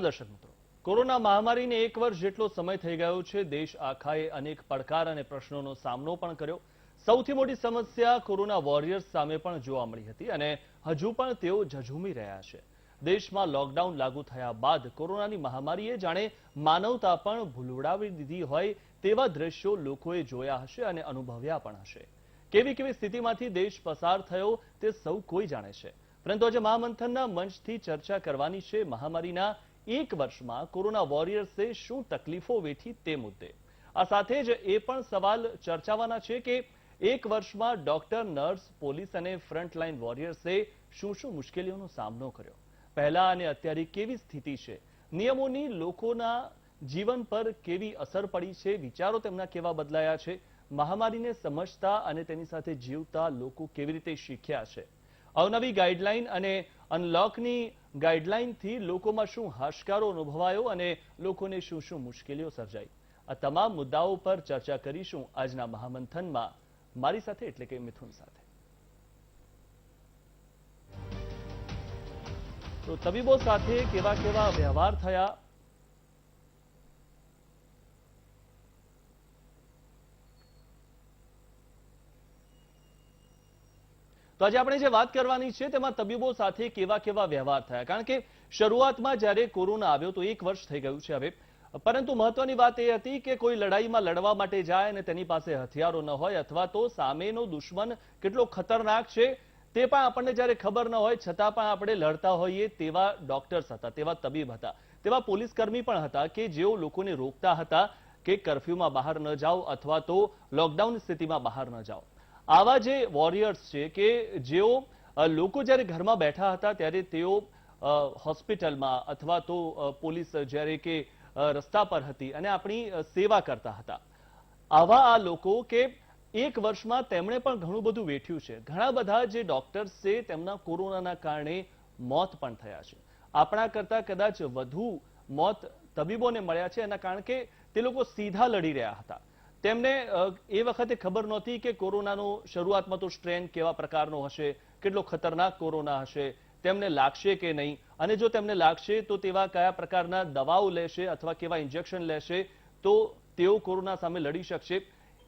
દર્શક મિત્રો, કોરોના મહામારીને 1 વર્ષ જેટલો સમય થઈ ગયો છે। દેશ આખાએ અનેક પડકાર અને પ્રશ્નોનો સામનો પણ કર્યો। સૌથી મોટી સમસ્યા કોરોના વોરિયર્સ સામે પણ જોવા મળી હતી અને હજુ પણ તેઓ ઝઝૂમી રહ્યા છે। દેશમાં લોકડાઉન લાગુ થયા બાદ કોરોનાની મહામારીએ જાણે માનવતા પણ ભૂલવડાવી દીધી હોય તેવા દ્રશ્યો લોકોએ જોયા હશે અને અનુભવ્યા પણ હશે। કેવી કેવી સ્થિતિમાંથી દેશ પસાર થયો તે સૌ કોઈ જાણે છે, પરંતુ આજે મહામંથનના મંચથી ચર્ચા કરવાની છે મહામારીના 1 વર્ષમાં કોરોના વોરિયર્સે શું તકલીફો વેઠી તે મુદ્દે। આ સાથે જ એ પણ સવાલ ચર્ચાવાના છે કે 1 વર્ષમાં ડોક્ટર, નર્સ, પોલીસ અને ફ્રન્ટલાઇન વોરિયર્સે શું મુશ્કેલીઓનો સામનો કર્યો, પહેલા અને અત્યારે કેવી સ્થિતિ છે, નિયમોની લોકોના જીવન પર કેવી અસર પડી છે, વિચારો તેમના કેવા બદલાયા છે, મહામારીને સમજતા અને તેની સાથે જીવતા લોકો કેવી રીતે શીખ્યા છે, અવનવી ગાઈડલાઈન અને અનલોકની ગાઈડલાઈનથી લોકોમાં શું હાશકારો અનુભવાયો અને લોકોને શું મુશ્કેલીઓ સર્જાઈ, આ તમામ મુદ્દાઓ પર ચર્ચા કરીશું આજના મહામંથનમાં મારી સાથે એટલે કે મિથુન સાથે। તો તબીબો સાથે કેવા કેવા વ્યવહાર થયા, તો આજે આપણે જે વાત કરવાની છે તેમાં તબીબો સાથે કેવા કેવા વ્યવહાર થયા, કારણ કે શરૂઆતમાં જ્યારે કોરોના આવ્યો તો 1 વર્ષ થઈ ગયું છે હવે, પરંતુ મહત્વની વાત એ હતી કે કોઈ લડાઈમાં લડવા માટે જાય અને તેની પાસે હથિયારો ન હોય અથવા તો સામેનો દુશ્મન કેટલો ખતરનાક છે તે પણ આપણને જ્યારે ખબર ન હોય છતાં પણ આપણે લડતા હોઈએ તેવા ડોક્ટર્સ હતા, તેવા તબીબ હતા, તેવા પોલીસકર્મી પણ હતા કે જેઓ લોકોને રોકતા હતા કે કર્ફ્યુમાં બહાર ન જાઓ અથવા તો લોકડાઉન સ્થિતિમાં બહાર ન જાઓ। આવા જે વોરિયર્સ છે કે જેઓ લોકો જ્યારે ઘરમાં બેઠા હતા ત્યારે તેઓ હોસ્પિટલમાં અથવા તો પોલીસ જ્યારે કે રસ્તા પર હતી અને આપણી સેવા કરતા હતા। આવા આ લોકો કે 1 વર્ષમાં તેમણે પણ ઘણું બધું વેઠ્યું છે। ઘણા બધા જે ડોક્ટર્સ છે તેમના કોરોનાના કારણે મોત પણ થયા છે। આપણા કરતા કદાચ વધુ મોત તબીબોને મળ્યા છે, એના કારણ કે તે લોકો સીધા લડી રહ્યા હતા। તેમને એ વખતે ખબર નહોતી કે કોરોનાનો શરૂઆતમાં તો સ્ટ્રેન કેવા પ્રકારનો હશે, કેટલો ખતરનાક કોરોના હશે, તેમને લાગશે કે નહીં, અને જો તેમને લાગશે તો તેવા કયા પ્રકારના દવાઓ લેશે અથવા કેવા ઇન્જેક્શન લેશે તો તેઓ કોરોના સામે લડી શકશે।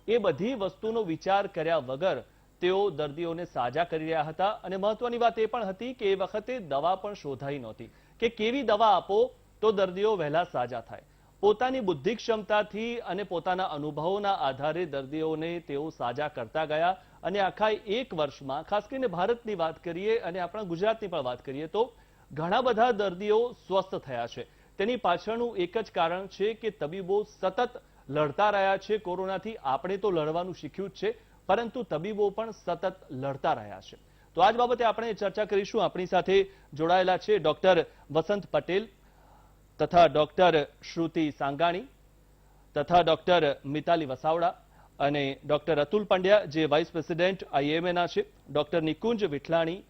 એ બધી વસ્તુનો વિચાર કર્યા વગર તેઓ દર્દીઓને સાજા કરી રહ્યા હતા। અને મહત્વની વાત એ પણ હતી કે એ વખતે દવા પણ શોધાઈ નહોતી કે કેવી દવા આપો તો દર્દીઓ વહેલા સાજા થાય। પોતાની બુદ્ધિ ક્ષમતાથી અને પોતાના અનુભવોના આધારે દર્દીઓને તેઓ સાજા કરતા ગયા અને આખા 1 વર્ષમાં ખાસ કરીને ભારતની વાત કરીએ અને આપણા ગુજરાતની પણ વાત કરીએ તો ઘણા બધા દર્દીઓ સ્વસ્થ થયા છે। તેની પાછળનું એક જ કારણ છે કે તબીબો સતત લડતા રહ્યા છે કોરોનાથી। આપણે તો લડવાનું શીખ્યું જ છે, પરંતુ તબીબો પણ સતત લડતા રહ્યા છે। તો આજ બાબતે આપણે ચર્ચા કરીશું। આપણી સાથે જોડાયેલા છે ડોક્ટર વસંત પટેલ તથા ડોક્ટર શ્રુતિ સાંગાણી તથા ડોક્ટર મિતાલી વસાવડા અને ડોક્ટર અતુલ પંડ્યા જે વાઇસ પ્રેસિડેન્ટ IMAના છે, ડોક્ટર નિકુંજ વિઠલાણી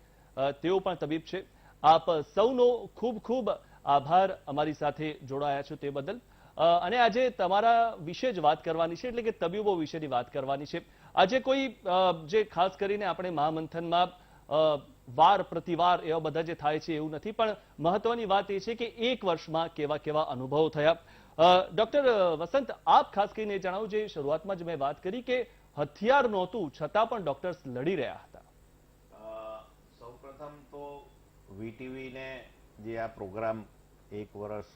તેઓ પણ તબીબ છે। આપ સૌનો ખૂબ ખૂબ આભાર અમારી સાથે જોડાયા છો તે બદલ। અને આજે તમારા વિશે જ વાત કરવાની છે, એટલે કે તબીબો વિશેની વાત કરવાની છે। આજે કોઈ જે ખાસ કરીને આપણે મહામંથનમાં વાર પ્રતિવાર એવા બધા જે થાય છે એવું નથી, પણ મહત્વની વાત એ છે કે 1 વર્ષમાં કેવા કેવા અનુભવો થયા। ડોક્ટર વસંત, આપ ખાસ કરીને જણાવો, જે શરૂઆતમાં જ મેં વાત કરી કે હથિયાર નહોતું છતાં પણ ડોક્ટર્સ લડી રહ્યા હતા। સૌપ્રથમ તો વીટીવીને જે આ પ્રોગ્રામ 1 વર્ષ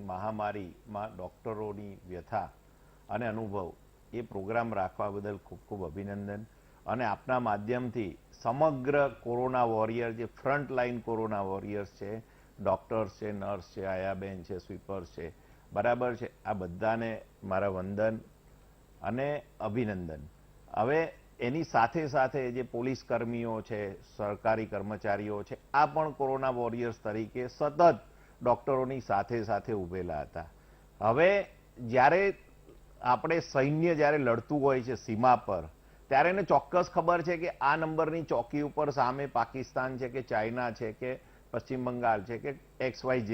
મહામારીમાં ડોક્ટરોની વ્યથા અને અનુભવ એ પ્રોગ્રામ રાખવા બદલ ખૂબ ખૂબ અભિનંદન। અને આપના માધ્યમથી સમગ્ર કોરોના વોરિયર જે ફ્રન્ટ લાઇન કોરોના વોરિયર્સ છે, ડોક્ટર્સ છે, નર્સ છે, આયાબેન છે, સ્વીપર્સ છે, બરાબર છે, આ બધાને મારા વંદન અને અભિનંદન। હવે એની સાથે સાથે જે પોલીસ કર્મીઓ છે, સરકારી કર્મચારીઓ છે, આ પણ કોરોના વોરિયર્સ તરીકે સતત ડોક્ટરોની સાથે સાથે ઉભેલા હતા। હવે જ્યારે આપણે સૈન્ય જ્યારે લડતું હોય છે સીમા પર, ત્યારે એને ચોક્કસ ખબર છે કે આ નંબરની ચોકી ઉપર સામે પાકિસ્તાન છે કે ચાઇના છે કે પશ્ચિમ બંગાળ છે કે XYZ,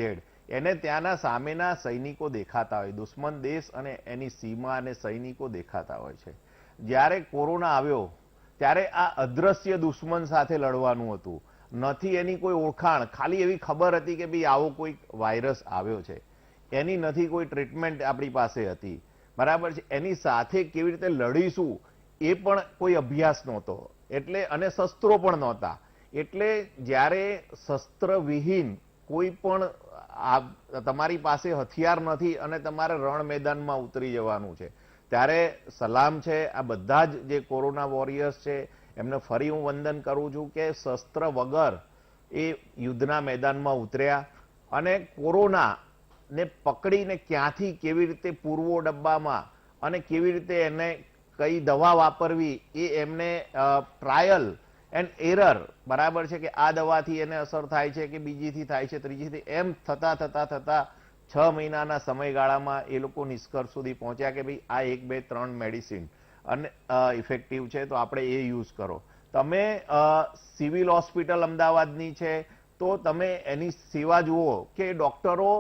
એને ત્યાંના સામેના સૈનિકો દેખાતા હોય, દુશ્મન દેશ અને એની સીમા અને સૈનિકો દેખાતા હોય છે। જ્યારે કોરોના આવ્યો ત્યારે આ અદ્રશ્ય દુશ્મન સાથે લડવાનું હતું। નથી એની કોઈ ઓળખાણ, ખાલી એવી ખબર હતી કે ભાઈ આવો કોઈ વાયરસ આવ્યો છે, એની નથી કોઈ ટ્રીટમેન્ટ આપણી પાસે હતી, બરાબર છે. એની સાથે કેવી રીતે લડીશું એ પણ કોઈ અભ્યાસ નહોતો, એટલે અને શસ્ત્રો પણ નહોતા. એટલે જ્યારે શસ્ત્રવિહીન કોઈ પણ તમારી પાસે હથિયાર નથી અને તમારે રણ મેદાનમાં ઉતરી જવાનું છે, ત્યારે સલામ છે આ બધા જ જે કોરોના વોરિયર્સ છે એમને ફરી હું વંદન કરું છું કે શસ્ત્ર વગર એ યુદ્ધના મેદાનમાં ઉતર્યા અને કોરોના ને પકડીને ક્યાંથી કેવી રીતે પૂરવો ડબ્બામાં અને કેવી રીતે એને કઈ દવા વાપરવી એ એમને ટ્રાયલ એન્ડ એરર, બરાબર છે, કે આ દવાથી એને અસર થાય છે કે બીજીથી થાય છે, ત્રીજીથી, એમ થતા 6 મહિનાના સમયગાળામાં એ લોકો નિષ્કર્ષ સુધી પહોંચ્યા કે ભાઈ આ 1, 2, 3 મેડિસિન અને ઇફેક્ટિવ છે તો આપણે એ યુઝ કરો. તમે સિવિલ હોસ્પિટલ અમદાવાદની છે તો તમે એની સેવા જુઓ કે ડોક્ટરો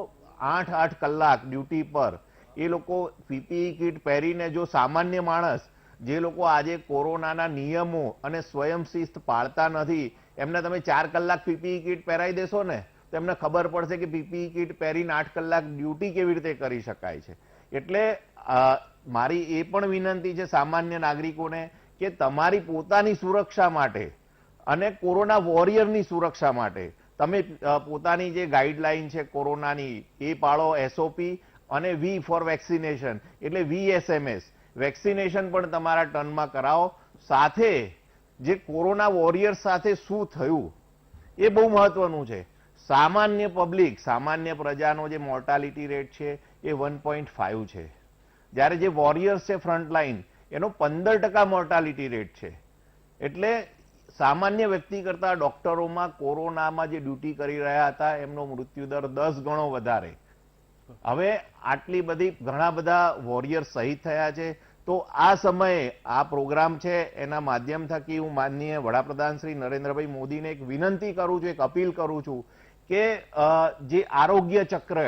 8 કલાક ડ્યુટી પર, એ લોકો પીપીઈ કીટ પહેરીને, જો સામાન્ય માણસ જે લોકો આજે કોરોનાના નિયમો અને સ્વયંશિસ્ત પાળતા નથી એમને તમે 4 કલાક પીપીઈ કીટ પહેરાવી દેશો ને તો એમને ખબર પડશે કે પીપીઈ કીટ પહેરીને 8 કલાક ડ્યુટી કેવી રીતે કરી શકાય છે. એટલે મારી એ પણ વિનંતી છે સામાન્ય નાગરિકોને કે તમારી પોતાની સુરક્ષા માટે અને કોરોના વોરિયરની સુરક્ષા માટે તમે પોતાની જે ગાઈડલાઈન છે કોરોનાની એ પાળો, એસઓપી, અને વી ફોર વેક્સિનેશન એટલે VSMS વેક્સિનેશન પણ તમારા ટર્નમાં કરાવો. સાથે જે કોરોના વોરિયર્સ સાથે શું થયું એ બહુ મહત્વનું છે. સામાન્ય પબ્લિક, સામાન્ય પ્રજાનો જે મોર્ટાલિટી રેટ છે એ 1.5 છે, જ્યારે જે વોરિયર્સ છે ફ્રન્ટલાઈન એનો 15% મોર્ટાલિટી રેટ છે. એટલે સામાન્ય વ્યક્તિ કરતા ડોક્ટરોમાં કોરોનામાં જે ડ્યુટી કરી રહ્યા હતા એમનો મૃત્યુદર 10 ગણો વધારે. હવે આટલી બધી ઘણા બધા વોરિયર શહીદ થયા છે. તો આ સમયે આ પ્રોગ્રામ છે એના માધ્યમ થકી હું માનનીય વડાપ્રધાન શ્રી નરેન્દ્રભાઈ મોદીને એક વિનંતી કરું છું, એક અપીલ કરું છું કે જે આરોગ્ય ચક્ર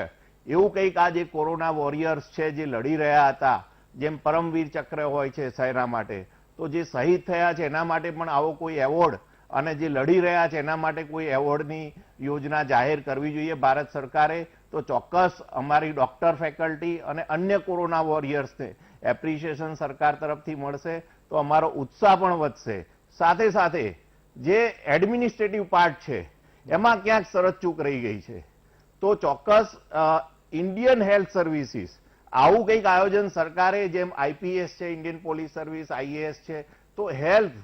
એવું કંઈક આ જે કોરોના વોરિયર્સ છે જે લડી રહ્યા હતા, જેમ પરમવીર ચક્ર હોય છે સેના માટે, તો જે શહીદ થયા છે એના માટે પણ આવો કોઈ એવોર્ડ, અને જે લડી રહ્યા છે એના માટે કોઈ એવોર્ડની યોજના જાહેર કરવી જોઈએ ભારત સરકારે. તો ચોક્કસ અમારી ડોક્ટર ફેકલ્ટી અને અન્ય કોરોના વોરિયર્સને એપ્રિશિએશન સરકાર તરફથી મળશે તો અમારો ઉત્સાહ પણ વધશે. સાથે સાથે જે એડમિનિસ્ટ્રેટિવ પાર્ટ છે એમાં ક્યાંક શરતચૂક રહી ગઈ છે, તો ચોક્કસ ઇન્ડિયન હેલ્થ સર્વિસીસ આવું કંઈક આયોજન સરકારે, જેમ આઈપીએસ છે, ઇન્ડિયન પોલીસ સર્વિસ, આઈએએસ છે, તો હેલ્થ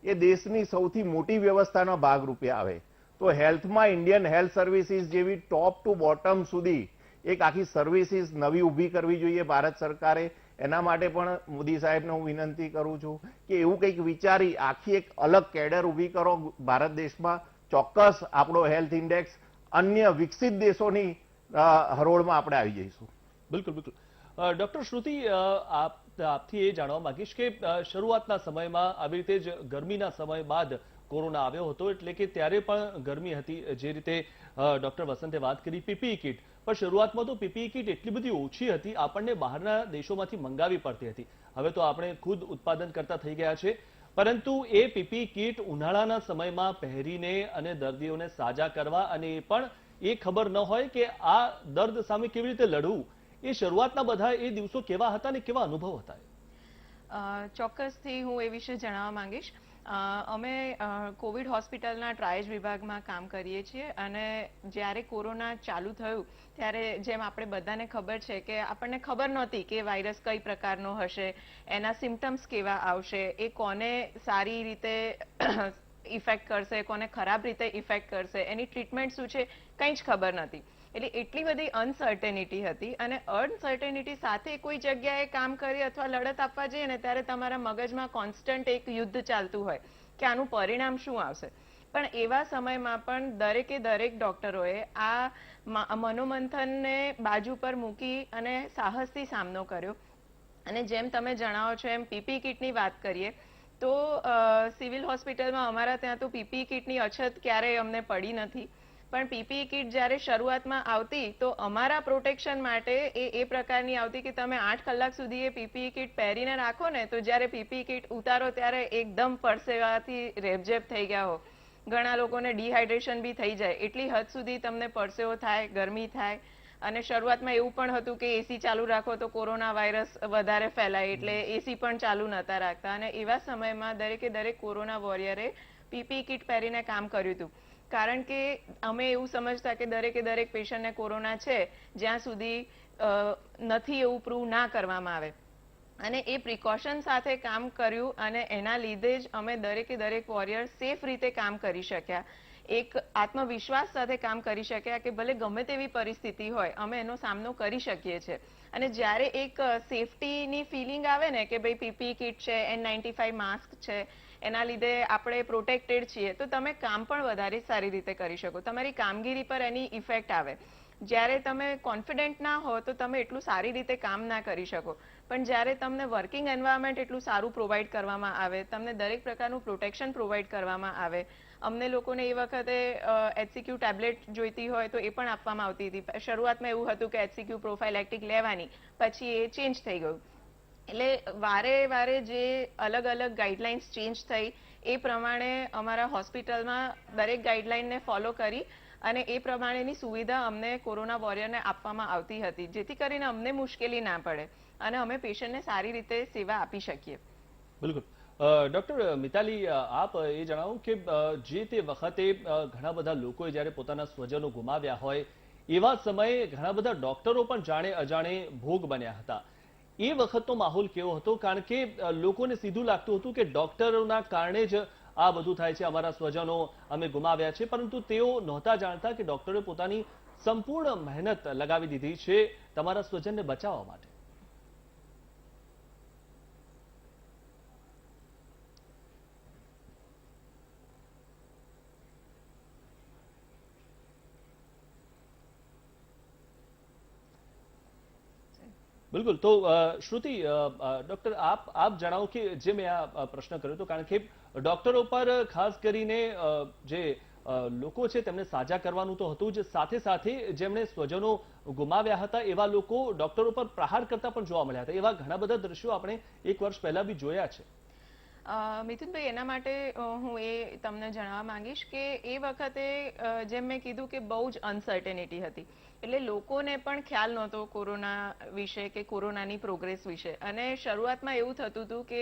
એ દેશની સૌથી મોટી વ્યવસ્થાના ભાગરૂપે આવે. તો હેલ્થમાં ઇન્ડિયન હેલ્થ સર્વિસીસ જેવી ટોપ ટુ બોટમ સુધી એક આખી સર્વિસીસ નવી ઊભી કરવી જોઈએ ભારત સરકારે. એના માટે પણ મોદી સાહેબને હું વિનંતી કરું છું કે એવું કંઈક વિચારી આખી એક અલગ કેડર ઊભી કરો ભારત દેશમાં. ચોક્કસ આપણો હેલ્થ ઇન્ડેક્સ અન્ય વિકસિત દેશોની હરોળમાં આપણે આવી જઈશું. બિલકુલ બિલકુલ. ડોક્ટર શ્રુતિ, આપથી એ જાણવા માંગીશ કે શરૂઆતના સમયમાં આવી રીતે જ ગરમીના સમય બાદ કોરોના આવ્યો હતો, એટલે કે ત્યારે પણ ગરમી હતી, જે રીતે ડોક્ટર વસંતે વાત કરી પીપીઈ કીટ, પણ શરૂઆતમાં તો પીપીઈ કીટ એટલી બધી ઓછી હતી, આપણને બહારના દેશોમાંથી મંગાવી પડતી હતી. હવે તો આપણે ખુદ ઉત્પાદન કરતા થઈ ગયા છે, પરંતુ એ પીપીઈ કીટ ઉનાળાના સમયમાં પહેરીને અને દર્દીઓને સાજા કરવા, અને એ પણ એ ખબર ન હોય કે આ દર્દ સામે કેવી રીતે લડવું, એ શરૂઆતના બધા એ દિવસો કેવા હતા ને કેવા અનુભવ હતા? ચોક્કસથી હું એ વિશે જણાવવા માંગીશ. અમે કોવિડ હોસ્પિટલના ટ્રાયજ વિભાગમાં કામ કરીએ છીએ, અને જ્યારે કોરોના ચાલુ થયું ત્યારે જેમ આપણે બધાને ખબર છે કે આપણને ખબર નહોતી કે વાયરસ કઈ પ્રકારનો હશે, એના સિમ્ટમ્સ કેવા આવશે, એ કોને સારી રીતે ઇફેક્ટ કરશે, કોને ખરાબ રીતે ઇફેક્ટ કરશે, એની ટ્રીટમેન્ટ શું છે કંઈ જ ખબર નહોતી. એટલે એટલી બધી અનસર્ટેનિટી હતી, અને અનસર્ટેનિટી સાથે કોઈ જગ્યાએ કામ કરી અથવા લડત આપવા જઈએ ને ત્યારે તમારા મગજમાં કોન્સ્ટન્ટ એક યુદ્ધ ચાલતું હોય કે આનું પરિણામ શું આવશે. પણ એવા સમયમાં પણ દરેક ડોક્ટરોએ આ મનોમંથનને બાજુ પર મૂકી અને સાહસથી સામનો કર્યો. અને જેમ તમે જણાવો છો એમ પીપી કીટની વાત કરીએ તો સિવિલ હોસ્પિટલમાં અમારા ત્યાં તો પીપી કીટની અછત ક્યારેય અમને પડી નથી. પણ પીપીઈ કીટ જ્યારે શરૂઆતમાં આવતી તો અમારા પ્રોટેક્શન માટે એ પ્રકારની આવતી કે તમે 8 કલાક સુધી એ પીપીઈ કીટ પહેરીને રાખો ને તો જ્યારે પીપીઈ કીટ ઉતારો ત્યારે એકદમ પરસેવાથી રેબઝેબ થઈ ગયા હો. ઘણા લોકોને ડિહાઇડ્રેશન બી થઈ જાય, એટલી હદ સુધી તમને પરસેવો થાય, ગરમી થાય. અને શરૂઆતમાં એવું પણ હતું કે એસી ચાલુ રાખો તો કોરોના વાયરસ વધારે ફેલાય, એટલે એસી પણ ચાલુ નહોતા રાખતા. અને એવા સમયમાં દરેકે દરેક કોરોના વોરિયરે પીપી કિટ પહેરીને કામ કર્યું હતું, કારણ કે અમે એવું સમજતા કે દરેકે દરેક પેશન્ટને કોરોના છે જ્યાં સુધી નથી એવું પ્રૂવ ના કરવામાં આવે. અને એ પ્રિકોશન સાથે કામ કર્યું અને એના લીધે જ અમે દરેકે દરેક વોરિયર સેફ રીતે કામ કરી શક્યા, એક આત્મવિશ્વાસ સાથે કામ કરી શક્યા કે ભલે ગમે તેવી પરિસ્થિતિ હોય અમે એનો સામનો કરી શકીએ છીએ. અને જ્યારે એક સેફટીની ફિલિંગ આવે ને કે ભાઈ પીપી કિટ છે, N95 માસ્ક છે, એના લીધે આપણે પ્રોટેક્ટેડ છીએ, તો તમે કામ પણ વધારે સારી રીતે કરી શકો, તમારી કામગીરી પર એની ઇફેક્ટ આવે. જ્યારે તમે કોન્ફિડન્ટ ના હો તો તમે એટલું સારી રીતે કામ ના કરી શકો. પણ જ્યારે તમને વર્કિંગ એન્વાયરમેન્ટ એટલું સારું પ્રોવાઈડ કરવામાં આવે, તમને દરેક પ્રકારનું પ્રોટેક્શન પ્રોવાઈડ કરવામાં આવે. અમને લોકોને એ વખતે HCQ ટેબ્લેટ જોઈતી હોય તો એ પણ આપવામાં આવતી હતી. શરૂઆતમાં એવું હતું કે HCQ પ્રોફાઇલેક્ટિક લેવાની, પછી એ ચેન્જ થઈ ગયું. એટલે વારે વારે જે અલગ અલગ ગાઈડલાઇન્સ ચેન્જ થઈ એ પ્રમાણે અમારા હોસ્પિટલમાં દરેક ગાઈડલાઇનને ફોલો કરી અને એ પ્રમાણેની સુવિધા અમને કોરોના વોરિયરને આપવામાં આવતી હતી, જેથી કરીને અમને મુશ્કેલી ના પડે અને અમે પેશન્ટને સારી રીતે સેવા આપી શકીએ. બિલકુલ. ડોક્ટર મિતાલી, આપ એ જણાવો કે જે તે વખતે ઘણા બધા લોકોએ જ્યારે પોતાના સ્વજનો ગુમાવ્યા હોય એવા સમયે ઘણા બધા ડોક્ટરો પણ જાણે અજાણે ભોગ બન્યા હતા. એ વખતનો માહોલ કેવો હતો? કારણ કે લોકોને સીધું લાગતું હતું કે ડોક્ટરોના કારણે જ આ બધું થાય છે, અમારા સ્વજનો અમે ગુમાવ્યા છે, પરંતુ તેઓ નહોતા જાણતા કે ડોક્ટરે પોતાની સંપૂર્ણ મહેનત લગાવી દીધી છે તમારા સ્વજનને બચાવવા માટે. બિલકુલ. તો શ્રુતિ, ડોક્ટર આપ જણાવો કે જે મેં આ પ્રશ્ન કર્યો હતો, કારણ કે ડોક્ટરો પર ખાસ કરીને જે લોકો છે તેમને સાજા કરવાનું તો હતું જ, સાથે સાથે જેમણે સ્વજનો ગુમાવ્યા હતા એવા લોકો ડોક્ટરો પર પ્રહાર કરતા પણ જોવા મળ્યા હતા. એવા ઘણા બધા દ્રશ્યો આપણે એક વર્ષ પહેલા બી જોયા છે. મિથુનભાઈ, એના માટે હું એ તમને જણાવવા માંગીશ કે એ વખતે જેમ મેં કીધું કે બહુ જ અનસર્ટેનિટી હતી, એટલે લોકોને પણ ખ્યાલ નહોતો કોરોના વિશે કે કોરોનાની પ્રોગ્રેસ વિશે. અને શરૂઆતમાં એવું થતું હતું કે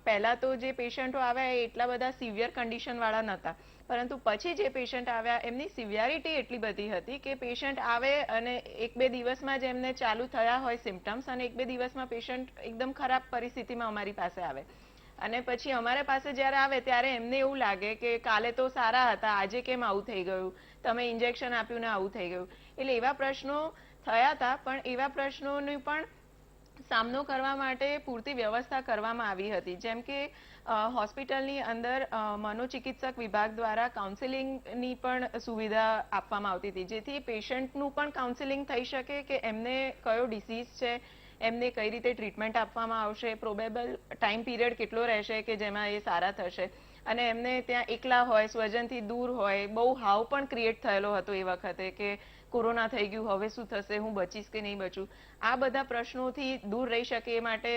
પહેલા તો જે પેશન્ટો આવ્યા એ એટલા બધા સિવિયર કન્ડિશન વાળા નહોતા, પરંતુ પછી જે પેશન્ટ આવ્યા એમની સિવિયરિટી એટલી બધી હતી કે પેશન્ટ આવે અને 1-2 દિવસમાં જ એમને ચાલુ થયા હોય સિમ્પટમ્સ, અને 1-2 દિવસમાં પેશન્ટ એકદમ ખરાબ પરિસ્થિતિમાં અમારી પાસે આવે. અને પછી અમારા પાસે જ્યારે આવે ત્યારે એમને એવું લાગે કે કાલે તો સારા હતા, આજે કેમ આવું થઈ ગયું, તમે ઇન્જેક્શન આપ્યું ને આવું થઈ ગયું. એટલે એવા પ્રશ્નો થયા હતા, પણ એવા પ્રશ્નોનો પણ સામનો કરવા માટે પૂરતી વ્યવસ્થા કરવામાં આવી હતી. જેમ કે હોસ્પિટલની અંદર મનોચિકિત્સક વિભાગ દ્વારા કાઉન્સેલિંગની પણ સુવિધા આપવામાં આવતી હતી, જેથી પેશન્ટનું પણ કાઉન્સેલિંગ થઈ શકે કે એમને કયો ડિસીઝ છે, એમને કઈ રીતે ટ્રીટમેન્ટ આપવામાં આવશે, પ્રોબેબલ ટાઈમ પીરિયડ કેટલો રહેશે કે જેમાં એ સારા થશે. અને એમને ત્યાં એકલા હોય, સ્વજનથી દૂર હોય, બહુ હાવ પણ ક્રિએટ થયેલો હતો એ વખતે કે કોરોના થઈ ગયું, હવે શું થશે, હું બચીશ કે નહીં બચું. આ બધા પ્રશ્નોથી દૂર રહી શકે એ માટે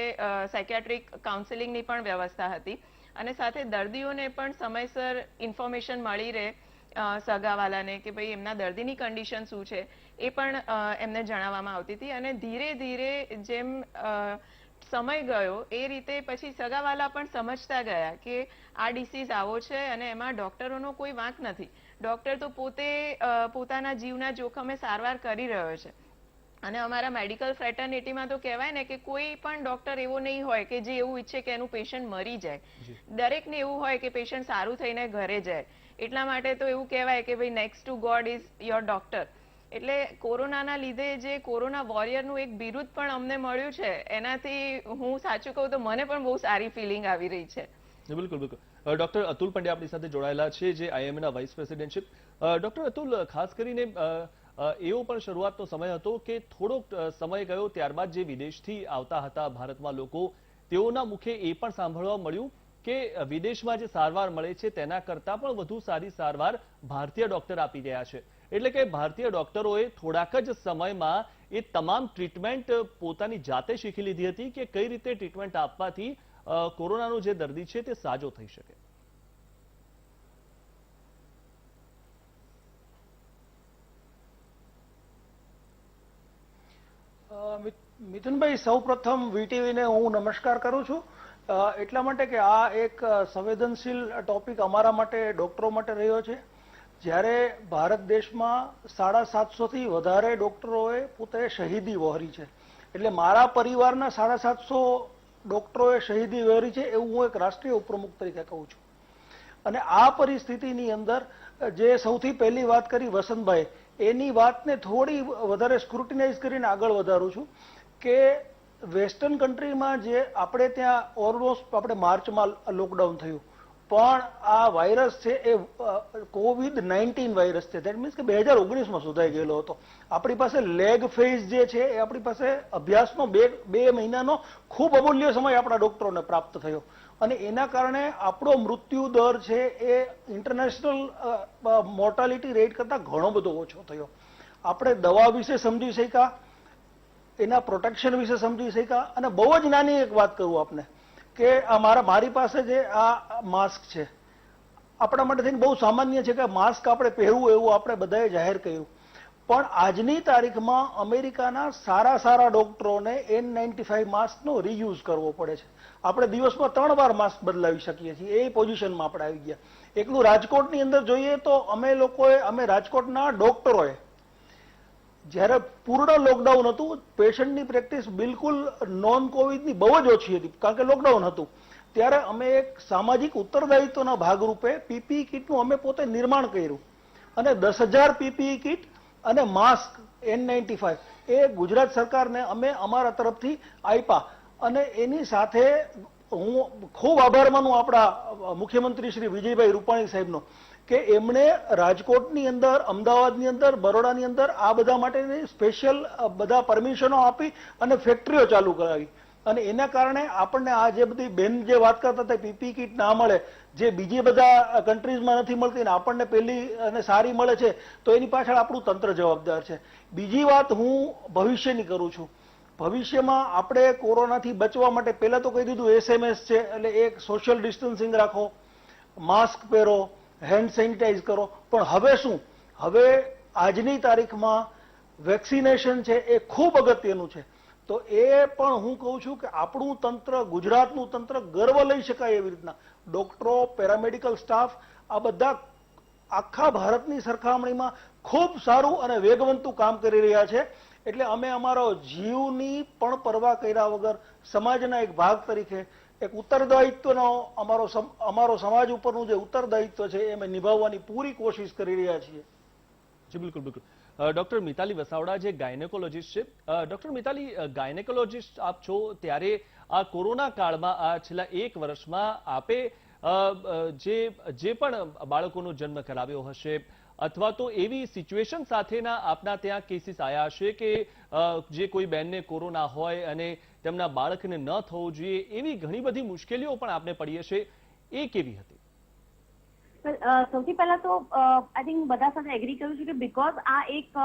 સાયકિયાટ્રિક કાઉન્સેલિંગની પણ વ્યવસ્થા હતી. અને સાથે દર્દીઓને પણ સમયસર ઇન્ફોર્મેશન મળી રહે સગાવાલાને કે ભાઈ એમના દર્દીની કન્ડિશન શું છે એ પણ એમને જણાવવામાં આવતી હતી. અને ધીરે ધીરે જેમ સમય ગયો એ રીતે પછી સગાવાલા પણ સમજતા ગયા કે આ ડિસીઝ આવો છે અને એમાં ડોક્ટરોનો કોઈ વાંક નથી. ડોક્ટર તો પોતે પોતાના જીવના જોખમે સારવાર કરી રહ્યો છે. અને અમારા મેડિકલ ફ્રેટર્નિટીમાં તો કહેવાય ને કે કોઈ પણ ડોક્ટર એવો નહીં હોય કે જે એવું ઈચ્છે કે એનું પેશન્ટ મરી જાય. દરેકને એવું હોય કે પેશન્ટ સારું થઈને ઘરે જાય. એટલા માટે તો એવું કહેવાય કે ભાઈ next to God is your doctor. એટલે કોરોનાના લીધે જે કોરોના વોરિયરનું એક બિરુદ પણ અમને મળ્યું છે, એનાથી હું સાચું કહું તો મને પણ બહુ સારી ફિલિંગ આવી રહી છે. બિલકુલ બિલકુલ. ડોક્ટર અતુલ પંડ્યા આપણી સાથે જોડાયેલા છે, જે IIMA ના વાઇસ પ્રેસિડેન્ટ છે. ડોક્ટર અતુલ, ખાસ કરીને એવો પણ શરૂઆતનો સમય હતો કે થોડોક સમય ગયો ત્યારબાદ જે વિદેશથી આવતા હતા ભારતમાં લોકો, તેઓના મુખે એ પણ સાંભળવા મળ્યું કે વિદેશમાં જે સારવાર મળે છે તેના કરતાં પણ વધુ સારી સારવાર ભારતીય ડોક્ટર આપી રહ્યા છે. એટલે કે ભારતીય ડોક્ટરોએ થોડાક જ સમયમાં એ તમામ ટ્રીટમેન્ટ પોતાની જાતે શીખી લીધી હતી કે કઈ રીતે ટ્રીટમેન્ટ આપવાથી કોરોનાનો જે દર્દી છે તે સાજો થઈ શકે. મિથુનભાઈ, સૌપ્રથમ વીટીવીને હું નમસ્કાર કરું છું એટલા માટે કે આ એક સંવેદનશીલ ટોપિક અમારા માટે, ડોક્ટરો માટે રહ્યો છે. જ્યારે ભારત દેશમાં 750 થી વધારે ડોક્ટરોએ પોતે શહીદી વહોરી છે, એટલે મારા પરિવારના 750 ડોક્ટરોએ શહીદી વહોરી છે એવું હું એક રાષ્ટ્રીય ઉપપ્રમુખ તરીકે કહું છું. અને આ પરિસ્થિતિની અંદર જે સૌથી પહેલી વાત કરી વસંતભાઈ, એની વાતને થોડી વધારે સ્ક્રુટિનાઇઝ કરીને આગળ વધારું છું કે વેસ્ટર્ન કન્ટ્રીમાં જે આપણે ત્યાં ઓલમોસ્ટ આપણે માર્ચમાં લોકડાઉન થયું, પણ આ વાયરસ છે એ COVID-19 વાયરસ છે. દેટ મીન્સ કે 2019માં શોધાઈ ગયેલો હતો. આપણી પાસે લેગ ફેઝ જે છે એ આપણી પાસે અભ્યાસનો બે મહિનાનો ખૂબ અમૂલ્ય સમય આપણા ડોક્ટરોને પ્રાપ્ત થયો, અને એના કારણે આપણો મૃત્યુ દર છે એ ઇન્ટરનેશનલ મોર્ટાલિટી રેટ કરતાં ઘણો બધો ઓછો થયો. આપણે દવા વિશે સમજી શક્યા, એના પ્રોટેક્શન વિશે સમજી શક્યા. અને બહુ જ નાની એક વાત કરું આપને કે મારી પાસે જે આ માસ્ક છે, આપણા માટે થઈને બહુ સામાન્ય છે કે માસ્ક આપણે પહેરવું એવું આપણે બધાએ જાહેર કર્યું, પણ આજની તારીખમાં અમેરિકાના સારા ડોક્ટરોને N95 માસ્કનો રીયુઝ કરવો પડે છે. આપણે દિવસમાં 3 વાર માસ્ક બદલાવી શકીએ છીએ, એ પોઝિશનમાં આપણે આવી ગયા. એકલું રાજકોટની અંદર જોઈએ તો અમે રાજકોટના ડોક્ટરોએ જ્યારે પૂર્ણ લોકડાઉન હતું, પેશન્ટની પ્રેક્ટિસ બિલકુલ નોન કોવિડની બહુ જ ઓછી હતી કારણ કે લોકડાઉન હતું, ત્યારે અમે એક સામાજિક ઉત્તરદાયિત્વના ભાગરૂપે પીપીઈ કીટનું અમે પોતે નિર્માણ કર્યું, અને 10,000 પીપીઈ કીટ અને માસ્ક N95 એ ગુજરાત સરકારને અમે અમારા તરફથી આપ્યા. અને એની સાથે હું ખૂબ આભાર માનું આપણા મુખ્યમંત્રી શ્રી વિજયભાઈ રૂપાણી સાહેબનો કે એમણે રાજકોટની અંદર, અમદાવાદની અંદર, બરોડાની અંદર આ બધા માટેની સ્પેશિયલ બધા પરમિશનો આપી અને ફેક્ટરીઓ ચાલુ કરાવી. અને એના કારણે આપણને આ જે બધી બેન જે વાત કરતા હતા પીપી કીટ ના મળે, જે બીજી બધા કન્ટ્રીઝમાં નથી મળતી ને આપણને પહેલી અને સારી મળે છે, તો એની પાછળ આપણું તંત્ર જવાબદાર છે. બીજી વાત હું ભવિષ્યની કરું છું. ભવિષ્યમાં આપણે કોરોનાથી બચવા માટે પહેલા તો કહી દીધું SMS છે, એટલે એક સોશિયલ ડિસ્ટન્સિંગ રાખો, માસ્ક પહેરો, હેન્ડ સેનિટાઈઝ કરો. પણ હવે શું, હવે આજની તારીખમાં વેક્સિનેશન છે એ ખૂબ અગત્યનું છે. તો એ પણ હું કહું છું કે આપણું તંત્ર, ગુજરાતનું તંત્ર ગર્વ લઈ શકાય એવી રીતના ડોક્ટરો, પેરામેડિકલ સ્ટાફ આ બધા આખા ભારતની સરખામણીમાં ખૂબ સારું અને વેગવંતું કામ કરી રહ્યા છે. એટલે અમે અમારો જીવની પણ પરવા કર્યા વગર સમાજના એક ભાગ તરીકે એક ઉત્તરદાયિત્વનો અમારો સમાજ ઉપરનું જે ઉત્તરદાયિત્વ છે એ અમે નિભાવવાની પૂરી કોશિશ કરી રહ્યા છીએ. જી બિલકુલ. ડોક્ટર મિતાલી વસાવડા જે ગાયનેકોલોજીસ્ટ છે, ડોક્ટર મિતાલી, ગાયનેકોલોજીસ્ટ આપ છો, ત્યારે આ કોરોના કાળમાં આ છેલ્લા 1 વર્ષમાં આપે જે પણ બાળકોનો જન્મ કરાવ્યો હશે અથવા તો એવી સિચ્યુએશન સાથેના આપના ત્યાં કેસીસ આવ્યા હશે કે જે કોઈ બહેનને કોરોના હોય અને તેમના બાળકને ન થવું જોઈએ, એવી ઘણી બધી મુશ્કેલીઓ પણ આપને પડી હશે, એ કેવી હતી? સૌથી પહેલા તો આઈ થિંક બધા સાથે એગ્રી કરું છું કે બીકોઝ આ એક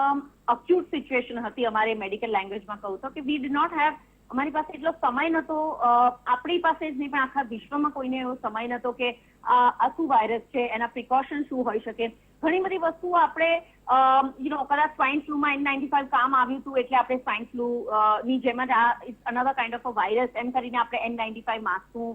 અક્યુટ સિચ્યુએશન હતી, અમારે મેડિકલ લેંગ્વેજમાં કહું તો કે વી ડીડ નોટ હેવ, અમારી પાસે એટલો સમય નતો, આપણી પાસે જ નહીં પણ આખા વિશ્વમાં કોઈને એવો સમય નતો કે આ શું વાયરસ છે, એના પ્રિકોશન શું હોઈ શકે. ઘણી બધી વસ્તુઓ આપણે કદાચ સ્વાઇન ફ્લુમાં N95 કામ આવ્યું હતું એટલે આપણે સ્વાઇન ફ્લુ ની જેમ જ આ another kind of a virus એમ કરીને આપણે N95 માસ્કનું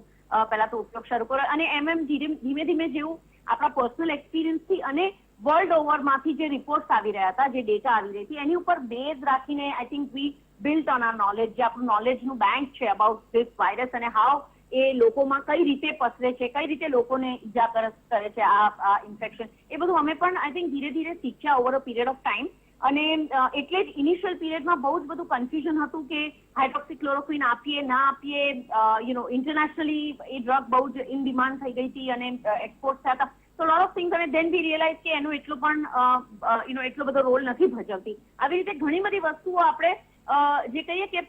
પહેલા તો ઉપયોગ શરૂ કર્યો. અને એમ ધીમે ધીમે જેવું આપણા પર્સનલ એક્સપિરિયન્સથી અને વર્લ્ડ ઓવરમાંથી જે રિપોર્ટ્સ આવી રહ્યા હતા, જે ડેટા આવી રહી હતી, એની ઉપર બેઝ રાખીને I think we built on R knowledge, જે આપણું નોલેજનું બેંક છે અબાઉટ ધીસ વાયરસ અને હાઉ એ લોકોમાં કઈ રીતે પસરે છે, કઈ રીતે લોકોને ઇજાગ્રસ્ત કરે છે આ ઇન્ફેક્શન, એ બધું અમે પણ આઈ થિંક ધીરે ધીરે શીખ્યા over a period of time. અને એટલે જ ઇનિશિયલ પીરિયડમાં બહુ જ બધું કન્ફ્યુઝન હતું કે હાઇડ્રોક્સીક્લોરોક્વિન આપીએ ના આપીએ. ઇન્ટરનેશનલી એ ડ્રગ બહુ જ ઇન ડિમાન્ડ થઈ ગઈ હતી અને એક્સપોર્ટ થયા હતા. તો લોટ ઓફ થિંગ્સ. અને ધેન વી રિયલાઇઝ કે એનો એટલો પણ એટલો બધો રોલ નથી ભજવતી. આવી રીતે ઘણી બધી વસ્તુઓ આપણે જે કહીએ કે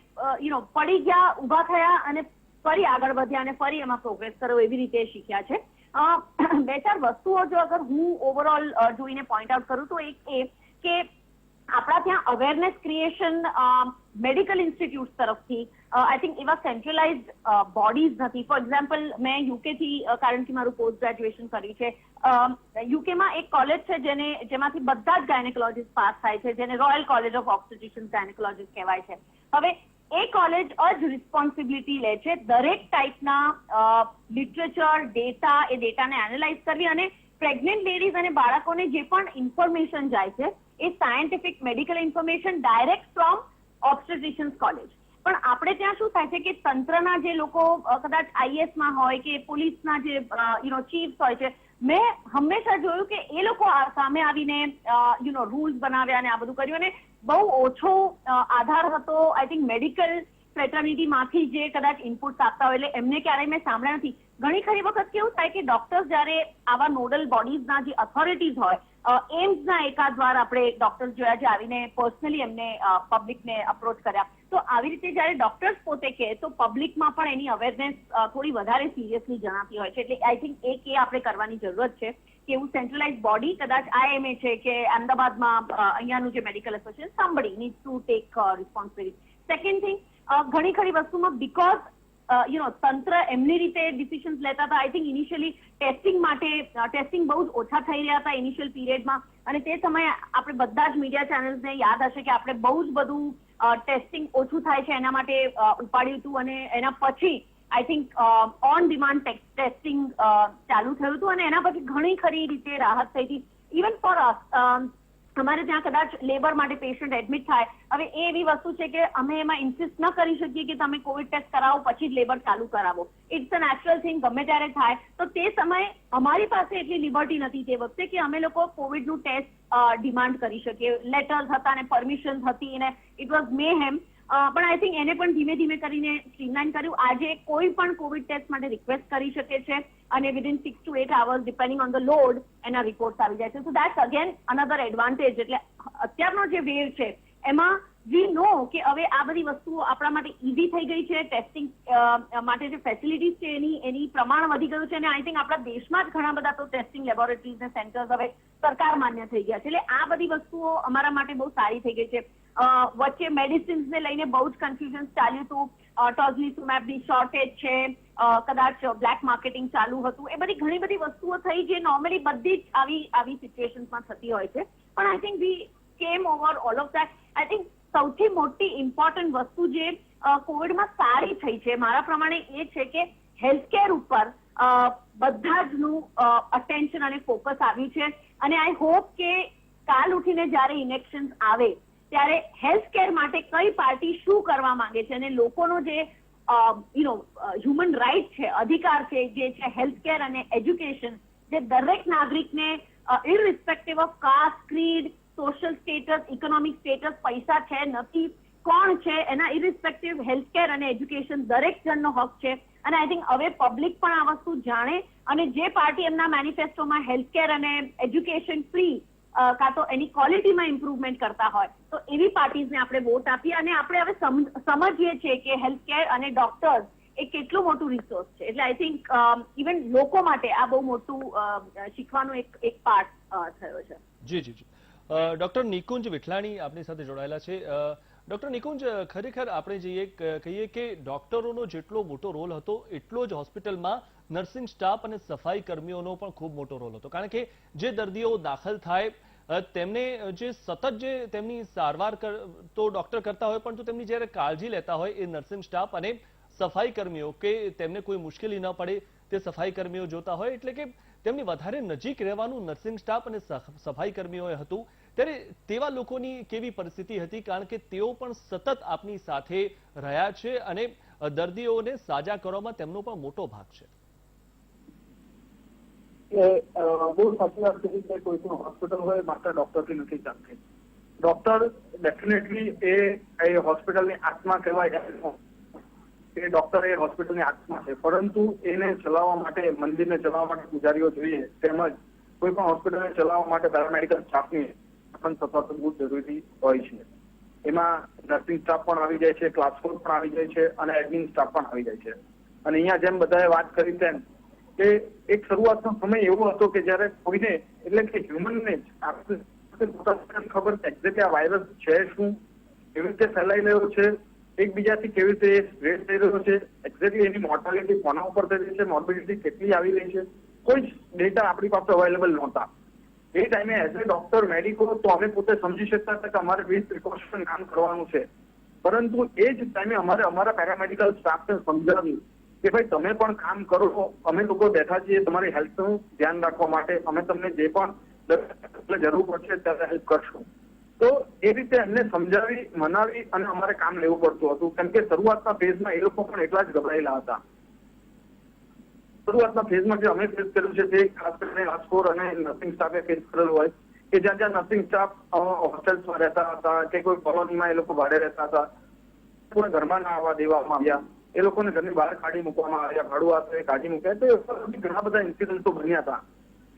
પડી ગયા, ઊભા થયા અને ફરી આગળ વધ્યા અને ફરી એમાં પ્રોગ્રેસ કર્યો, એવી રીતે શીખ્યા છે. 2-4 વસ્તુઓ જો અગર હું ઓવરઓલ જોઈને પોઈન્ટ આઉટ કરું તો એક એ કે આપણા ત્યાં અવેરનેસ ક્રિએશન મેડિકલ ઇન્સ્ટિટ્યૂટ તરફથી આઈ થિંક એવા સેન્ટ્રલાઇઝડ બોડીઝ નથી. ફોર એક્ઝામ્પલ મેં યુકે થી, કારણ કે મારું પોસ્ટ ગ્રેજ્યુએશન કર્યું છે, યુકેમાં એક કોલેજ છે જેમાંથી બધા જ ગાયનેકોલોજીસ્ટ પાસ થાય છે, જેને રોયલ કોલેજ ઓફ ઓબ્સ્ટેટ્રિશિયન ગાયનેકોલોજીસ્ટ કહેવાય છે. હવે એ કોલેજ જ રિસ્પોન્સિબિલિટી લે છે દરેક ટાઈપના લિટરેચર, ડેટા, એ ડેટાને એનાલાઇઝ કરવી, અને પ્રેગ્નેન્ટ લેડીઝ અને બાળકોને જે પણ ઇન્ફોર્મેશન જાય છે એ scientific medical information direct from obstetricians college. પણ આપણે ત્યાં શું થાય છે કે તંત્રના જે લોકો કદાચ આઈએસમાં હોય કે પોલીસના જે ચીફ્સ હોય છે, મેં હંમેશા જોયું કે એ લોકો સામે આવીને રૂલ્સ બનાવ્યા અને આ બધું કર્યું, અને બહુ ઓછો આધાર હતો આઈ થિંક મેડિકલ ફ્રેટર્નિટીમાંથી જે કદાચ ઇનપુટ્સ આપતા હોય, એટલે એમને ક્યારેય મેં સાંભળ્યા નથી. ઘણી ખરી વખત કેવું થાય કે ડોક્ટર્સ જયારે આવા નોડલ બોડીઝના જે ઓથોરિટીઝ હોય, એમ્સના એકાદ વાર આપણે ડોક્ટર્સ જોયા જે આવીને પર્સનલી એમને પબ્લિકને અપ્રોચ કર્યા, તો આવી રીતે જયારે ડોક્ટર્સ પોતે કહે તો પબ્લિકમાં પણ એની અવેરનેસ થોડી વધારે સિરિયસલી જણાતી હોય છે. એટલે આઈ થિંક એ આપણે કરવાની જરૂરત છે કે એવું સેન્ટ્રલાઇઝ બોડી, કદાચ IMA છે કે અમદાવાદમાં અહીંયાનું જે medical association, somebody needs to take responsibility. Second thing, ઘણી ખરી વસ્તુમાં બીકોઝ તંત્ર એમની રીતે ડિસિઝન્સ લેતા હતા, આઈ થિંક ઇનિશિયલી ટેસ્ટિંગ બહુ જ ઓછા થઈ રહ્યા હતા ઇનિશિયલ પીરિયડમાં, અને તે સમયે આપણે બધા જ મીડિયા ચેનલ્સને યાદ હશે કે આપણે બહુ જ બધું ટેસ્ટિંગ ઓછું થાય છે એના માટે ઉપાડ્યું હતું, અને એના પછી I think on demand testing ચાલુ થયું હતું, અને એના પછી ઘણી ખરી રીતે રાહત થઈ હતી. ઇવન ફોર અસ, અમારે ત્યાં કદાચ લેબર માટે પેશન્ટ એડમિટ થાય, હવે એ એવી વસ્તુ છે કે અમે એમાં ઇન્સિસ્ટ ન કરી શકીએ કે તમે કોવિડ ટેસ્ટ કરાવો પછી જ લેબર ચાલુ કરાવો. ઇટ્સ અ નેચરલ થિંગ, ગમે ત્યારે થાય. તો તે સમયે અમારી પાસે એટલી લિબર્ટી નથી તે વખતે કે અમે લોકો કોવિડનું ટેસ્ટ ડિમાન્ડ કરી શકીએ. લેટર્સ હતા ને પરમિશન હતી ને ઇટ વોઝ મેહેમ. પણ આઈ થિંક એને પણ ધીમે ધીમે કરીને સ્ટ્રીમલાઇન કર્યું. આજે કોઈ પણ કોવિડ ટેસ્ટ માટે રિક્વેસ્ટ કરી શકે છે અને within 6 to 8 hours depending on the load એના રિપોર્ટ આવી જાય છે. સો દેટ્સ અગેન અનધર એડવાન્ટેજ. એટલે અત્યારનો જે વેવ છે એમાં વી નો કે હવે આ બધી વસ્તુઓ આપણા માટે ઇઝી થઈ ગઈ છે. ટેસ્ટિંગ માટે જે ફેસિલિટીઝ છે એની પ્રમાણ વધી ગયું છે, અને આઈ થિંક આપણા દેશમાં જ ઘણા બધા તો ટેસ્ટિંગ લેબોરેટરીઝ ને સેન્ટર્સ હવે સરકાર માન્ય થઈ ગયા છે. એટલે આ બધી વસ્તુઓ અમારા માટે બહુ સારી થઈ ગઈ છે. વચ્ચે મેડિસિન્સ ને લઈને બહુ જ કન્ફ્યુઝન ચાલ્યું હતું. ટોઝલિઝુમેબની શોર્ટેજ છે, કદાચ બ્લેક માર્કેટિંગ ચાલુ હતું, એ બધી ઘણી બધી વસ્તુઓ થઈ જે નોર્મલી બધી જ આવી સિચ્યુએશન્સમાં થતી હોય છે. પણ આઈ થિંક વી કેમ over all of that. I think સૌથી મોટી ઇમ્પોર્ટન્ટ વસ્તુ જે કોવિડમાં સારી થઈ છે મારા પ્રમાણે એ છે કે હેલ્થકેર ઉપર બધા જનું અટેન્શન અને ફોકસ આવ્યું છે, અને આઈ હોપ કે કાલ ઉઠીને જયારે ઇલેક્શન આવે ત્યારે હેલ્થકેર માટે કઈ પાર્ટી શું કરવા માંગે છે, અને લોકોનો જે હ્યુમન રાઇટ છે, અધિકાર છે, જે છે હેલ્થકેર અને એજ્યુકેશન, જે દરેક નાગરિકને irrespective of cast, creed, social status, economic status, પૈસા છે નથી, કોણ છે, એના ઇરરિસ્પેક્ટિવ હેલ્થકેર અને એજ્યુકેશન દરેક જણનો હક છે. અને આઈ થિંક હવે પબ્લિક પણ આ વસ્તુ જાણે, અને જે પાર્ટી એમના મેનિફેસ્ટોમાં હેલ્થકેર અને એજ્યુકેશન ફ્રી કાં તો એની ક્વોલિટીમાં ઇમ્પ્રુવમેન્ટ કરતા હોય તો એવી પાર્ટીઝને આપણે વોટ આપીએ, અને આપણે હવે સમજીએ છીએ કે હેલ્થકેર અને ડોક્ટર્સ એ કેટલું મોટું રિસોર્સ છે. એટલે આઈ થિંક ઇવન લોકો માટે આ બહુ મોટું શીખવાનું એક પાર્ટ થયો છે. જી જી જી. ડોક્ટર નિકુંજ વિઠલાણી આપણી સાથે જોડાયેલા છે. ડોક્ટર નિકુંજ, ખરેખર આપણે કહીએ કે ડોક્ટરોનો જેટલો મોટો રોલ હતો એટલો જ હોસ્પિટલમાં નર્સિંગ સ્ટાફ અને સફાઈ કર્મીઓનો પણ ખૂબ મોટો રોલ હતો. કારણ કે જે દર્દીઓ દાખલ થાય તેમને જે સતત જે તેમની સારવાર તો ડોક્ટર કરતા હોય, પણ તો તેમની જ્યારે કાળજી લેતા હોય એ નર્સિંગ સ્ટાફ અને સફાઈ કર્મીઓ, કે તેમને કોઈ મુશ્કેલી ન પડે તે સફાઈ કર્મીઓ જોતા હોય, એટલે કે તેમની વધારે નજીક રહેવાનું નર્સિંગ સ્ટાફ અને સફાઈ કર્મીઓએ હતું. ત્યારે તેવા લોકોની કેવી પરિસ્થિતિ હતી, કારણ કે તેઓ પણ સતત આપની સાથે રહ્યા છે અને દર્દીઓને સાજા કરવામાં તેમનો પણ મોટો ભાગ છે. બહુ સાચી વાત કરી કે કોઈ પણ હોસ્પિટલ હોય માત્ર ડોક્ટરથી નથી ચાલતી. ડોક્ટર ડેફિનેટલી એ હોસ્પિટલની આત્મા કહેવાય, એ ડોક્ટર એ હોસ્પિટલની આત્મા છે, પરંતુ એને ચલાવવા માટે, મંદિરને ચલાવવા માટે પૂજારીઓ જોઈએ, તેમજ કોઈ પણ હોસ્પિટલને ચલાવવા માટે પેરામેડિકલ સ્ટાફની પણ સપોર્ટ બહુ જરૂરી હોય છે. એમાં નર્સિંગ સ્ટાફ પણ આવી જાય છે, ક્લાસરૂમ પણ આવી જાય છે, અને એડમિન સ્ટાફ પણ આવી જાય છે. અને અહીંયા જેમ બધાએ વાત કરી તેમ કે એક શરૂઆતનો સમય એવો હતો કે જયારે કોઈને, એટલે કે હ્યુમનને પોતાને ખબર છે એક્ઝેક્ટ આ વાયરસ છે શું, કેવી રીતે ફેલાઈ રહ્યો છે, એકબીજાથી કેવી રીતે સ્પ્રેડ થઈ રહ્યો છે, એક્ઝેક્ટલી એની મોર્ટાલિટી કોના ઉપર થઈ રહી છે, મોર્બિડિટી કેટલી આવી રહી છે, કોઈ જ ડેટા આપણી પાસે અવેલેબલ નહોતા. એ ટાઈમે એઝ એ ડોક્ટર મેડિકો તો અમે પોતે સમજી શકતા હતા કે અમારે વિથ પ્રિકોશન કામ કરવાનું છે, પરંતુ એ જ ટાઈમે અમારે અમારા પેરામેડિકલ સ્ટાફને સમજાવ્યું કે ભાઈ તમે પણ કામ કરો, અમે લોકો બેઠા છીએ તમારી હેલ્થનું ધ્યાન રાખવા માટે, અમે તમને જે પણ જરૂર પડશે ત્યારે હેલ્પ કરશું. તો એ રીતે એમને સમજાવી મનાવી અને અમારે કામ લેવું પડતું હતું, કેમ કે શરૂઆતના ફેઝમાં એ લોકો પણ એટલા જ ગભરાયેલા હતા. શરૂઆતના ફેઝમાં જે અમે ફેસ કર્યું છે તે ખાસ કરીને રાજકોટ અને નર્સિંગ સ્ટાફે ફેસ કરેલું હોય કે જ્યાં જ્યાં નર્સિંગ સ્ટાફ હોસ્ટેલ્સમાં રહેતા હતા કે કોઈ કોલોનીમાં એ લોકો ભાડે રહેતા હતા, કોઈ ઘરમાં ના આવવા દેવામાં આવ્યા, એ લોકોને ઘરની બહાર કાઢી મૂકવામાં આવ્યા, ભાડું આપે કાઢી મૂક્યા. તો ઘણા બધા ઇન્સિડન્ટો બન્યા હતા.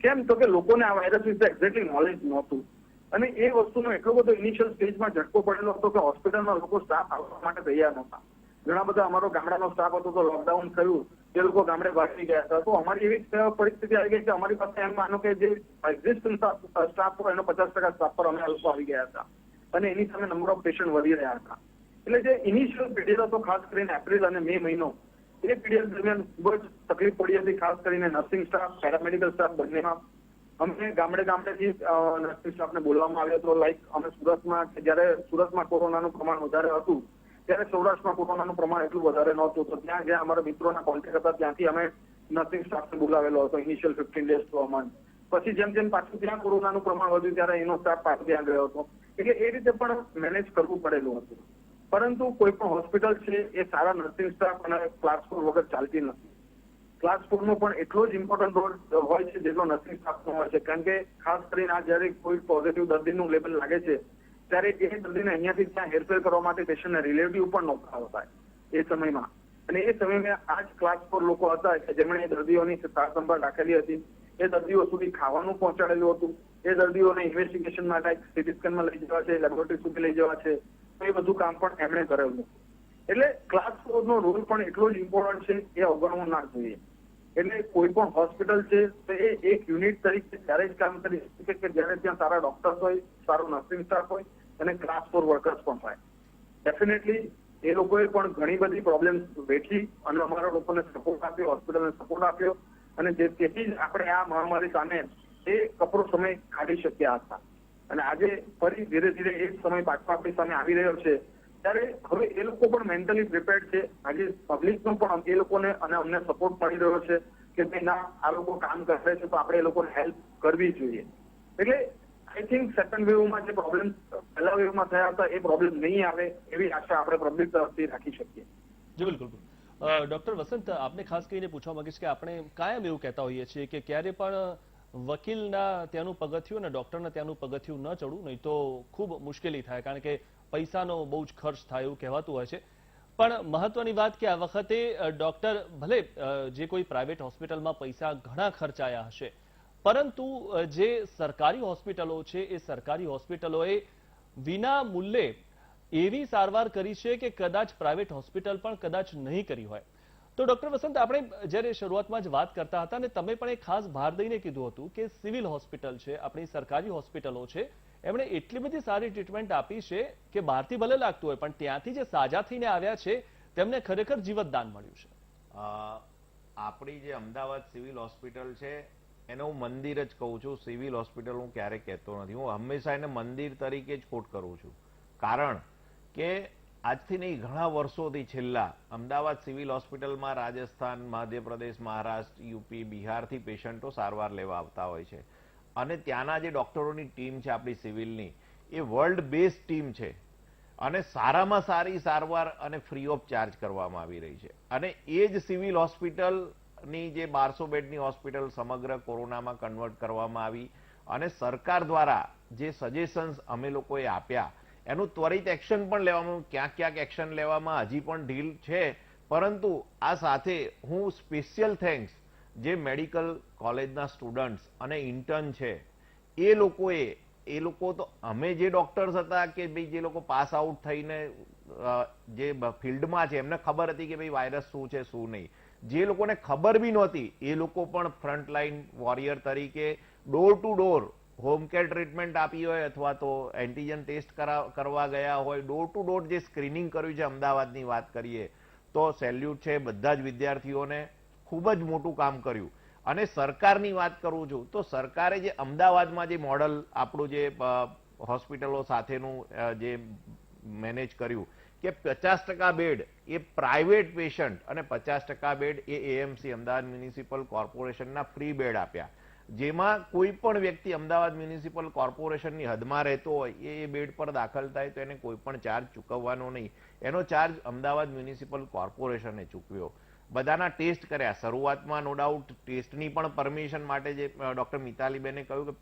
કેમ તો કે લોકોને આ વાયરસ વિશે એક્ઝેક્ટલી નોલેજ નહોતું, અને એ વસ્તુનો એટલો બધો ઇનિશિયલ સ્ટેજમાં ઝટકો પડેલો હતો કે હોસ્પિટલમાં લોકો સ્ટાફ આવવા માટે તૈયાર નહોતા. ઘણા બધા અમારો ગામડાનો સ્ટાફ હતો તો લોકડાઉન થયું, એ લોકો ગામડે ભાગી ગયા હતા. તો અમારી એવી પરિસ્થિતિ આવી ગઈ કે અમારી પાસે એમ માનો કે જે એક્ઝિસ્ટન્ટ સ્ટાફ હોય એનો 50% સ્ટાફ પર અમે લોકો આવી ગયા હતા, અને એની સામે નંબર ઓફ પેશન્ટ વધી રહ્યા હતા. એટલે જે ઇનિશિયલ પીરિયડ હતો ખાસ કરીને એપ્રિલ અને મે મહિનો, એ પીરિયડ દરમિયાન ખૂબ જ તકલીફ પડી હતી, ખાસ કરીને નર્સિંગ સ્ટાફ પેરામેડિકલ સ્ટાફ બંનેમાં. અમને ગામડેથી નર્સિંગ સ્ટાફને બોલવામાં આવ્યો હતો. લાઈક અમે સુરતમાં જયારે સુરતમાં કોરોનાનું પ્રમાણ વધારે હતું ત્યારે સૌરાષ્ટ્રમાં કોરોનાનું પ્રમાણ એટલું વધારે નહોતું, તો ત્યાં જ્યાં અમારા મિત્રોના કોન્ટેક્ટ હતા ત્યાંથી અમે નર્સિંગ સ્ટાફને બોલાવેલો હતો initial 15 days to a month. પછી જેમ જેમ પાછું ત્યાં કોરોનાનું પ્રમાણ વધ્યું ત્યારે એનો સ્ટાફ પાછો ત્યાં ગયો હતો. એટલે એ રીતે પણ મેનેજ કરવું પડેલું હતું. પરંતુ કોઈ પણ હોસ્પિટલ છે એ સારા નર્સિંગ સ્ટાફ અને ક્લાસ 4 વગર ચાલતી નથી. ક્લાસ 4 નો પણ એટલો જ ઇમ્પોર્ટન્ટ રોલ હોય છે જેટલો નર્સિંગ સ્ટાફનો હોય છે, કારણ કે ખાસ કરીને આ જયારે કોઈ પોઝિટિવ દર્દીનું લેવલ લાગે છે ત્યારે એ દર્દીને અહીંયાથી ત્યાં હેરફેર કરવા માટે પેશન્ટના રિલેટિવ પણ નહોતા આવતા એ સમયમાં. અને એ સમયમાં આ જ ક્લાસ 4 લોકો હતા કે જેમણે એ દર્દીઓની સાર સંભાળ રાખેલી હતી, એ દર્દીઓ સુધી ખાવાનું પહોંચાડેલું હતું, એ દર્દીઓને ઇન્વેસ્ટિગેશન માટે સીટી સ્કેનમાં લઈ જવા છે, લેબોરેટરી સુધી લઈ જવા છે, એ બધું કામ પણ એમણે કરેલું. એટલે ક્લાસ 4 નો રોલ પણ એટલો જ ઇમ્પોર્ટન્ટ છે, એ અવગણવો ના જોઈએ. એટલે કોઈ પણ હોસ્પિટલ છે તો એ એક યુનિટ તરીકે ત્યારે જ કામ કરી શકે કે જ્યારે ત્યાં સારા ડોક્ટર્સ હોય, સારો નર્સિંગ સ્ટાફ હોય અને ક્લાસ 4 વર્કર્સ પણ હોય. ડેફિનેટલી એ લોકોએ પણ ઘણી બધી પ્રોબ્લેમ્સ વેઠી અને અમારા લોકોને સપોર્ટ આપ્યો, હોસ્પિટલને સપોર્ટ આપ્યો, અને તેથી જ આપણે આ મહામારી સામે એ કપરો સમય કાઢી શક્યા હતા. અને આજે ફરી ધીરે ધીરે એ સમય પાછો આપણી સામે આવી રહ્યો છે ત્યારે હવે એ લોકો પણ મેન્ટલી પ્રિપેર્ડ છે. આજે પબ્લિકનો પણ એ લોકોને અને અમને સપોર્ટ મળી રહ્યો છે કે ભાઈ ના, આ લોકો કામ કરે છે તો આપણે એ લોકોને હેલ્પ કરવી જોઈએ. એટલે આઈ થિંક સેકન્ડ વેવમાં જે પ્રોબ્લેમ પહેલા વેવમાં થયા હતા એ પ્રોબ્લેમ નહીં આવે એવી આશા આપણે પબ્લિક તરફથી રાખી શકીએ. જી બિલકુલ. ડોક્ટર વસંત, આપને ખાસ કરીને પૂછવા માંગીશ કે આપણે કાયમ એવું કહેતા હોઈએ છીએ કે ક્યારે પણ વકીલના ત્યાંનું પગથિયું અને ડોક્ટરના ત્યાંનું પગથિયું ન ચડવું, નહીં તો ખૂબ મુશ્કેલી થાય, કારણ કે પૈસાનો બહુ જ ખર્ચ થાય એવું કહેવાતું હોય છે. પણ મહત્વની વાત કે આ વખતે ડોક્ટર ભલે જે કોઈ પ્રાઇવેટ હોસ્પિટલમાં પૈસા ઘણા ખર્ચાયા હશે, પરંતુ જે સરકારી હોસ્પિટલો છે એ સરકારી હોસ્પિટલોએ વિના મૂલ્યે એવી સારવાર કરી છે કે કદાચ પ્રાઇવેટ હોસ્પિટલ પણ કદાચ નહીં કરી હોય. તો ડોક્ટર વસંત, આપણે જ્યારે શરૂઆતમાં જ વાત કરતા હતા અને તમે પણ એક ખાસ ભાર દઈને કીધું હતું કે સિવિલ હોસ્પિટલ છે, આપણી સરકારી હોસ્પિટલો છે, એમણે એટલી બધી સારી ટ્રીટમેન્ટ આપી છે કે બહારથી ભલે લાગતું હોય પણ ત્યાંથી જે સાજા થઈને આવ્યા છે તેમને ખરેખર જીવતદાન મળ્યું છે. આપણી જે અમદાવાદ સિવિલ હોસ્પિટલ છે એને હું મંદિર જ કહું છું, સિવિલ હોસ્પિટલ હું ક્યારેય કહેતો નથી. હું હંમેશા એને મંદિર તરીકે જ કોટ કરું છું, કારણ કે આજથી નહીં ઘણા વર્ષોથી છેલ્લા અમદાવાદ સિવિલ હોસ્પિટલમાં રાજસ્થાન, મધ્યપ્રદેશ, મહારાષ્ટ્ર, યુપી, બિહારથી પેશન્ટો સારવાર લેવા આવતા હોય છે. અને ત્યાંના જે ડોક્ટરોની ટીમ છે આપણી સિવિલની, એ વર્લ્ડ બેઝ ટીમ છે અને સારામાં સારી સારવાર અને ફ્રી ઓફ ચાર્જ કરવામાં આવી રહી છે. અને એ જ સિવિલ હોસ્પિટલની જે 1200 બેડની હોસ્પિટલ સમગ્ર કોરોનામાં કન્વર્ટ કરવામાં આવી અને સરકાર દ્વારા જે સજેશન્સ અમે લોકોએ આપ્યા એનું ત્વરિત એક્શન પણ લેવામાં, ક્યાંક એક્શન લેવામાં હજી પણ ઢીલ છે. પરંતુ આ સાથે હું સ્પેશિયલ થેન્ક્સ જે મેડિકલ કોલેજના સ્ટુડન્ટ્સ અને ઇન્ટર્ન છે એ લોકો તો અમે જે ડોક્ટર્સ હતા કે ભાઈ જે લોકો પાસ આઉટ થઈને જે ફિલ્ડમાં છે એમને ખબર હતી કે ભાઈ વાયરસ શું છે શું નહીં. જે લોકોને ખબર બી નહોતી એ લોકો પણ ફ્રન્ટલાઈન વોરિયર તરીકે door to door home care treatment આપી હોય અથવા તો એન્ટીજન ટેસ્ટ કરવા ગયા હોય, ડોર ટુ ડોર જે સ્ક્રીનિંગ કર્યું છે અમદાવાદની વાત કરીએ તો સેલ્યુટ છે બધા જ વિદ્યાર્થીઓને, ખૂબ જ મોટું કામ કર્યું. અને સરકારની વાત કરું છું તો સરકારે જે અમદાવાદમાં જે મોડલ આપણું જે હોસ્પિટલો સાથેનું જે મેનેજ કર્યું કે 50% બેડ એ પ્રાઇવેટ પેશન્ટ અને 50% બેડ એ એએમસી અમદાવાદ મ્યુનિસિપલ કોર્પોરેશનના ફ્રી બેડ આપ્યા, જેમાં કોઈ પણ વ્યક્તિ અમદાવાદ મ્યુનિસિપલ કોર્પોરેશનની હદમાં રહેતો હોય એ બેડ પર દાખલ થાય તો એને કોઈ પણ ચાર્જ ચૂકવવાનો નહીં. એનો ચાર્જ અમદાવાદ મ્યુનિસિપલ કોર્પોરેશને ચૂકવ્યો. બધાના ટેસ્ટ કર્યા. શરૂઆતમાં નો ડાઉટ ટેસ્ટની પણ પરમિશન માટે જે ડોક્ટર મિતાલીબેને કહ્યું કે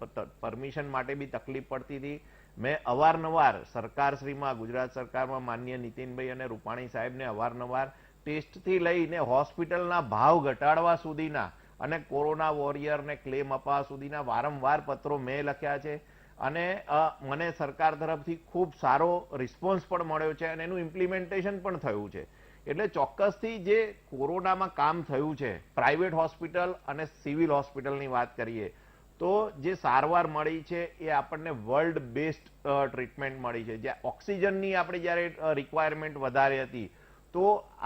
પરમિશન માટે બી તકલીફ પડતી હતી. મેં અવારનવાર સરકારશ્રીમાં, ગુજરાત સરકારમાં માનનીય નીતિનભાઈ અને રૂપાણી સાહેબને અવારનવાર ટેસ્ટથી લઈને હોસ્પિટલના ભાવ ઘટાડવા સુધીના અને કોરોના વોરિયરને ક્લેમ અપાવવા સુધીના વારંવાર પત્રો મેં લખ્યા છે અને મને સરકાર તરફથી ખૂબ સારો રિસ્પોન્સ પણ મળ્યો છે અને એનું ઇમ્પ્લિમેન્ટેશન પણ થયું છે. એટલે ચોક્કસથી જે કોરોનામાં કામ થયું છે, પ્રાઇવેટ હોસ્પિટલ અને સિવિલ હોસ્પિટલની વાત કરીએ તો જે સારવાર મળી છે એ આપણને વર્લ્ડ બેસ્ટ ટ્રીટમેન્ટ મળી છે. જ્યાં ઓક્સિજનની આપણે જ્યારે રિક્વાયરમેન્ટ વધારે હતી તો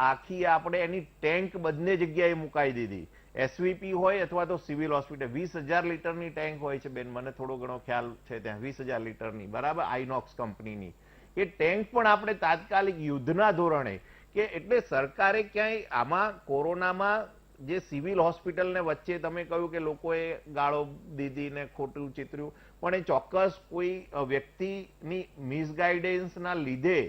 આખી આપણે એની ટેન્ક બંને જગ્યાએ મુકાઈ દીધી. એસવીપી હોય અથવા તો સિવિલ હોસ્પિટલ 20,000 લીટરની ટેન્ક હોય છે બેન, મને થોડો ઘણો ખ્યાલ છે, ત્યાં 20,000 લીટરની, બરાબર, આઇનોક્સ કંપનીની એ ટેન્ક પણ આપણે તાત્કાલિક યુદ્ધના ધોરણે કે એટલે સરકારે ક્યાંય આમાં કોરોનામાં જે સિવિલ હોસ્પિટલને વચ્ચે તમે કહ્યું કે લોકોએ ગાળો દીધી ને ખોટું ચિતર્યું, પણ એ ચોક્કસ કોઈ વ્યક્તિની મિસગાઈડન્સના લીધે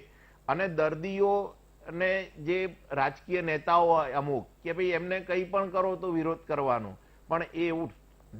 અને દર્દીઓને જે રાજકીય નેતાઓ હોય અમુક કે ભાઈ એમને કંઈ પણ કરો તો વિરોધ કરવાનો, પણ એ એવું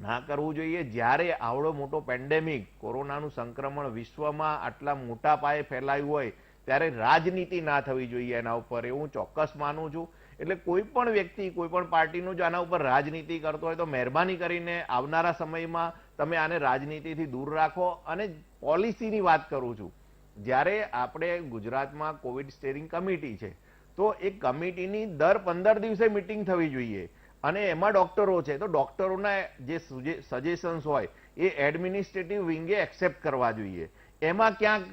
ના કરવું જોઈએ. જ્યારે આવડો મોટો પેન્ડેમિક કોરોનાનું સંક્રમણ વિશ્વમાં આટલા મોટા પાયે ફેલાયું હોય ત્યારે રાજનીતિ ના થવી જોઈએ એના ઉપર, એવું ચોક્કસ માનું છું. એટલે કોઈ પણ વ્યક્તિ, કોઈ પણ પાર્ટીનું જો આના ઉપર રાજનીતિ કરતો હોય તો મહેરબાની કરીને આવનારા સમયમાં તમે આને રાજનીતિથી દૂર રાખો. અને પોલિસીની વાત કરું છું, જ્યારે આપણે ગુજરાતમાં કોવિડ સ્ટેરિંગ કમિટી છે તો એ કમિટીની દર 15 દિવસે મિટિંગ થવી જોઈએ અને એમાં ડોક્ટરો છે તો ડોક્ટરોના જે સજેશન્સ હોય એ એડમિનિસ્ટ્રેટિવ વિંગે એક્સેપ્ટ કરવા જોઈએ. એમાં ક્યાંક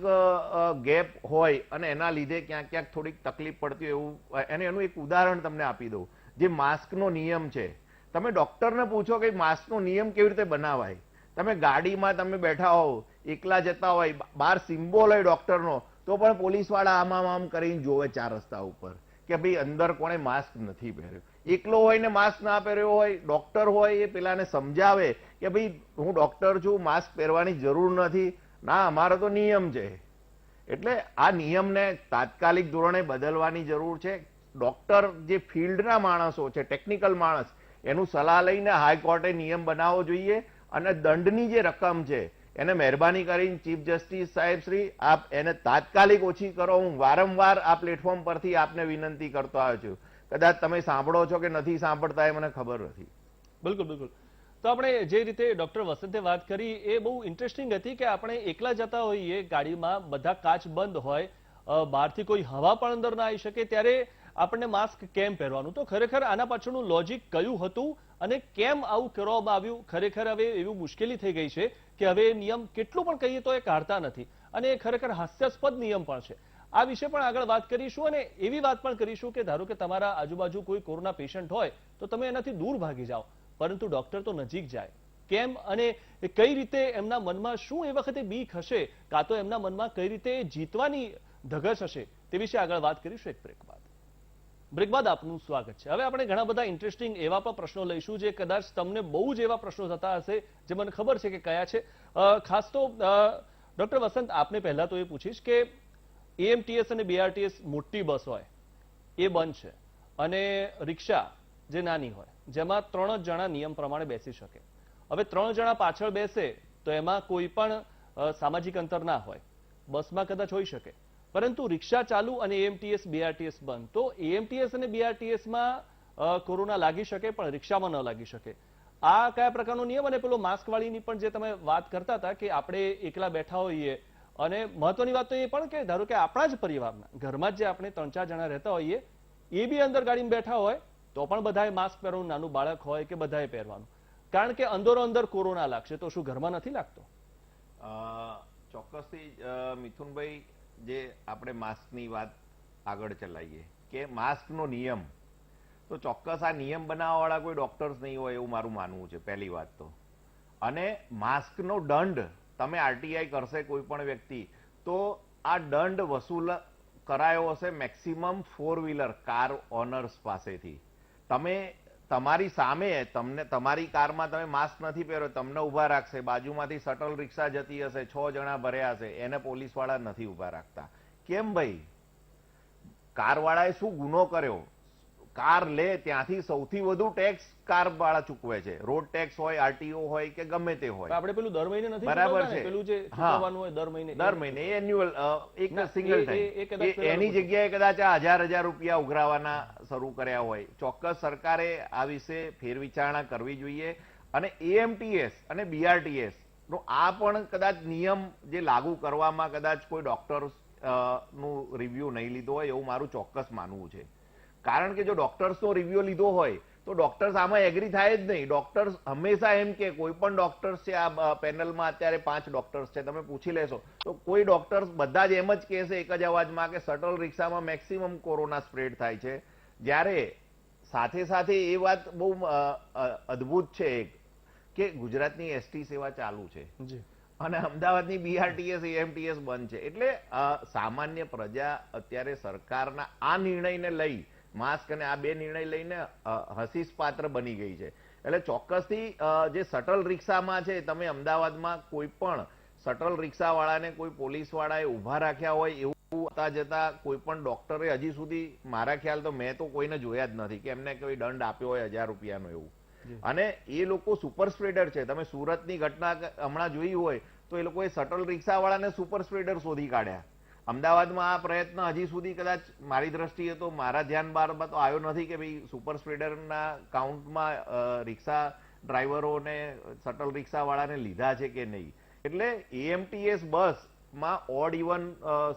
ગેપ હોય અને એના લીધે ક્યાંક ક્યાંક થોડીક તકલીફ પડતી હોય એવું, અને એનું એક ઉદાહરણ તમને આપી દઉં. જે માસ્કનો નિયમ છે, તમે ડોક્ટરને પૂછો કે માસ્કનો નિયમ કેવી રીતે બનાવાય. તમે ગાડીમાં તમે બેઠા હોવ, એકલા જતા હોય, બહાર સિમ્બોલ હોય ડોક્ટરનો તો પણ પોલીસવાળા આમ કરીને જોવે 4 રસ્તા ઉપર કે ભાઈ અંદર કોણે માસ્ક નથી પહેર્યો. એકલો હોય ને માસ્ક ના પહેર્યો હોય, ડોક્ટર હોય એ પેલાને સમજાવે કે ભાઈ હું ડોક્ટર છું, માસ્ક પહેરવાની જરૂર નથી, ના અમારો તો નિયમ છે. એટલે આ નિયમને તાત્કાલિક ધોરણે બદલવાની જરૂર છે. ડોક્ટર જે ફિલ્ડના માણસો છે, ટેકનિકલ માણસ, એનું સલાહ લઈને હાઈકોર્ટે નિયમ બનાવવો જોઈએ અને દંડની જે રકમ છે એને મહેરબાની કરીને ચીફ જસ્ટિસ સાહેબ શ્રી આપ એને તાત્કાલિક ઓછી કરો. હું વારંવાર આ પ્લેટફોર્મ પરથી આપને વિનંતી કરતો આવ્યો છું. કદાચ તમે સાંભળો છો કે નથી સાંભળતા એ મને ખબર નથી. બિલકુલ બિલકુલ. તો આપણે જે રીતે ડોક્ટર વસંતે વાત કરી એ બહુ ઇન્ટરેસ્ટિંગ હતી કે આપણે એકલા જતા હોઈએ ગાડીમાં, બધા કાચ બંધ હોય, બહારથી કોઈ હવા પણ અંદર ના આવી શકે, ત્યારે આપણને માસ્ક કેમ પહેરવાનું? તો ખરેખર આના પાછળનું લોજિક કયું હતું અને કેમ આવું કરવામાં આવ્યું? ખરેખર હવે એવી મુશ્કેલી થઈ ગઈ છે કે હવે નિયમ કેટલું પણ કહીએ તો એ કાઢતા નથી અને એ ખરેખર હાસ્યાસ્પદ નિયમ પણ છે. આ વિશે પણ આગળ વાત કરીશું અને એવી વાત પણ કરીશું કે ધારો કે તમારા આજુબાજુ કોઈ કોરોના પેશન્ટ હોય તો તમે એનાથી દૂર ભાગી જાઓ, પરંતુ ડોક્ટર તો નજીક જાય. કેમ અને કઈ રીતે એમના મનમાં શું એ વખતે બીક હશે, કાં તો એમના મનમાં કઈ રીતે જીતવાની ધગશ હશે, તે વિશે આગળ વાત કરીશું એક બ્રેક બાદ. બ્રેક બાદ આપનું સ્વાગત છે. હવે આપણે ઘણા બધા ઇન્ટરેસ્ટિંગ એવા પણ પ્રશ્નો લઈશું જે કદાચ તમને બહુ જ એવા પ્રશ્નો થતા હશે જે મને ખબર છે કે કયા છે. ખાસ તો ડોક્ટર વસંત આપને પહેલા તો એ પૂછીશ કે એએમટીએસ અને બીઆરટીએસ મોટી બસ હોય એ બંધ છે અને રિક્ષા જે નાની હોય જેમાં 3 જ જણા નિયમ પ્રમાણે બેસી શકે. હવે 3 જણા પાછળ બેસે તો એમાં કોઈ પણ સામાજિક અંતર ના હોય, બસમાં કદાચ હોઈ શકે, પરંતુ રિક્ષા ચાલુ અને એએમટીએસ બીઆરટીએસ બંધ. તો એએમટીએસ અને બીઆરટીએસમાં કોરોના લાગી શકે પણ રિક્ષામાં ન લાગી શકે. આ કયા પ્રકારનો નિયમ? અને પેલો માસ્ક વાળીની પણ જે તમે વાત કરતા હતા કે આપણે એકલા બેઠા હોઈએ અને મહત્વની વાત તો એ પણ કે ધારો કે આપણા જ પરિવારના ઘરમાં જ જે આપણે 3-4 જણા રહેતા હોઈએ એ બી અંદર ગાડીમાં બેઠા હોય તો પણ બધાએ માસ્ક પહેરવાનું, નાનું બાળક હોય કે બધાએ પહેરવાનું, કારણ કે અંદરો અંદર કોરોના લાગશે. તો શું ઘરમાં નથી લાગતો? ચોક્કસથી મિથુનભાઈ, જે આપણે માસ્કની વાત આગળ ચલાવીએ કે માસ્કનો નિયમ, તો ચોક્કસ આ નિયમ બનાવવાવાળા કોઈ ડોક્ટર્સ નહીં હોય એવું મારું માનવું છે, પહેલી વાત તો. અને માસ્કનો દંડ તમે આરટીઆઈ કરશે કોઈ પણ વ્યક્તિ, તો આ દંડ વસૂલ કરાયો હશે મેક્સિમમ 4 વ્હીલર કાર ઓનર્સ પાસેથી. તમે તમારી સામે તમને તમારી કારમાં તમે માસ્ક નથી પહેર્યો, તમને ઊભા રાખશે, બાજુમાંથી શટલ રિક્ષા જતી હશે, 6 જણા ભર્યા હશે, એને પોલીસવાળા નથી ઊભા રાખતા. કેમ ભાઈ? કારવાળાએ શું ગુનો કર્યો? કાર લે ત્યાંથી સૌથી વધુ ટેક્સ કાર વાળા ચૂકવે છે, રોડ ટેક્સ હોય, આરટીઓ હોય કે ગમે તે હોય. આપણે પેલું દર મહિને નથી બરાબર ચૂકવતા ને? છે. પેલું જે ચૂકવવાનું હોય દર મહિને એન્યુઅલ એક ના, સિંગલ એ કદાચ ટાઈમ, એની પેલા જગ્યાએ કદાચ આ હજાર રૂપિયા ઉઘરાવાના શરૂ કર્યા હોય. ચોક્કસ સરકારે આ વિશે ફેરવિચારણા કરવી જોઈએ. અને એએમટીએસ અને બીઆરટીએસ નો આ પણ કદાચ નિયમ જે લાગુ કરવામાં કદાચ કોઈ ડોક્ટર નું રિવ્યુ નહીં લીધો હોય એવું મારું ચોક્કસ માનવું છે. કારણ કે જો ડોક્ટર્સનો રિવ્યુ લીધો હોય તો ડોક્ટર્સ આમાં એગ્રી થાય જ નહીં. ડોક્ટર્સ હંમેશા એમ કે કોઈ પણ ડોક્ટર્સ છે, આ પેનલમાં અત્યારે 5 ડોક્ટર્સ છે, તમે પૂછી લેશો તો કોઈ ડોક્ટર્સ બધા જ એમ જ કહેશે એક જ અવાજમાં કે શટલ રિક્ષામાં મેક્સિમમ કોરોના સ્પ્રેડ થાય છે. જ્યારે સાથે સાથે એ વાત બહુ અદ્ભુત છે એક કે ગુજરાતની એસટી સેવા ચાલુ છે અને અમદાવાદની બીઆરટીએસ એએમટીએસ બંધ છે. એટલે સામાન્ય પ્રજા અત્યારે સરકારના આ નિર્ણયને લઈ, માસ્ક અને આ બે નિર્ણય લઈને હસીસપાત્ર બની ગઈ છે. એટલે ચોક્કસથી જે શટલ રિક્ષામાં છે, તમે અમદાવાદમાં કોઈ પણ શટલ રિક્ષાવાળાને કોઈ પોલીસવાળાએ ઊભા રાખ્યા હોય એવું આવતા જતા કોઈ પણ ડોક્ટરે હજી સુધી મારા ખ્યાલ તો મેં તો કોઈને જોયા જ નથી કે એમને કોઈ દંડ આપ્યો હોય 1000 રૂપિયાનો એવું. અને એ લોકો સુપર સ્પ્રેડર છે. તમે સુરતની ઘટના હમણાં જોઈ હોય તો એ લોકોએ શટલ રિક્ષાવાળાને સુપર સ્પ્રેડર શોધી કાઢ્યા. અમદાવાદમાં આ પ્રયત્ન હજી સુધી કદાચ મારી દ્રષ્ટિએ તો મારા ધ્યાન બારમાં તો આવ્યો નથી કે ભાઈ સુપર સ્પ્રેડરના કાઉન્ટમાં રિક્ષા ડ્રાઈવરોને શટલ રિક્ષાવાળાને લીધા છે કે નહીં. એટલે એએમટીએસ બસમાં ઓડ ઇવન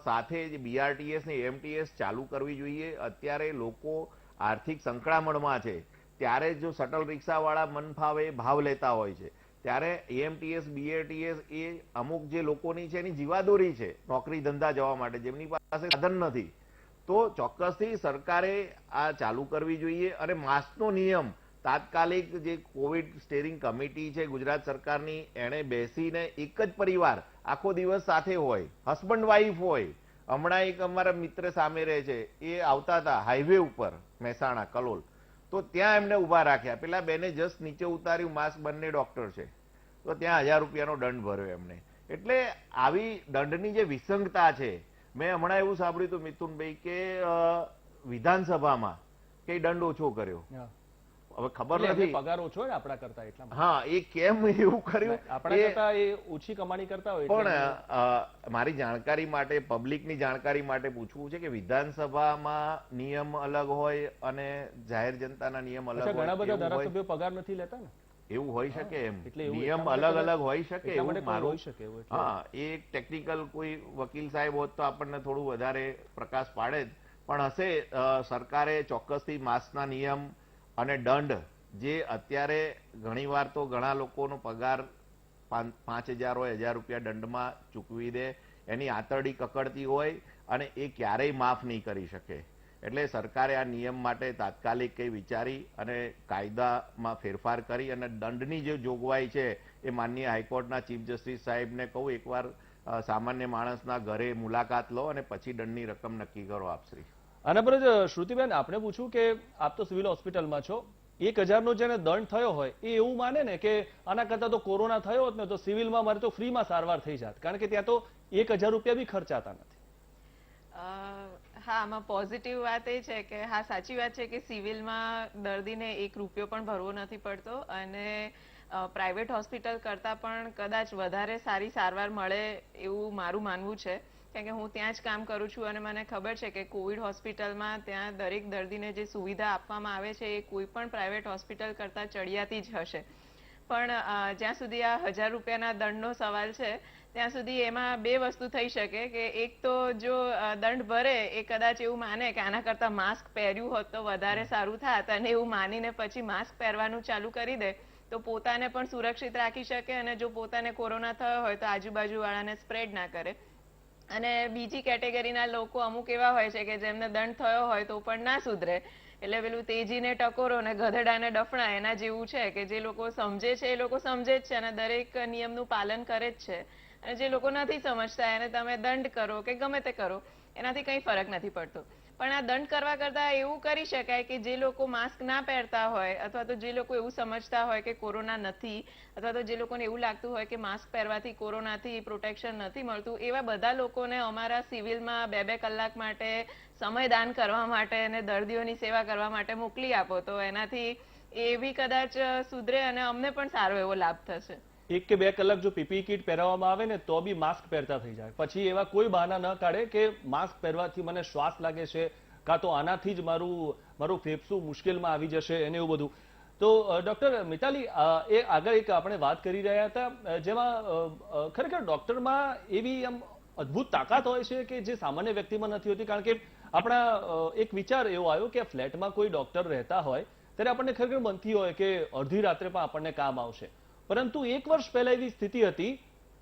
સાથે જે બીઆરટીએસ ને એએમટીએસ ચાલુ કરવી જોઈએ. અત્યારે લોકો આર્થિક સંકળામણમાં છે ત્યારે જો શટલ રિક્ષાવાળા મન ફાવે ભાવ લેતા હોય છે ત્યારે એએમટીએસ બીઆરટીએસ એ અમુક જે લોકોની છે એની જીવાદોરી છે નોકરી ધંધા જવા માટે, જેમની પાસે સાધન નથી. તો ચોક્કસથી સરકારે આ ચાલુ કરવી જોઈએ. અને માસ્કનો નિયમ તાત્કાલિક જે કોવિડ સ્ટેરિંગ કમિટી છે ગુજરાત સરકારની, એણે બેસીને એક જ પરિવાર આખો દિવસ સાથે હોય, હસબન્ડ વાઈફ હોય. હમણાં એક અમારા મિત્ર સામે રહે છે, એ આવતા હતા હાઈવે ઉપર મહેસાણા કલોલ, તો ત્યાં એમને ઉભા રાખ્યા. પેલા બેને જસ્ટ નીચે ઉતાર્યું, માસ્ક, બંને ડોક્ટર છે, તો ત્યાં 1000 રૂપિયાનો દંડ ભર્યો એમને. એટલે આવી દંડની જે વિસંગતા છે, મેં હમણાં એવું સાંભળ્યું હતું મિથુનભાઈ કે વિધાનસભામાં કઈ દંડ ઓછો કર્યો. હવે ખબર નથી, પગાર ઓછો હોય આપણા કરતા એટલા. હા, એ કેમ એવું કર્યું આપણા કરતા એ ઓછી કમાણી કરતા હોય. પણ મારી જાણકારી માટે, પબ્લિકની જાણકારી માટે પૂછવું છે કે વિધાનસભામાં નિયમ અલગ હોય અને જાહેર જનતાના નિયમ અલગ હોય. ઘણા બધા ધારાસભ્યો પગાર નથી લેતા ને, એવું હોઈ શકે. એમ એટલે નિયમ અલગ અલગ હોઈ શકે એવું મારું. હોઈ શકે એવું. હા, એ ટેકનિકલ કોઈ વકીલ સાહેબ હોત તો આપણને થોડું વધારે પ્રકાશ પાડે. પણ હશે સરકારે ચોક્કસથી માસ્કના નિયમ અને દંડ, જે અત્યારે ઘણીવાર તો ઘણા લોકોનો પગાર 5000 હોય, 1000 રૂપિયા દંડમાં ચૂકવી દે, એની આંતરડી કકડતી હોય અને એ ક્યારેય માફ નહીં કરી શકે. એટલે સરકારે આ નિયમ માટે તાત્કાલિક કઈ વિચારી અને કાયદામાં ફેરફાર કરી અને દંડની જે જોગવાઈ છે એ માનનીય હાઈકોર્ટના ચીફ જસ્ટિસ સાહેબને કહું એકવાર સામાન્ય માણસના ઘરે મુલાકાત લો અને પછી દંડની રકમ નક્કી કરો આપશ્રી. આના પર જ શ્રુતિબેન આપણે પૂછ્યું કે આપ તો સિવિલ હોસ્પિટલમાં છો, 1000નો જેને દંડ થયો હોય એ એવું માને ને કે આના કરતા તો કોરોના થયો હોત ને તો સિવિલમાં મારે તો ફ્રીમાં સારવાર થઈ જાત, કારણ કે ત્યાં તો 1000 રૂપિયા બી ખર્ચાતા નથી. હા, આમાં પોઝિટિવ વાત એ છે કે હા, સાચી વાત છે કે સિવિલમાં દર્દીને 1 રૂપિયો પણ ભરવો નથી પડતો અને પ્રાઇવેટ હોસ્પિટલ કરતાં પણ કદાચ વધારે સારી સારવાર મળે એવું મારું માનવું છે. કારણ કે હું ત્યાં જ કામ કરું છું અને મને ખબર છે કે કોવિડ હોસ્પિટલમાં ત્યાં દરેક દર્દીને જે સુવિધા આપવામાં આવે છે એ કોઈ પણ પ્રાઇવેટ હોસ્પિટલ કરતાં ચડિયાતી જ હશે. પણ જ્યાં સુધી આ 1000 રૂપિયાના દંડનો સવાલ છે ત્યાં સુધી એમાં 2 વસ્તુ થઈ શકે કે એક તો જો દંડ ભરે એ કદાચ એવું માને કે આના કરતાં માસ્ક પહેર્યું હોત તો વધારે સારું થાત અને એવું માનીને પછી માસ્ક પહેરવાનું ચાલુ કરી દે તો પોતાને પણ સુરક્ષિત રાખી શકે અને જો પોતાને કોરોના થયો હોય તો આજુબાજુવાળાને સ્પ્રેડ ના કરે. અને બીજી કેટેગરીના લોકો અમુક એવા હોય છે કે જેમને દંડ થયો હોય તો પણ ના સુધરે, એટલે પેલું તેજીને ટકોરો ને ગધેડાને ડફણા એના જેવું છે કે જે લોકો સમજે છે એ લોકો સમજે જ છે અને દરેક નિયમનું પાલન કરે જ છે, અને જે લોકો નથી સમજતા એને તમે દંડ કરો કે ગમે તે કરો એનાથી કંઈ ફરક નથી પડતો. પણ આ દંડ કરવા કરતા એવું કરી શકાય કે જે લોકો માસ્ક ના પહેરતા હોય અથવા તો જે લોકો એવું સમજતા હોય કે કોરોના નથી અથવા તો જે લોકોને એવું લાગતું હોય કે માસ્ક પહેરવાથી કોરોનાથી પ્રોટેક્શન નથી મળતું, એવા બધા લોકોને અમારા સિવિલમાં 2-2 કલાક માટે સમયદાન કરવા માટે અને દર્દીઓની સેવા કરવા માટે મોકલી આપો તો એનાથી એ બી કદાચ સુધરે અને અમને પણ સારો એવો લાભ થશે. 1 કે 2 કલાક જો પીપીઈ કિટ પહેરવામાં આવે ને તો બી માસ્ક પહેરતા થઈ જાય. પછી એવા કોઈ બહાના ન કાઢે કે માસ્ક પહેરવાથી મને શ્વાસ લાગે છે કાં તો આનાથી જ મારું ફેફસું મુશ્કેલમાં આવી જશે એને એવું બધું. તો ડોક્ટર મિતાલી, એ આગળ એક આપણે વાત કરી રહ્યા હતા જેમાં ખરેખર ડોક્ટરમાં એવી આમ અદ્ભુત તાકાત હોય છે કે જે સામાન્ય વ્યક્તિમાં નથી હોતી. કારણ કે આપણા એક વિચાર એવો આવ્યો કે ફ્લેટમાં કોઈ ડોક્ટર રહેતા હોય ત્યારે આપણને ખરેખર બનતી હોય કે અડધી રાત્રે પણ આપણને કામ આવશે. પરંતુ 1 વર્ષ પહેલા એવી સ્થિતિ હતી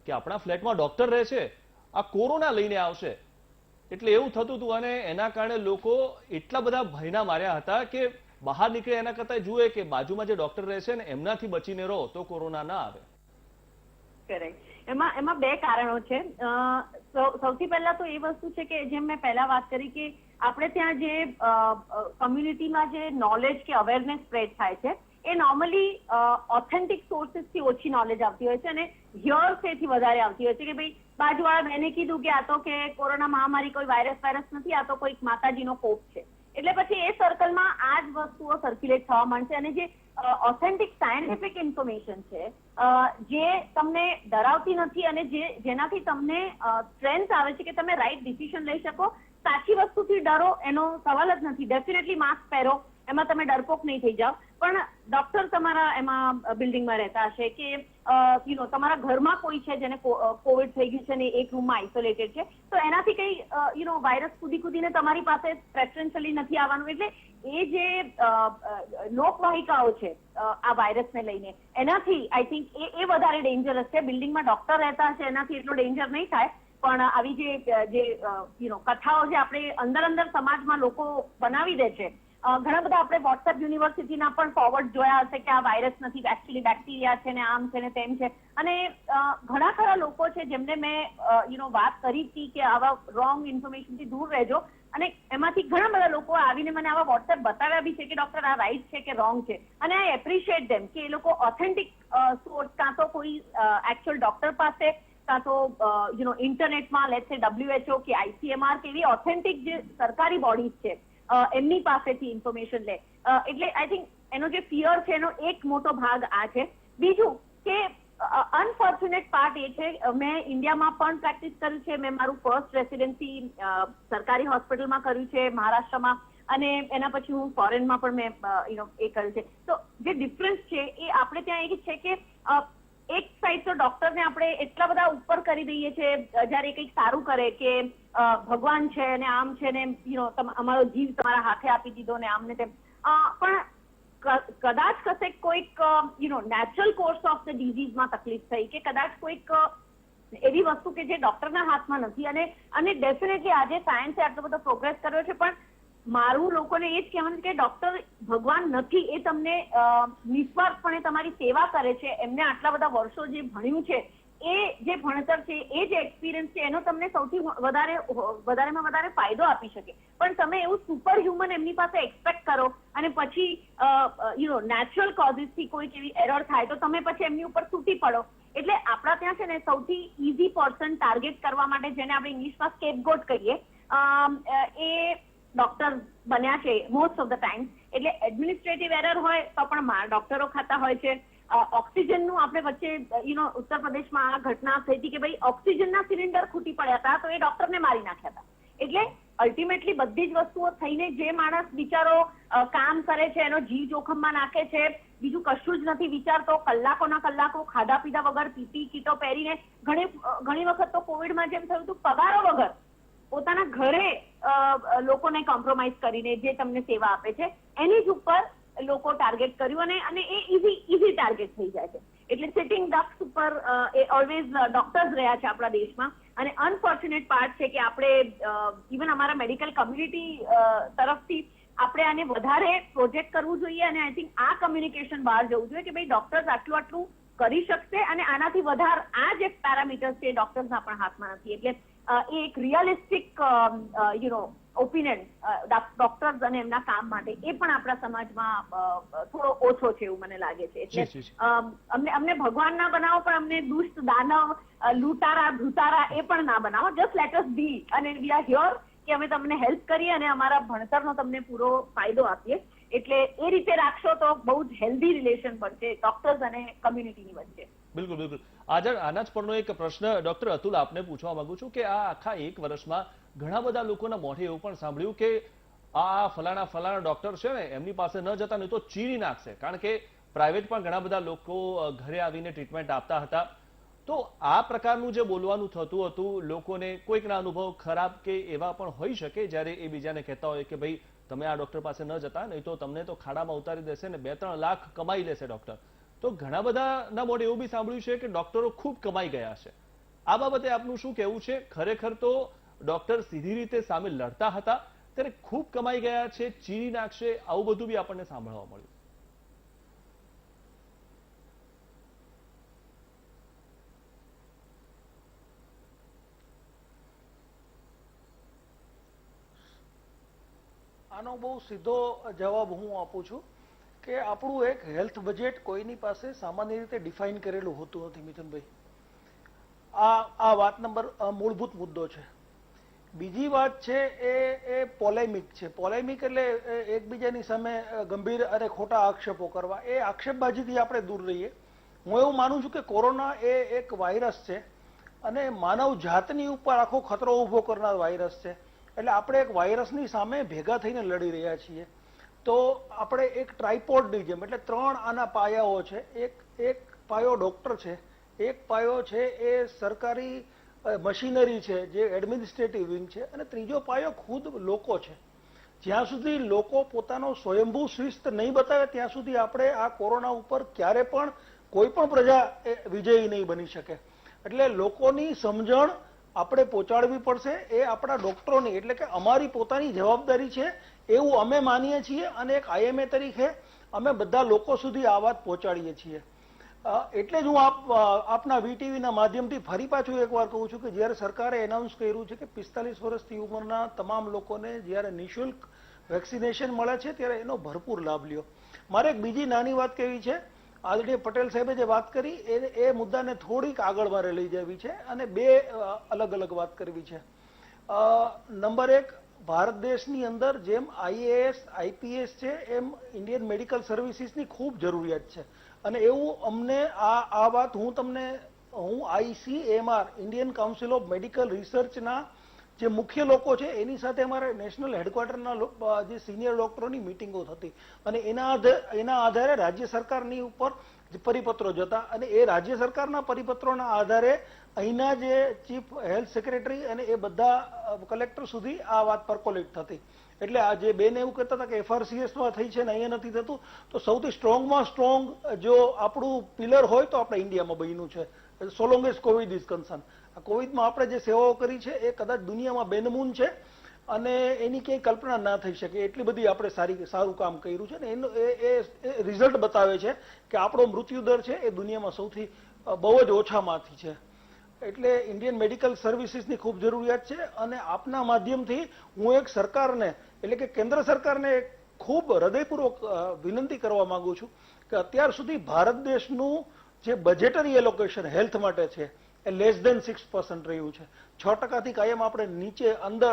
કે આપણા ફ્લેટમાં ડોક્ટર રહે છે, આ કોરોના લઈને આવશે, એટલે એવું થતું હતું અને એના કારણે લોકો એટલા બધા ભયના માર્યા હતા કે બહાર નીકળે એના કરતા જુએ કે બાજુમાં જે ડોક્ટર રહે છે ને એમનાથી બચીને રહો તો કોરોના ના આવે. કરેક્ટ. એમાં 2 કારણો છે. સૌથી પહેલા તો એ વસ્તુ છે કે જેમ મેં પહેલા વાત કરી કે આપણે ત્યાં જે કમ્યુનિટીમાં જે નોલેજ કે અવેરનેસ સ્પ્રેડ થાય છે એ નોર્મલી ઓથેન્ટિક સોર્સિસથી ઓછી નોલેજ આવતી હોય છે અને હિયરસેથી વધારે આવતી હોય છે કે ભાઈ બાજુવાળા બેને કીધું કે આ તો કે કોરોના મહામારી કોઈ વાયરસ નથી, આ તો કોઈક માતાજીનો કોપ છે, એટલે પછી એ સર્કલમાં આ જ વસ્તુઓ સર્ક્યુલેટ થવા માંડશે. અને જે ઓથેન્ટિક સાયન્ટિફિક ઇન્ફોર્મેશન છે જે તમને ડરાવતી નથી અને જેનાથી તમને સ્ટ્રેન્થ આવે છે કે તમે રાઈટ ડિસિઝન લઈ શકો, સાચી વસ્તુથી ડરો એનો સવાલ જ નથી. ડેફિનેટલી માસ્ક પહેરો, એમાં તમે ડરપોક નહીં થઈ જાઓ, પણ ડોક્ટર તમારા એમાં બિલ્ડિંગમાં રહેતા હશે કે તમારા ઘરમાં કોઈ છે જેને કોવિડ થઈ ગયું છે ને એક રૂમમાં આઇસોલેટેડ છે, તો એનાથી કઈ વાયરસ કૂદીને તમારી પાસે પ્રેફરન્શિયલી નથી આવવાનું. એટલે એ જે લોકવાહિકાઓ છે આ વાયરસને લઈને એનાથી આઈ થિંક એ વધારે ડેન્જરસ છે. બિલ્ડિંગમાં ડોક્ટર રહેતા હશે એનાથી એટલો ડેન્જર નહીં થાય, પણ આવી જે કથાઓ જે આપણે અંદર સમાજમાં લોકો બનાવી દે છે, ઘણા બધા આપણે વોટ્સએપ યુનિવર્સિટીના પણ ફોરવર્ડ જોયા હશે કે આ વાયરસ નથી, એકચ્યુઅલી બેક્ટેરિયા છે ને આમ છે ને તેમ છે. અને ઘણા ખરા લોકો છે જેમને મેં વાત કરી હતી કે આવા રોંગ ઇન્ફોર્મેશનથી દૂર રહેજો, અને એમાંથી ઘણા બધા લોકો આવીને મને આવા વોટ્સએપ બતાવ્યા બી છે કે ડોક્ટર આ રાઈટ છે કે રોંગ છે. અને આઈ એપ્રિશિએટ ધેમ કે એ લોકો ઓથેન્ટિક સોર્સ કાં તો કોઈ એકચ્યુઅલ ડોક્ટર પાસે કાં તો ઇન્ટરનેટમાં લેટ્સ સે WHO કે ICMR કે એવી ઓથેન્ટિક જે સરકારી બોડીઝ છે એમની પાસેથી ઇન્ફોર્મેશન લે. એટલે આઈ થિંક એનો જે ફિયર છે એનો એક મોટો ભાગ આ છે. બીજું કે અનફોર્ચ્યુનેટ પાર્ટ એ છે, મેં ઇન્ડિયામાં પણ પ્રેક્ટિસ કર્યું છે, મેં મારું ફર્સ્ટ રેસિડેન્સી સરકારી હોસ્પિટલમાં કર્યું છે મહારાષ્ટ્રમાં, અને એના પછી હું ફોરેનમાં પણ મેં એ કર્યું છે. તો જે ડિફરન્સ છે એ આપણે ત્યાં એ છે કે એક સાઈડ તો ડોક્ટરને આપણે એટલા બધા ઉપર કરી દઈએ છીએ જયારે કંઈક સારું કરે કે ભગવાન છે ને આમ છે ને અમારો જીવ તમારા હાથે આપી દીધો ને આમ ને તેમ, પણ કદાચ કશેક કોઈક નેચરલ કોર્સ ઓફ ધ ડિઝીઝમાં તકલીફ થઈ કે કદાચ કોઈક એવી વસ્તુ કે જે ડોક્ટરના હાથમાં નથી, અને ડેફિનેટલી આજે સાયન્સે આટલો બધો પ્રોગ્રેસ કર્યો છે, પણ મારું લોકોને એ જ કહેવાનું કે ડોક્ટર ભગવાન નથી. એ તમને નિસ્વાર્થપણે તમારી સેવા કરે છે, એમને આટલા બધા વર્ષો જે ભણ્યું છે એ જે ભણતર છે એ જે એક્સપિરિયન્સ છે એનો તમને સૌથી વધારેમાં વધારે ફાયદો આપી શકે. પણ તમે એવું સુપર હ્યુમન એમની પાસે એક્સપેક્ટ કરો અને પછી નેચરલ કોઝિસથી કોઈક એવી એરર થાય તો તમે પછી એમની ઉપર તૂટી પડો. એટલે આપણા ત્યાં છે ને સૌથી ઇઝી પર્સન ટાર્ગેટ કરવા માટે, જેને આપણે ઇંગ્લિશમાં સ્કેપગોટ કહીએ, એ ડોક્ટર બન્યા છે મોસ્ટ ઓફ ધ ટાઈમ. એટલે એડમિનિસ્ટ્રેટિવ એરર હોય તો પણ ડોક્ટરો ખાતા હોય છે. ઓક્સિજનનું આપણે વચ્ચે ઉત્તર પ્રદેશમાં આ ઘટના થઈ હતી કે ભાઈ ઓક્સિજનના સિલિન્ડર ખૂટી પડ્યા હતા તો એ ડોક્ટરને મારી નાખ્યા હતા. એટલે અલ્ટિમેટલી બધી જ વસ્તુઓ થઈને જે માણસ બિચારો કામ કરે છે એનો જીવ જોખમમાં નાખે છે, બીજું કશું જ નથી વિચારતો, કલાકોના કલાકો ખાધા પીધા વગર પીપી કીટો પહેરીને, ઘણી વખત તો કોવિડમાં જેમ થયું હતું પગારો વગર પોતાના ઘરે લોકોને કોમ્પ્રોમાઇઝ કરીને જે તમને સેવા આપે છે એની જ ઉપર લોકો ટાર્ગેટ કર્યું અને એ ઈઝી ટાર્ગેટ થઈ જાય છે. એટલે સિટિંગ ડક્સ ઉપર એ ઓલવેઝ ડોક્ટર્સ રહ્યા છે આપણા દેશમાં. અને અનફોર્ચ્યુનેટ પાર્ટ છે કે આપણે ઇવન અમારા મેડિકલ કમ્યુનિટી તરફથી આપણે આને વધારે પ્રોજેક્ટ કરવું જોઈએ અને આઈ થિંક આ કમ્યુનિકેશન બહાર જવું જોઈએ કે ભાઈ ડોક્ટર્સ આટલું કરી શકશે અને આનાથી વધારે આ જે પેરામીટર્સ છે ડોક્ટર્સના પણ હાથમાં નથી. એટલે એ એક રિયલિસ્ટિક ઓપિનિયન ડોક્ટર્સ અને એમના કામ માટે એ પણ આપણા સમાજમાં થોડો ઓછો છે એવું મને લાગે છે. એટલે અમને ભગવાન ના બનાવો પણ અમને દુષ્ટ દાનવ લૂંટારા ભૂતારા એ પણ ના બનાવો. જસ્ટ લેટ અસ બી અને વી આર હિયર કે અમે તમને હેલ્પ કરીએ અને અમારા ભણતરનો તમને પૂરો ફાયદો આપીએ. એટલે એ રીતે રાખશો તો બહુ જ હેલ્ધી રિલેશન બનશે ડોક્ટર્સ અને કમ્યુનિટીની વચ્ચે. બિલકુલ બિલકુલ. આજે આના જ પરનો એક પ્રશ્ન ડોક્ટર અતુલ આપને પૂછવા માંગુ છું કે આ આખા એક વર્ષમાં ઘણા બધા લોકોના મોઢે એવું પણ સાંભળ્યું કે આ ફલાણા ડોક્ટર છે ને એમની પાસે ન જતા નહીં તો ચીરી નાખશે, કારણ કે પ્રાઇવેટ પણ ઘણા બધા લોકો ઘરે આવીને ટ્રીટમેન્ટ આપતા હતા. તો આ પ્રકારનું જે બોલવાનું થતું હતું લોકોને કોઈકના અનુભવ ખરાબ કે એવા પણ હોઈ શકે જ્યારે એ બીજાને કહેતા હોય કે ભાઈ તમે આ ડોક્ટર પાસે ન જતા નહીં તો તમને તો ખાડામાં ઉતારી દેશે ને 2-3 લાખ કમાઈ લેશે ડોક્ટર. તો ઘણા બધાના મોઢે એવું બી સાંભળ્યું છે કે ડોક્ટરો ખૂબ કમાઈ ગયા છે. આ બાબતે આપનું શું કહેવું છે? ખરેખર તો ડોક્ટર સીધી રીતે સામે લડતા હતા ત્યારે ખૂબ કમાઈ ગયા છે, ચીરી નાખશે, આવું બધું બી આપણને સાંભળવા મળ્યું. આનો બહુ સીધો જવાબ હું આપું છું કે આપણું એક હેલ્થ બજેટ કોઈની પાસે સામાન્ય રીતે ડિફાઇન કરેલું હોતું નથી મિથુનભાઈ. આ વાત નંબર મૂળભૂત મુદ્દો છે. બીજી વાત છે એ પોલેમિક છે. પોલેમિક એટલે એકબીજાની સામે ગંભીર અને ખોટા આક્ષેપો કરવા. એ આક્ષેપબાજીથી આપણે દૂર રહીએ. હું એવું માનું છું કે કોરોના એ એક વાયરસ છે અને માનવ જાતની ઉપર આખો ખતરો ઉભો કરનાર વાયરસ છે. એટલે આપણે એક વાયરસની સામે ભેગા થઈને લડી રહ્યા છીએ. તો આપણે એક ટ્રાયપોડની જેમ એટલે 3 આના પાયાઓ છે. એક પાયો ડોક્ટર છે, એક પાયો છે એ સરકારી મશીનરી છે જે એડમિનિસ્ટ્રેટિવ વિંગ છે અને ત્રીજો પાયો ખુદ લોકો છે. જ્યાં સુધી લોકો પોતાનો સ્વયંભૂ શિસ્ત નહીં બતાવે ત્યાં સુધી આપણે આ કોરોના ઉપર ક્યારે પણ કોઈ પણ પ્રજા વિજયી નહીં બની શકે. એટલે લોકોની સમજણ આપણે પહોંચાડવી પડશે. એ આપણા ડોક્ટરોની એટલે કે અમારી પોતાની જવાબદારી છે એવું અમે માનીએ છીએ અને એક IMA તરીકે અમે બધા લોકો સુધી આ વાત પહોંચાડીએ છીએ. એટલે જ હું આપના VTVના માધ્યમથી ફરી પાછું એકવાર કહું છું કે જ્યારે સરકારે એનાઉન્સ કર્યું છે કે 45 વર્ષથી ઉંમરના તમામ લોકોને જ્યારે નિઃશુલ્ક વેક્સિનેશન મળે છે ત્યારે એનો ભરપૂર લાભ લ્યો. મારે એક બીજી નાની વાત કહેવી છે. આદરણીય પટેલ સાહેબે જે વાત કરી એ મુદ્દાને થોડીક આગળ મારે લઈ જવી છે અને 2 અલગ અલગ વાત કરવી છે. નંબર 1, ભારત દેશની અંદર જેમ IAS IPS છે એમ ઇન્ડિયન મેડિકલ સર્વિસીસની ખૂબ જરૂરિયાત છે અને એવું અમને આ વાત હું ICMR Indian council of medical રિસર્ચના જે મુખ્ય લોકો છે એની સાથે અમારે નેશનલ હેડક્વાર્ટરના જે સિનિયર ડોક્ટરોની મિટિંગો થતી અને એના આધારે રાજ્ય સરકારની ઉપર પરિપત્રો જતા અને એ રાજ્ય સરકારના પરિપત્રોના આધારે અહીંના જે ચીફ હેલ્થ સેક્રેટરી અને એ બધા કલેક્ટર સુધી આ વાત પરકોલેટ થતી. એટલે આ જે બેન એવું કહેતા હતા કે FRCSમાં થઈ છે ને અહીંયા નથી થતું, તો સૌથી સ્ટ્રોંગમાં સ્ટ્રોંગ જો આપણું પિલર હોય તો આપણે ઇન્ડિયામાં બન્યું છે સો long as Covid is concern. આ કોવિડમાં આપણે જે સેવાઓ કરી છે એ કદાચ દુનિયામાં બેનમૂન છે અને એની ક્યાંય કલ્પના ના થઈ શકે એટલી બધી આપણે સારું કામ કર્યું છે ને એનું એ રિઝલ્ટ બતાવે છે કે આપણો મૃત્યુદર છે એ દુનિયામાં સૌથી બહુ જ ઓછામાંથી છે. એટલે ઇન્ડિયન મેડિકલ સર્વિસીસની ખૂબ જરૂરિયાત છે અને આપના માધ્યમથી હું એક સરકારને એટલે કે કેન્દ્ર સરકારને ખૂબ હૃદયપૂર્વક વિનંતી કરવા માંગુ છું કે અત્યાર સુધી ભારત દેશનું જે બજેટરી એલોકેશન હેલ્થ માટે છે એ <6% રહ્યું છે. 6%થી કાયમ આપણે નીચે અંડર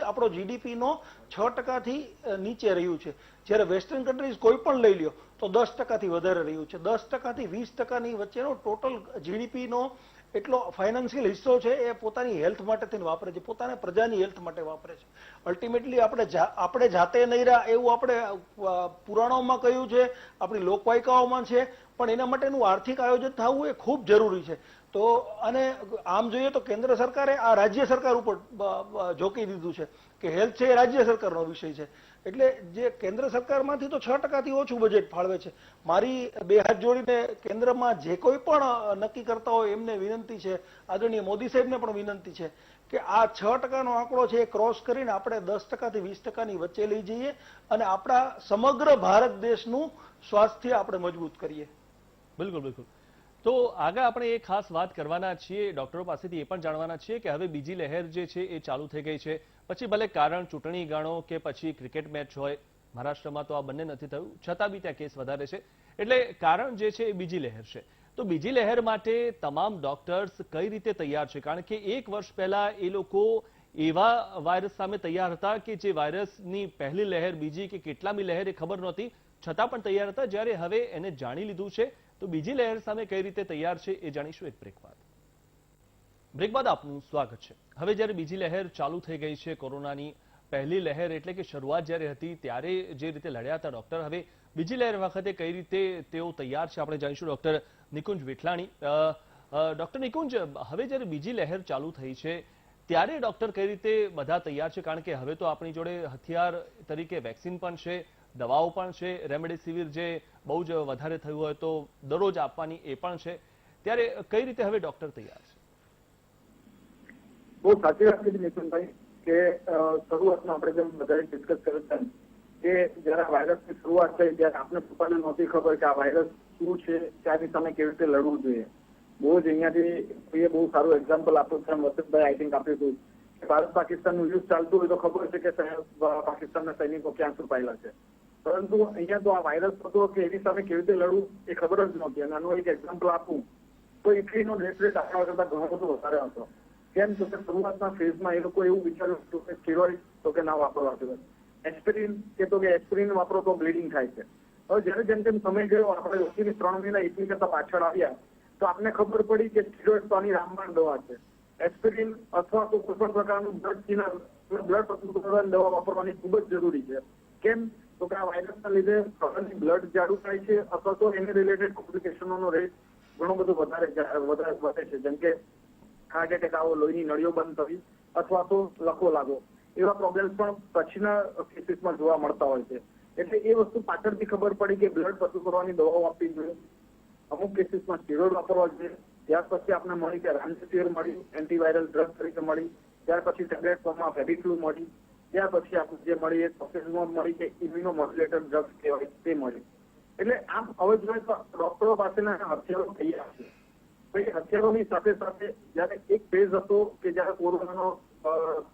આપણો GDPનો 6%થી નીચે રહ્યું છે. જ્યારે વેસ્ટર્ન કન્ટ્રીઝ કોઈ પણ લઈ લ્યો તો 10%થી વધારે રહ્યું છે. 10%થી 20%ની વચ્ચેનો ટોટલ GDPનો એટલો ફાઇનાન્શિયલ હિસ્સો છે એ પોતાની હેલ્થ માટે થઈને વાપરે છે, પોતાના પ્રજાની હેલ્થ માટે વાપરે છે. અલ્ટિમેટલી આપણે જાતે નહીં રહ્યા એવું આપણે પુરાણોમાં કહ્યું છે, આપણી લોકવાયકાઓમાં છે, પણ એના માટેનું આર્થિક આયોજન થવું એ ખૂબ જરૂરી છે. તો અને આમ જોઈએ તો કેન્દ્ર સરકારે આ રાજ્ય સરકાર ઉપર ઝોકી દીધું છે કે હેલ્થ છે એ રાજ્ય સરકારનો વિષય છે. એટલે જે કેન્દ્ર સરકારમાંથી તો 6%થી ઓછું બજેટ ફાળવે છે. મારી બે હાથ જોડીને કેન્દ્રમાં જે કોઈ પણ નક્કી કરતા હોય એમને વિનંતી છે, આદરણીય મોદી સાહેબને પણ વિનંતી છે કે આ 6%નો આંકડો છે એ ક્રોસ કરીને આપણે 10%થી 20%ની વચ્ચે લઈ જઈએ અને આપણા સમગ્ર ભારત દેશનું સ્વાસ્થ્ય આપણે મજબૂત કરીએ. બિલકુલ બિલકુલ. તો આગળ આપણે એ ખાસ વાત કરવાના છીએ, ડોક્ટરો પાસેથી એ પણ જાણવાના છીએ કે હવે બીજી લહેર જે છે એ ચાલુ થઈ ગઈ છે. પછી ભલે કારણ ચૂંટણી ગણો કે પછી ક્રિકેટ મેચ હોય, મહારાષ્ટ્રમાં તો આ બંને નથી થયું, છતાં બી ત્યાં કેસ વધારે છે. એટલે કારણ જે છે એ બીજી લહેર છે. તો બીજી લહેર માટે તમામ ડોક્ટર્સ કઈ રીતે તૈયાર છે? કારણ કે 1 વર્ષ પહેલા એ લોકો એવા વાયરસ સામે તૈયાર હતા કે જે વાયરસની પહેલી લહેર, બીજી કે કેટલામી લહેર એ ખબર નહોતી, છતાં પણ તૈયાર હતા. જ્યારે હવે એને જાણી લીધું છે તો બીજી લહેર સામે કઈ રીતે તૈયાર છે એ જાણીશું એક બ્રેક બાદ. બ્રેક બાદ આપનું સ્વાગત છે. હવે જ્યારે બીજી લહેર ચાલુ થઈ ગઈ છે, કોરોનાની પહેલી લહેર એટલે કે શરૂઆત જ્યારે હતી ત્યારે જે રીતે લડ્યા હતા ડોક્ટર, હવે બીજી લહેર વખતે કઈ રીતે તેઓ તૈયાર છે આપણે જાણીશું ડોક્ટર નિકુંજ વિઠલાણી. ડોક્ટર નિકુંજ, હવે જ્યારે બીજી લહેર ચાલુ થઈ છે ત્યારે ડોક્ટર કઈ રીતે બધા તૈયાર છે? કારણ કે હવે તો આપણી જોડે હથિયાર તરીકે વેક્સિન પણ છે, દવાઓ પણ છે, રેમડેસિવિર જે બહુ જ વધારે થયું હોય તો દરરોજ આપવાની એ પણ છે. ત્યારે કઈ રીતે હવે ડોક્ટર તૈયાર છે? બહુ સાચી વાત કીધી નિતિનભાઈ કે શરૂઆતમાં આપણે જેમ બધાએ ડિસ્કસ કર્યું તેમ કે જયારે વાયરસની શરૂઆત થઈ ત્યારે આપણે પોતાને નહોતી ખબર કે આ વાયરસ શું છે, ત્યાંની સામે કેવી રીતે લડવું જોઈએ. બહુ જ અહીંયાથી બહુ સારું એક્ઝામ્પલ આપ્યું છે વસંતભાઈ આઈ થિંક આપ્યું હતું કે ભારત પાકિસ્તાનનું યુદ્ધ ચાલતું હોય તો ખબર છે કે પાકિસ્તાનના સૈનિકો ક્યાં છુપાયેલા છે, પરંતુ અહીંયા તો આ વાયરસ હતો કે એની સામે કેવી રીતે લડવું એ ખબર જ નહોતી. અને આનું એક એક્ઝામ્પલ આપું તો ઇટલીનો ડેથ રેટ આપણા કરતા ઘણો બધો વધારે હતો. કેમ તો કે શરૂઆતના ફેઝમાં એ લોકો એવું વિચાર્યું હતું કે સ્ટીરોઇડ તો કે ના વાપરવા જોઈએ, એસ્પિરિન કે તો કે એસ્પિરિન વાપરો તો બ્લીડિંગ થાય છે. હવે જ્યારે જેમ તેમ સમય ગયો, આપણે ઓછીથી 3 મહિના ઇટલી કરતા પાછળ આવ્યા તો આપને ખબર પડી કે સ્ટીરોઇડ તો આની રામબાણ દવા છે. એસ્પિરિન અથવા તો કોઈ પણ પ્રકારનું બ્લડ પ્રતિરોધક દવા વાપરવાની ખૂબ જ જરૂરી છે. કેમ તો કે આ વાયરસના લીધે બ્લડ જાડું થાય છે અથવા તો એને રિલેટેડ કોમ્પ્લિકેશનોનો રેટ ઘણો બધો વધારે વધે છે. જેમ કે હાર્ટ એટેક આવો, લોહીની નળીઓ બંધ થવી અથવા તો લકવો લાગવો, એવા પ્રોબ્લેમ્સ પણ પછીના કેસીસમાં જોવા મળતા હોય છે. એટલે એ વસ્તુ પાછળથી ખબર પડી કે બ્લડ પ્રતિરોધકની દવાઓ આપવી જોઈએ, અમુક કેસીસમાં સ્ટીરોઇડ વાપરવા જોઈએ. ત્યાર પછી આપણે મળી કે રેમડેસિવિર મળી, એન્ટીવાયરલ ડ્રગ તરીકે મળી. ત્યાર પછી ટેબ્લેટ ફોર્મમાં ફેવિક્યુલ મળી. ત્યાર પછી આપણે જે મળી એ પ્રોફેશનલ મળી કે ઇમ્યુનોમોડ્યુલેટર ડ્રગ્સ કહેવાય તે મળી. એટલે આમ હવે જોઈએ તો ડોક્ટરો પાસેના હથિયારો તૈયાર છે. હથિયારોની સાથે સાથે જયારે એક ફેઝ હતો કે જયારે કોરોનાનો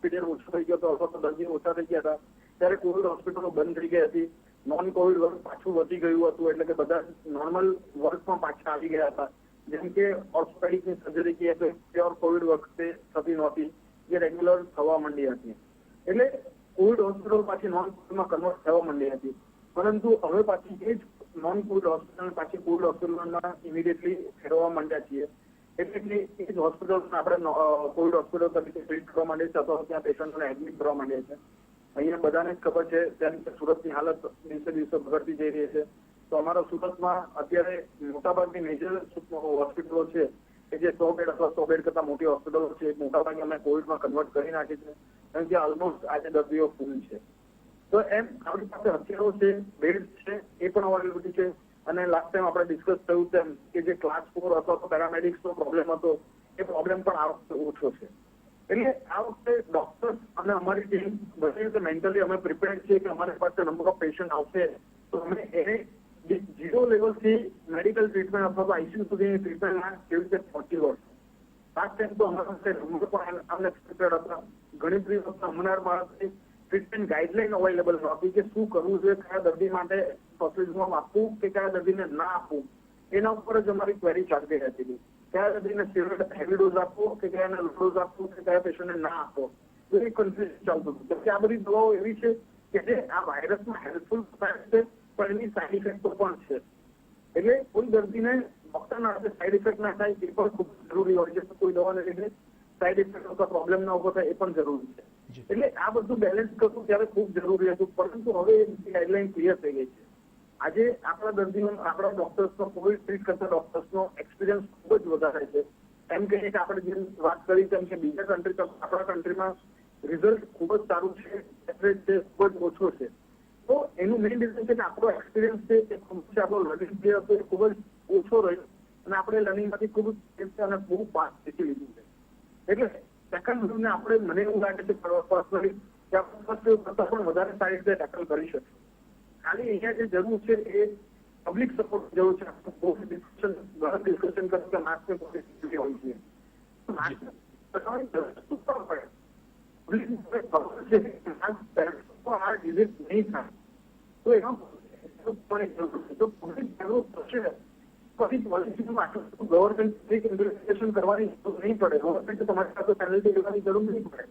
પીરિયડ ઓછો થઈ ગયો હતો અથવા તો દર્દીઓ ઓછા થઈ ગયા હતા, ત્યારે કોવિડ હોસ્પિટલો બંધ થઈ ગઈ હતી, નોન કોવિડ વર્ક પાછું વધી ગયું હતું. એટલે કે બધા નોર્મલ વર્કમાં પાછા આવી ગયા હતા. જેમ કે ઓર્થોપેડિકની સર્જરી કહીએ તો પ્યોર કોવિડ વખતે થતી નહોતી, જે રેગ્યુલર થવા માંડી હતી. એટલે કોવિડ હોસ્પિટલ પાછી નોન કોવિડમાં કન્વર્ટ થવા માંડી હતી. પરંતુ હવે પાછી એ જ નોન કોવિડ હોસ્પિટલ પાછી કોવિડ હોસ્પિટલમાં ઇમિડિયેટલી ફેરવવા માંડ્યા છીએ. એટલે એ જ હોસ્પિટલ આપણે કોવિડ હોસ્પિટલ તરીકે ટ્રીટ કરવા માંડીએ છીએ અથવા ત્યાં પેશન્ટોને એડમિટ કરવા માંડીએ છીએ. અહીંયા બધાને જ ખબર છે તેમ કે સુરતની હાલત દિવસે દિવસે બગડતી જઈ રહી છે. તો અમારા સુરતમાં અત્યારે મોટાભાગની મેજર હોસ્પિટલો છે કે જે 100 બેડ અથવા 100 બેડ કરતા મોટી હોસ્પિટલો છે, મોટાભાગે અમે કોવિડમાં કન્વર્ટ કરી નાખી છે, કારણ કે ઓલમોસ્ટ આજે દર્દીઓ ફૂલ છે. તો એમ આપણી પાસે હથિયારો છે, બેડ છે, એ પણ અવેલેબિલિટી છે. અને લાસ્ટ ટાઈમ આપણે ડિસ્કસ થયું તેમ કે જે ક્લાસ 4 અથવા તો પેરામેડિક્સનો પ્રોબ્લેમ હતો એ પ્રોબ્લેમ પણ આ વખતે ઓછો છે. એટલે આ વખતે ડોક્ટર્સ અને અમારી ટીમ બધી રીતે મેન્ટલી અમે પ્રિપેર્ડ છીએ કે અમારી પાસે નંબર ઓફ પેશન્ટ આવશે તો અમે એને 0 લેવલથી મેડિકલ ટ્રીટમેન્ટ અથવા તો આઈસીયુ સુધીની ટ્રીટમેન્ટમાં કેવી રીતે પહોંચી વળશે. લાસ્ટ ટાઈમ તો અમારા પાસે નંબર પણ અનએક્સપેક્ટેડ હતા. ઘણી બધી વખત અમનારમાં ટ્રીટમેન્ટ ગાઈડલાઈન અવેલેબલ નહોતી કે શું કરવું જોઈએ, કયા દર્દી માટે ટોક્સિઝમ આપવું કે કયા દર્દીને ના આપવું, એના ઉપર જ અમારી ક્વેરી ચાલતી રહેતી. કયા દર્દીને સ્ટીરોઇડ હેવી ડોઝ આપવો કે કયાને લો ડોઝ આપવું કે કયા પેશન્ટને ના આપવો, તો એ કન્ફ્યુઝન ચાલતું હતું. કે આ બધી દવાઓ એવી છે કે જે આ વાયરસમાં હેલ્પફુલ થાય છે પણ એની સાઇડ ઇફેક્ટો પણ છે. એટલે કોઈ દર્દીને ડોક્ટરના હાથે સાઇડ ઇફેક્ટ ના થાય એ પણ ખૂબ જરૂરી હોય છે. કોઈ દવાને લીધે સાઇડ ઇફેક્ટ અથવા પ્રોબ્લેમ ના ઉભો થાય એ પણ જરૂરી છે. એટલે આ બધું બેલેન્સ કરવું ત્યારે ખૂબ જરૂરી હતું. પરંતુ હવે ગાઈડલાઈન ક્લિયર થઈ ગઈ છે. આજે આપણા દર્દીઓ, આપણા ડોક્ટર્સનો, કોવિડ ટ્રીટ કરતા ડોક્ટર્સનો એક્સપિરિયન્સ ખૂબ જ વધારે છે. એમ કહીએ કે આપણે જેમ વાત કરી તેમ કે બીજા કન્ટ્રી કરતા આપણા કન્ટ્રીમાં રિઝલ્ટ ખૂબ જ સારું છે. રેટ છે ખૂબ જ ઓછો છે. તો એનું મેઇન રીઝન છે કે આપણો એક્સપિરિયન્સ છે એ આપણો લર્નિંગ જે હતો એ ખૂબ જ ઓછો રહ્યો અને આપણે લર્નિંગમાંથી ખૂબ જ અને બહુ ફાસ્ટ શીખી લીધું છે. એટલે સેકન્ડ વેવને આપણે મને એવું લાગે છે પર્સનલી કે આપણે ફર્સ્ટ વેવ કરતાં પણ વધારે સારી રીતે ટેકલ કરી શકીએ. ખાલી અહીંયા જે જરૂર છે એ પબ્લિક સપોર્ટ જરૂર છે. બહુ ડિસ્કશન કરવું કે માસ્કની પોલિસી હોવી જોઈએ. માસ્ક કરવાની જરૂર પણ પડે. ખબર છે કે માસ્ક આ ડિઝીઝ નહીં થાય તો એમાં પણ જરૂર છે. તો પબ્લિક જાગૃત થશે પછી પોલિસીમાં આટલું ગવર્મેન્ટ ઇન્વેસ્ટિગેશન કરવાની જરૂર નહીં પડે. ગવર્મેન્ટ તમારી સાથે પેનલ્ટી લેવાની જરૂર નહીં પડે.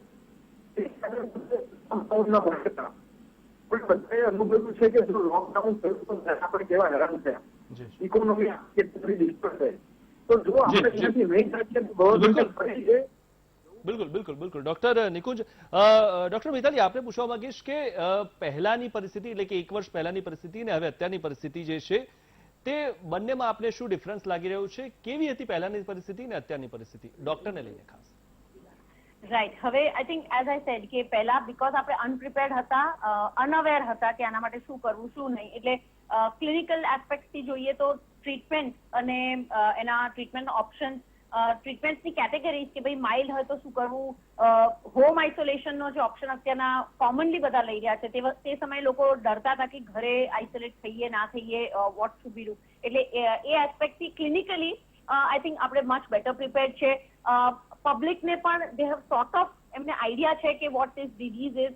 પણ બધાએ અનુભવ્યું છે કે જો લોકડાઉન થયું તો આપણે કેવા હેરાન થયા, ઇકોનોમી કેટલી ડિસ્ટર્બ થઈ. તો જો આપણે ત્યાંથી નહીં રાખીએ તો ગવર્મેન્ટ ફરી છે. બિલકુલ ડોક્ટર નિકુંજ, ડોક્ટર મિતાલી આપને પૂછવા માંગીશ કે પહેલાની પરિસ્થિતિ એટલે કે 1 વર્ષ પહેલાની પરિસ્થિતિ અને હવે અત્યારની પરિસ્થિતિ જે છે તે બંનેમાં આપને શું ડિફરન્સ લાગી રહ્યું છે? કેવી હતી પહેલાની પરિસ્થિતિ અને અત્યારની પરિસ્થિતિ ડોક્ટરને લઈને ખાસ? રાઈટ. હવે I think as I said કે પહેલા બીકોઝ આપણે અનપ્રિપેર્ડ હતા, અનઅવેર હતા કે આના માટે શું કરવું શું નહીં, એટલે ક્લિનિકલ એસ્પેક્ટથી જોઈએ તો ટ્રીટમેન્ટ અને એના ટ્રીટમેન્ટ ઓપ્શન, ટ્રીટમેન્ટની કેટેગરીઝ કે ભાઈ માઇલ્ડ હોય તો શું કરવું, હોમ આઇસોલેશનનો જે ઓપ્શન અત્યારના કોમનલી બધા લઈ રહ્યા છે તે સમયે લોકો ડરતા હતા કે ઘરે આઇસોલેટ થઈએ ના થઈએ, વોટ શુડ બી ડુ. એટલે એ એસ્પેક્ટથી ક્લિનિકલી આઈ થિંક આપણે મચ બેટર પ્રિપેર્ડ છે. પબ્લિકને પણ દે હેવ સોર્ટ ઓફ એમને આઈડિયા છે કે વોટ ધીસ ડિઝીઝ ઇઝ.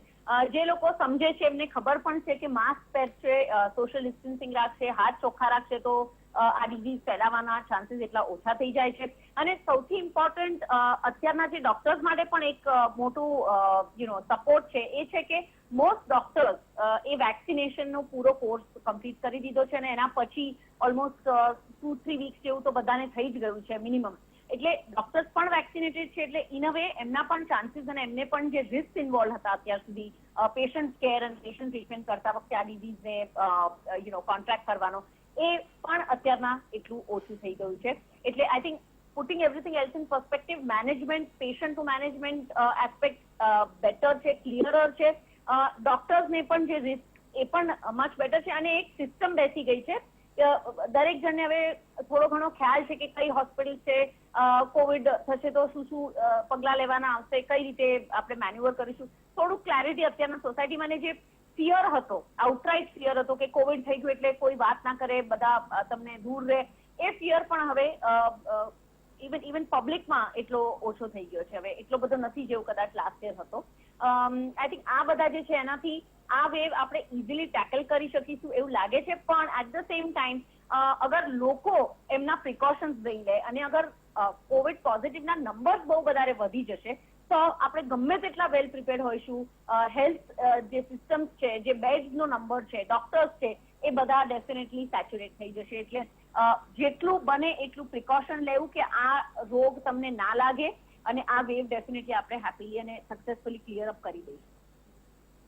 જે લોકો સમજે છે એમને ખબર પણ છે કે માસ્ક પહેરશે, સોશિયલ ડિસ્ટન્સિંગ રાખશે, હાથ ચોખ્ખા રાખશે તો આ ડિઝીઝ ફેલાવાના ચાન્સીસ એટલા ઓછા થઈ જાય છે. અને સૌથી ઇમ્પોર્ટન્ટ અત્યારના જે ડોક્ટર્સ માટે પણ એક મોટું સપોર્ટ છે એ છે કે મોસ્ટ ડોક્ટર્સ એ વેક્સિનેશનનો પૂરો કોર્સ કમ્પ્લીટ કરી દીધો છે અને એના પછી ઓલમોસ્ટ 2-3 વીક્સ જેવું તો બધાને થઈ જ ગયું છે મિનિમમ. એટલે ડોક્ટર્સ પણ વેક્સિનેટેડ છે એટલે ઇન અ વે એમના પણ ચાન્સીસ અને એમને પણ જે રિસ્ક ઇન્વોલ્વ હતા અત્યાર સુધી પેશન્ટ કેર અને પેશન્ટ ટ્રીટમેન્ટ કરતા વખતે આ ડિઝીઝને કોન્ટ્રાક્ટ કરવાનો એ પણ અત્યારના એટલું ઓછું થઈ ગયું છે. એટલે I think putting everything else in perspective, management, patient to management aspect better છે, ક્લિયરર છે. ડોક્ટર્સને પણ જે રિસ્ક એ પણ મચ બેટર છે અને એક સિસ્ટમ બેસી ગઈ છે. દરેક જણને હવે થોડો ઘણો ખ્યાલ છે કે કઈ હોસ્પિટલ છે, કોવિડ થશે તો શું પગલાં લેવાના આવશે, કઈ રીતે આપણે મેન્યુવર કરીશું. થોડું ક્લેરિટી અત્યારના સોસાયટીમાં જે ફિયર હતો, આઉટરાઇટ ફિયર હતો કે કોવિડ થઈ ગયું એટલે કોઈ વાત ના કરે, બધા તમને દૂર રહે, એ ફિયર પણ હવે ઇવન પબ્લિકમાં એટલો ઓછો થઈ ગયો છે. હવે એટલો બધો નથી જેવું કદાચ લાસ્ટ યર હતો. આઈ થિંક આ બધા જે છે એનાથી આ વેવ આપણે ઇઝીલી ટેકલ કરી શકીશું એવું લાગે છે. પણ એટ ધ સેમ ટાઈમ અગર લોકો એમના પ્રિકોશન્સ લઈ લે અને અગર કોવિડ પોઝિટિવના નંબર્સ બહુ વધારે વધી જશે તો આપણે ગમે તેટલા વેલ પ્રિપેર્ડ હોઈશું, હેલ્થ જે સિસ્ટમ્સ છે, જે બેડ્સનો નંબર છે, ડોક્ટર્સ છે, એ બધા ડેફિનેટલી સેચ્યુરેટ થઈ જશે. એટલે જેટલું બને એટલું પ્રિકોશન લેવું કે આ રોગ તમને ના લાગે અને આ વેવ ડેફિનેટલી આપણે હેપીલી અને સક્સેસફુલી ક્લિયર અપ કરી દઈશું.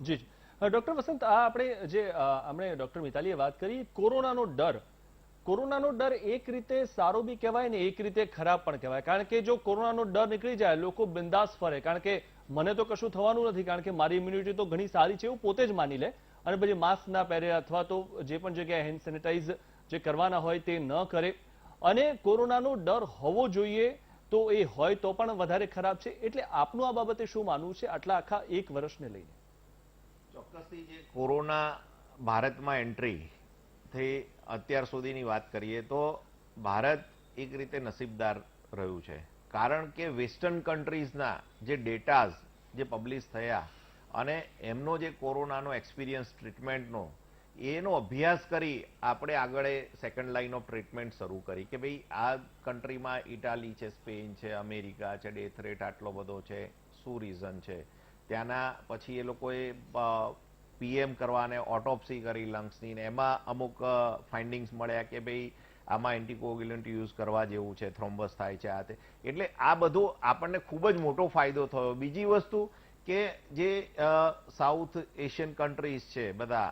જી ડોક્ટર વસંત, આ આપણે જે હમણે ડોક્ટર મિતાલીએ વાત કરી કોરોનાનો ડર એક રીતે સારો બી કહેવાય ને એક રીતે ખરાબ પણ કહેવાય. કારણ કે જો કોરોનાનો ડર નીકળી જાય લોકો બિંદાસ ફરે, કારણ કે મને તો કશું થવાનું નથી કારણ કે મારી ઇમ્યુનિટી તો ઘણી સારી છે એવું પોતે જ માની લે અને પછી માસ્ક ના પહેરે અથવા તો જે પણ જગ્યાએ હેન્ડ સેનિટાઈઝ જે કરવાના હોય તે ન કરે. અને કોરોનાનો ડર હોવો જોઈએ તો એ હોય તો પણ વધારે ખરાબ છે. એટલે આપનું આ બાબતે શું માનવું છે આટલા આખા 1 વર્ષને લઈને? ચોક્કસથી જે કોરોના ભારતમાં એન્ટ્રી થઈ અત્યાર સુધીની વાત કરીએ તો ભારત એક રીતે નસીબદાર રહ્યું છે. કારણ કે વેસ્ટર્ન કન્ટ્રીઝના જે ડેટાઝ જે પબ્લિશ થયા અને એમનો જે કોરોનાનો એક્સપિરિયન્સ ટ્રીટમેન્ટનો એનો અભ્યાસ કરી આપણે આગળ સેકન્ડ લાઇન ઓફ ટ્રીટમેન્ટ શરૂ કરી કે ભાઈ આ કન્ટ્રીમાં ઇટાલી છે, સ્પેન છે, અમેરિકા છે, ડેથ રેટ આટલો બધો છે, શું રીઝન છે. ત્યાંના પછી એ લોકોએ પીએમ કરવાને ઓટોપ્સી કરી લંગ્સની ને એમાં અમુક ફાઇન્ડિંગ્સ મળ્યા કે ભાઈ આમાં એન્ટીકોગ્યુલન્ટ યુઝ કરવા જેવું છે, થ્રોમ્બસ થાય છે આ તે. એટલે આ બધું આપણને ખૂબ જ મોટો ફાયદો થયો. બીજી વસ્તુ કે જે સાઉથ એશિયન કન્ટ્રીઝ છે બધા,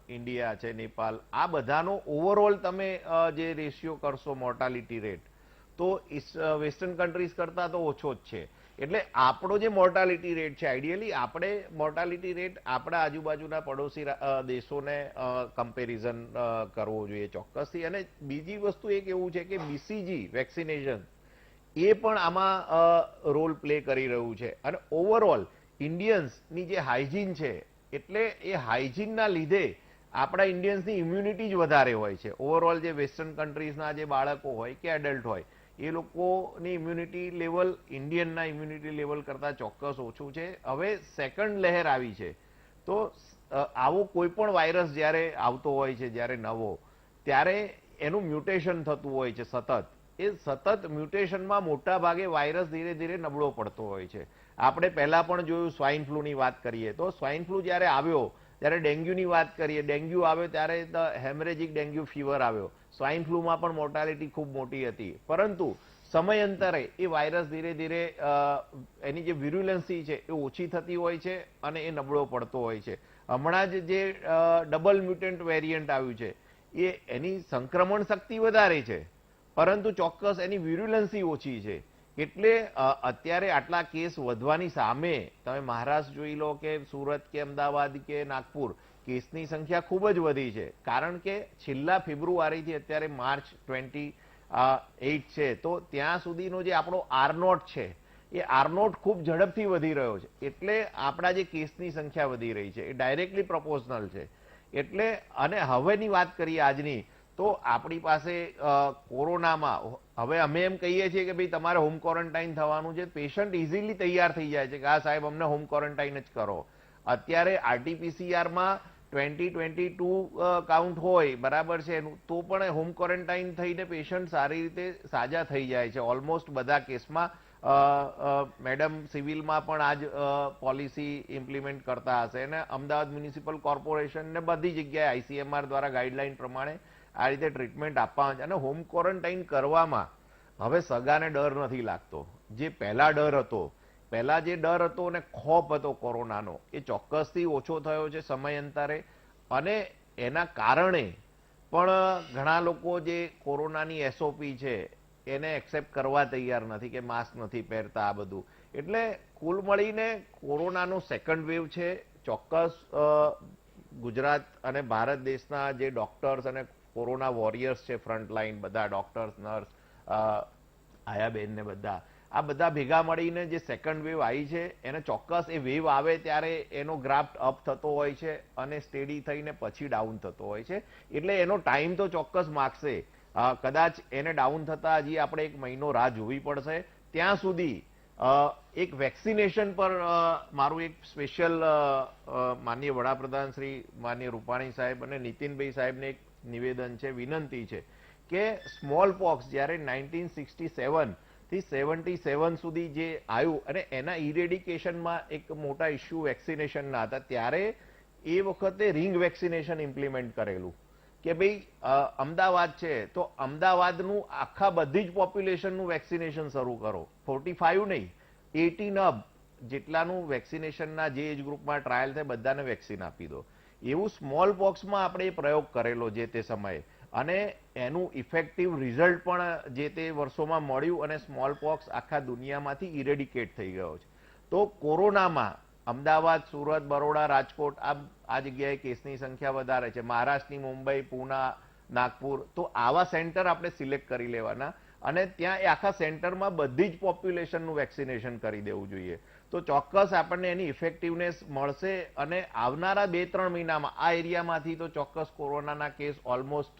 ઇન્ડિયા છે, નેપાલ, આ બધાનો ઓવરઓલ તમે જે રેશિયો કરશો મોર્ટાલિટી રેટ તો વેસ્ટર્ન કન્ટ્રીઝ કરતાં તો ઓછો જ છે. એટલે આપણો જે મોર્ટાલિટી રેટ છે, આઈડિયલી આપણે મોર્ટાલિટી રેટ આપણા આજુબાજુના પડોશી દેશોને કમ્પેરિઝન કરવો જોઈએ ચોક્કસથી. અને બીજી વસ્તુ એક એવું છે કે બીસીજી વેક્સિનેશન એ પણ આમાં રોલ પ્લે કરી રહ્યું છે. અને ઓવરઓલ ઇન્ડિયન્સની જે હાઇજીન છે, એટલે એ હાઇજીનના લીધે આપણા ઇન્ડિયન્સની ઇમ્યુનિટી જ વધારે હોય છે. ઓવરઓલ જે વેસ્ટર્ન કન્ટ્રીઝના જે બાળકો હોય કે એડલ્ટ હોય, એ લોકોની ઇમ્યુનિટી લેવલ ઇન્ડિયનના ઇમ્યુનિટી લેવલ કરતાં ચોક્કસ ઓછું છે. હવે સેકન્ડ લહેર આવી છે, તો આવો કોઈ પણ વાયરસ જ્યારે આવતો હોય છે, જ્યારે નવો, ત્યારે એનું મ્યુટેશન થતું હોય છે સતત. એ સતત મ્યુટેશનમાં મોટા ભાગે વાયરસ ધીરે ધીરે નબળો પડતો હોય છે. આપણે પહેલા પણ જોયું, સ્વાઇન ફ્લૂની વાત કરીએ તો સ્વાઇન ફ્લૂ જ્યારે આવ્યો, ત્યારે ડેન્ગ્યુની વાત કરીએ, ડેન્ગ્યુ આવ્યો ત્યારે હેમરેજિક ડેન્ગ્યુ ફીવર આવ્યો. સ્વાઇન ફ્લૂમાં પણ મોર્ટાલિટી ખૂબ મોટી હતી. પરંતુ સમયાંતરે એ વાયરસ ધીરે ધીરે એની જે વિરુલન્સી છે એ ઓછી થતી હોય છે અને એ નબળો પડતો હોય છે. હમણાં જ જે ડબલ મ્યુટન્ટ વેરિયન્ટ આવ્યું છે, એ એની સંક્રમણ શક્તિ વધારે છે, પરંતુ ચોક્કસ એની વિરુલન્સી ઓછી છે. એટલે અત્યારે આટલા કેસ વધવાની સામે તમે મહારાષ્ટ્ર જોઈ લો કે સુરત કે અમદાવાદ કે નાગપુર, કેસની સંખ્યા ખૂબ જ વધી છે. કારણ કે છેલ્લા ફેબ્રુઆરીથી અત્યારે માર્ચ 28 છે, તો ત્યાં સુધીનો જે આપણો R0 છે, એ R0 ખૂબ ઝડપથી વધી રહ્યો છે. એટલે આપણા જે કેસની સંખ્યા વધી રહી છે એ ડાયરેક્ટલી પ્રોપોર્શનલ છે. એટલે અને હવેની વાત કરીએ આજની, તો આપણી પાસે કોરોનામાં હવે અમે એમ કહીએ છીએ કે ભાઈ તમારે હોમ ક્વોરન્ટાઇન થવાનું છે. પેશન્ટ ઇઝીલી તૈયાર થઈ જાય છે કે હા સાહેબ અમને હોમ ક્વોરન્ટાઇન જ કરો. અત્યારે RT-PCRમાં 20-22 કાઉન્ટ હોય, બરાબર છે, તો પણ હોમ ક્વોરન્ટાઇન થઈને પેશન્ટ સારી રીતે સાજા થઈ જાય છે ઓલમોસ્ટ બધા કેસમાં. મેડમ સિવિલમાં પણ આજ પોલિસી ઇમ્પ્લિમેન્ટ કરતા હશે, અને અમદાવાદ મ્યુનિસિપલ કોર્પોરેશન ને બધી જગ્યાએ ICMR દ્વારા ગાઈડલાઈન પ્રમાણે આ રીતે ટ્રીટમેન્ટ આપવામાં છે. અને હોમ ક્વોરન્ટાઇન કરવામાં હવે સગાને ડર નથી લાગતો. જે પહેલા ડર હતો, પહેલા જે ડર હતો અને ખોફ હતો કોરોનાનો, એ ચોક્કસથી ઓછો થયો છે સમયાંતરે. અને એના કારણે પણ ઘણા લોકો જે કોરોનાની SOP છે એને એક્સેપ્ટ કરવા તૈયાર નથી, કે માસ્ક નથી પહેરતા, આ બધું. એટલે કુલ મળીને કોરોનાનો સેકન્ડ વેવ છે. ચોક્કસ ગુજરાત અને ભારત દેશના જે ડોક્ટર્સ અને કોરોના વોરિયર્સ છે, ફ્રન્ટલાઈન બધા ડોક્ટર્સ, નર્સ, આયાબેન ને બધા, આ બધા ભેગા મળીને જે સેકન્ડ વેવ આવી છે, એને ચોક્કસ એ વેવ આવે ત્યારે એનો ગ્રાફ અપ થતો હોય છે અને સ્ટેડી થઈને પછી ડાઉન થતો હોય છે. એટલે એનો ટાઈમ તો ચોક્કસ માગશે. કદાચ એને ડાઉન થતા હજી આપણે 1 મહિનો રાહ જોવી પડશે. ત્યાં સુધી એક વેક્સિનેશન પર મારું એક સ્પેશિયલ માનનીય વડાપ્રધાન શ્રી માનનીય રૂપાણી સાહેબ અને નીતિનભાઈ સાહેબને એક નિવેદન છે, વિનંતી છે કે સ્મોલ પોક્સ જ્યારે 1967 થી 77 સુધી જે આવ્યું અને એના ઇરેડિકેશનમાં એક મોટા ઇસ્યુ વેક્સિનેશનના હતા, ત્યારે એ વખતે રિંગ વેક્સિનેશન ઇમ્પ્લિમેન્ટ કરેલું કે ભાઈ અમદાવાદ છે તો અમદાવાદનું આખા બધી જ પોપ્યુલેશનનું વેક્સિનેશન શરૂ કરો. 45 નહીં, 18 અબ જેટલાનું વેક્સિનેશનના જે એજ ગ્રુપમાં ટ્રાયલ થાય બધાને વેક્સિન આપી દો. એવું સ્મોલ બોક્સમાં આપણે એ પ્રયોગ કરેલો જે તે સમયે, અને એનું ઇફેક્ટિવ રિઝલ્ટ પણ જે તે વર્ષોમાં મળ્યું અને સ્મોલ પોક્સ આખા દુનિયામાંથી ઇરેડિકેટ થઈ ગયો છે. તો કોરોનામાં અમદાવાદ, સુરત, બરોડા, રાજકોટ આ જગ્યાએ કેસની સંખ્યા વધારે છે. મહારાષ્ટ્રની મુંબઈ, પૂના, નાગપુર, તો આવા સેન્ટર આપણે સિલેક્ટ કરી લેવાના અને ત્યાં એ આખા સેન્ટરમાં બધી જ પોપ્યુલેશનનું વેક્સિનેશન કરી દેવું જોઈએ. તો ચોક્કસ આપણને એની ઇફેક્ટિવનેસ મળશે અને આવનારા 2-3 મહિનામાં આ એરિયામાંથી તો ચોક્કસ કોરોનાના કેસ ઓલમોસ્ટ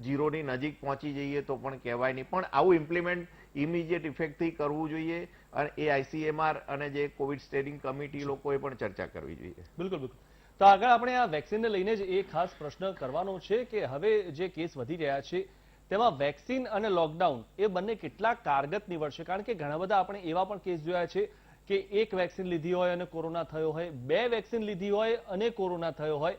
0ની નજીક પહોંચી જઈએ તો પણ કહેવાય નહીં. પણ આવું ઇમ્પ્લિમેન્ટ ઇમિડિયેટ ઇફેક્ટથી કરવું જોઈએ અને એ ICMR અને જે કોવિડ સ્ટેરિંગ કમિટી લોકોએ પણ ચર્ચા કરવી જોઈએ. બિલકુલ બિલકુલ. તો આગળ આપણે આ વેક્સિનને લઈને જ એક ખાસ પ્રશ્ન કરવાનો છે કે હવે જે કેસ વધી રહ્યા છે તેમાં વેક્સિન અને લોકડાઉન એ બંને કેટલા કારગત નીવડશે? કારણ કે ઘણા બધા આપણે એવા પણ કેસ જોયા છે કે 1 વેક્સિન લીધી હોય અને કોરોના થયો હોય, 2 વેક્સિન લીધી હોય અને કોરોના થયો હોય.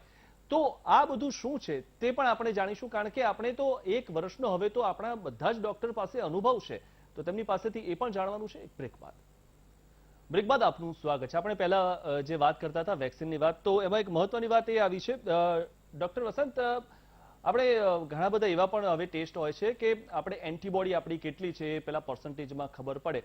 તો આ બધું શું છે તે પણ આપણે જાણીશું, કારણ કે આપણે તો 1 વર્ષનો હવે તો આપણા બધા જ ડોક્ટર પાસે અનુભવ છે, તો તેમની પાસેથી એ પણ જાણવાનું છે. એક બ્રેક બાદ આપનું સ્વાગત છે. આપણે પહેલા જે વાત કરતા હતા વેક્સિનની વાત, તો એમાં એક મહત્વની વાત એ આવી છે ડોક્ટર વસંત, આપણે ઘણા બધા એવા પણ હવે ટેસ્ટ હોય છે કે આપણે એન્ટીબોડી આપણી કેટલી છે પેલા પર્સન્ટેજમાં ખબર પડે.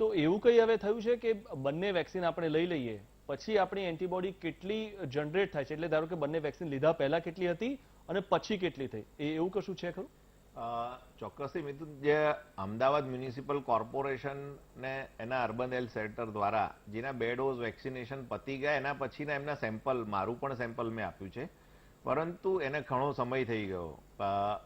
તો એવું કંઈ હવે થયું છે કે બંને વેક્સિન આપણે લઈ લઈએ પછી આપણી એન્ટીબોડી કેટલી જનરેટ થાય છે? એટલે ધારો કે બંને વેક્સિન લીધા પહેલા કેટલી હતી અને પછી કેટલી થઈ, એવું કશું છે ખરું? ચોક્કસથી મિથુન, જે અમદાવાદ મ્યુનિસિપલ કોર્પોરેશન ને એના અર્બન હેલ્થ સેન્ટર દ્વારા જેના 2 ડોઝ વેક્સિનેશન પતી ગયા એના પછીના એમના સેમ્પલ, મારું પણ સેમ્પલ મેં આપ્યું છે, પરંતુ એને ઘણો સમય થઈ ગયો,